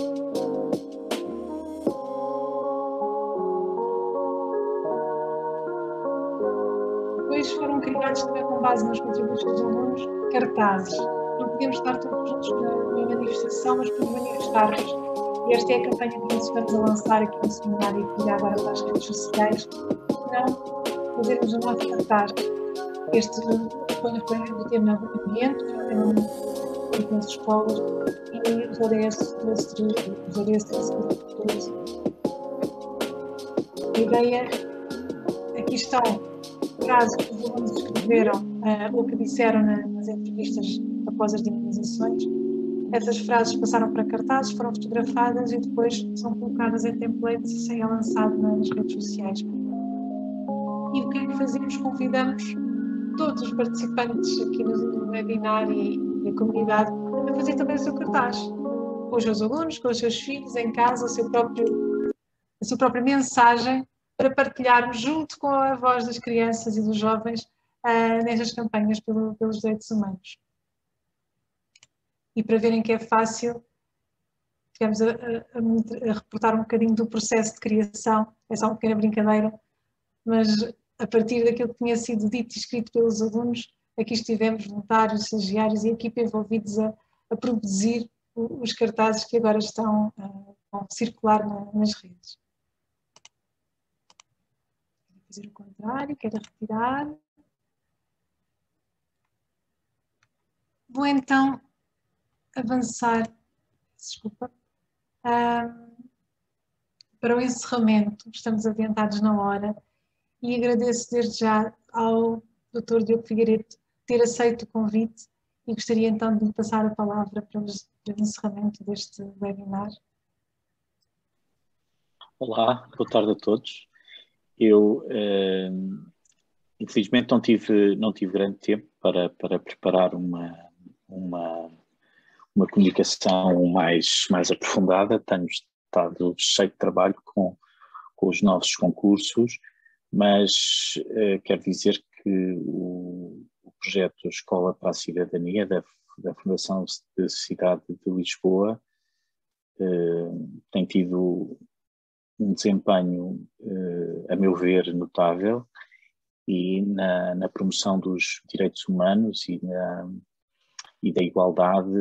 Depois foram criados também com base nos contributos dos alunos, cartazes. Não podíamos estar todos juntos na manifestação, mas podemos manifestar-nos. E esta é a campanha que nós estamos a lançar aqui no seminário e que agora para as redes sociais. Não fazermos o nosso cartaz. Este põe o tema ambiente, nas escolas e os ODS 13. A ideia, aqui estão frases que os alunos escreveram ou que disseram nas entrevistas após as dinamizações. Essas frases passaram para cartazes, foram fotografadas e depois são colocadas em templates e saem lançadas nas redes sociais. E o que é que fazemos? Convidamos todos os participantes aqui no webinar e a comunidade a fazer também o seu cartaz, com os seus alunos, com os seus filhos, em casa, a sua própria mensagem para partilharmos junto com a voz das crianças e dos jovens nestas campanhas pelos direitos humanos. E para verem que é fácil, tivemos a reportar um bocadinho do processo de criação, é só uma pequena brincadeira, mas a partir daquilo que tinha sido dito e escrito pelos alunos, aqui estivemos voluntários, estagiários e a equipa envolvidos a produzir os cartazes que agora estão a circular nas redes. Vou fazer o contrário, quero retirar. Vou então avançar, desculpa, para o encerramento, estamos adiantados na hora. E agradeço desde já ao Dr. Diogo Figueiredo ter aceito o convite e gostaria então de lhe passar a palavra para o encerramento deste webinar. Olá, boa tarde a todos. Eu, infelizmente, não tive grande tempo para preparar uma comunicação mais aprofundada. Tenho estado cheio de trabalho com os novos concursos, mas quero dizer que o projeto Escola para a Cidadania da Fundação de Cidade de Lisboa tem tido um desempenho, a meu ver, notável e na promoção dos direitos humanos e da igualdade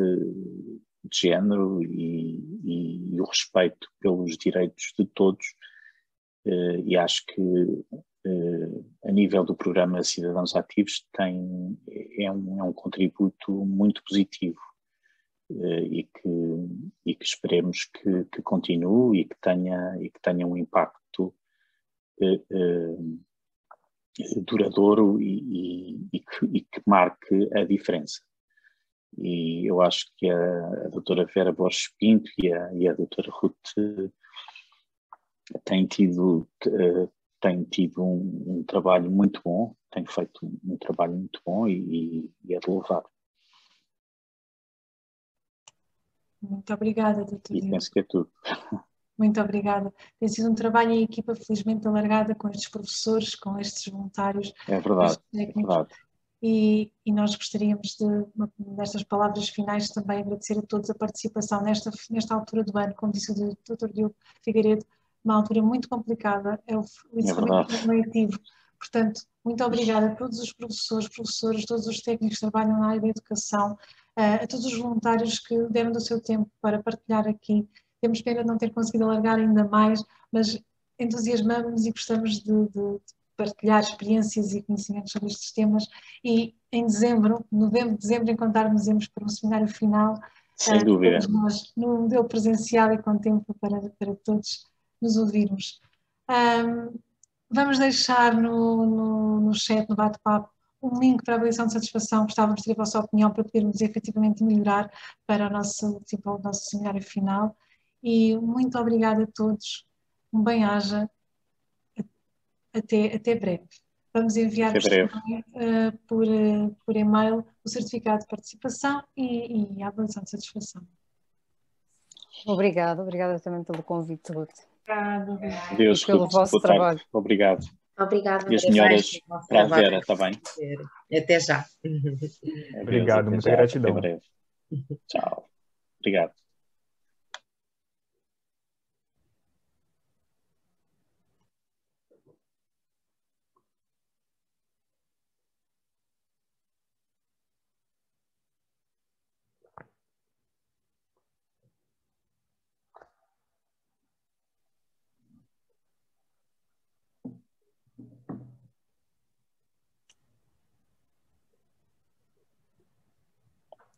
de género e o respeito pelos direitos de todos. E acho que a nível do programa Cidadãos Ativos é um contributo muito positivo e que esperemos que continue e que tenha um impacto duradouro e que marque a diferença. E eu acho que a doutora Vera Borges Pinto e a doutora Ruth têm tido um trabalho muito bom, têm feito um trabalho muito bom e é de louvar. Muito obrigada, doutora. E penso que é tudo. Muito obrigada. Tem sido um trabalho em equipa felizmente alargada com estes professores, com estes voluntários. É verdade, é verdade. e nós gostaríamos destas palavras finais também agradecer a todos a participação nesta altura do ano, como disse o Dr. Diogo Figueiredo, uma altura muito complicada, é o encerramento letivo. Portanto, muito obrigada a todos os professores, professoras, todos os técnicos que trabalham na área da educação, a todos os voluntários que deram do seu tempo para partilhar aqui. Temos pena de não ter conseguido alargar ainda mais, mas entusiasmamos-nos e gostamos de partilhar experiências e conhecimentos sobre estes temas, e em dezembro, novembro, dezembro, encontrarmos para um seminário final, sem dúvida, todos nós, no modelo presencial e com tempo para todos nos ouvirmos. Vamos deixar no chat, no bate-papo, um link para a avaliação de satisfação. Gostávamos de ter a vossa opinião para podermos efetivamente melhorar para o nosso seminário final. E muito obrigada a todos, um bem-aja, até breve. Vamos enviar-vos também por e-mail o certificado de participação e a avaliação de satisfação. Obrigada também pelo convite, Ruth. Obrigada. Deus, pelo Ruth, vosso trabalho. Obrigado. Obrigada. E as melhoras para a Vera, está bem? Até já. Obrigado, muita gratidão. Até breve. Tchau. Obrigado.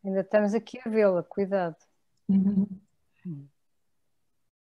Ainda estamos aqui a vê-la, cuidado.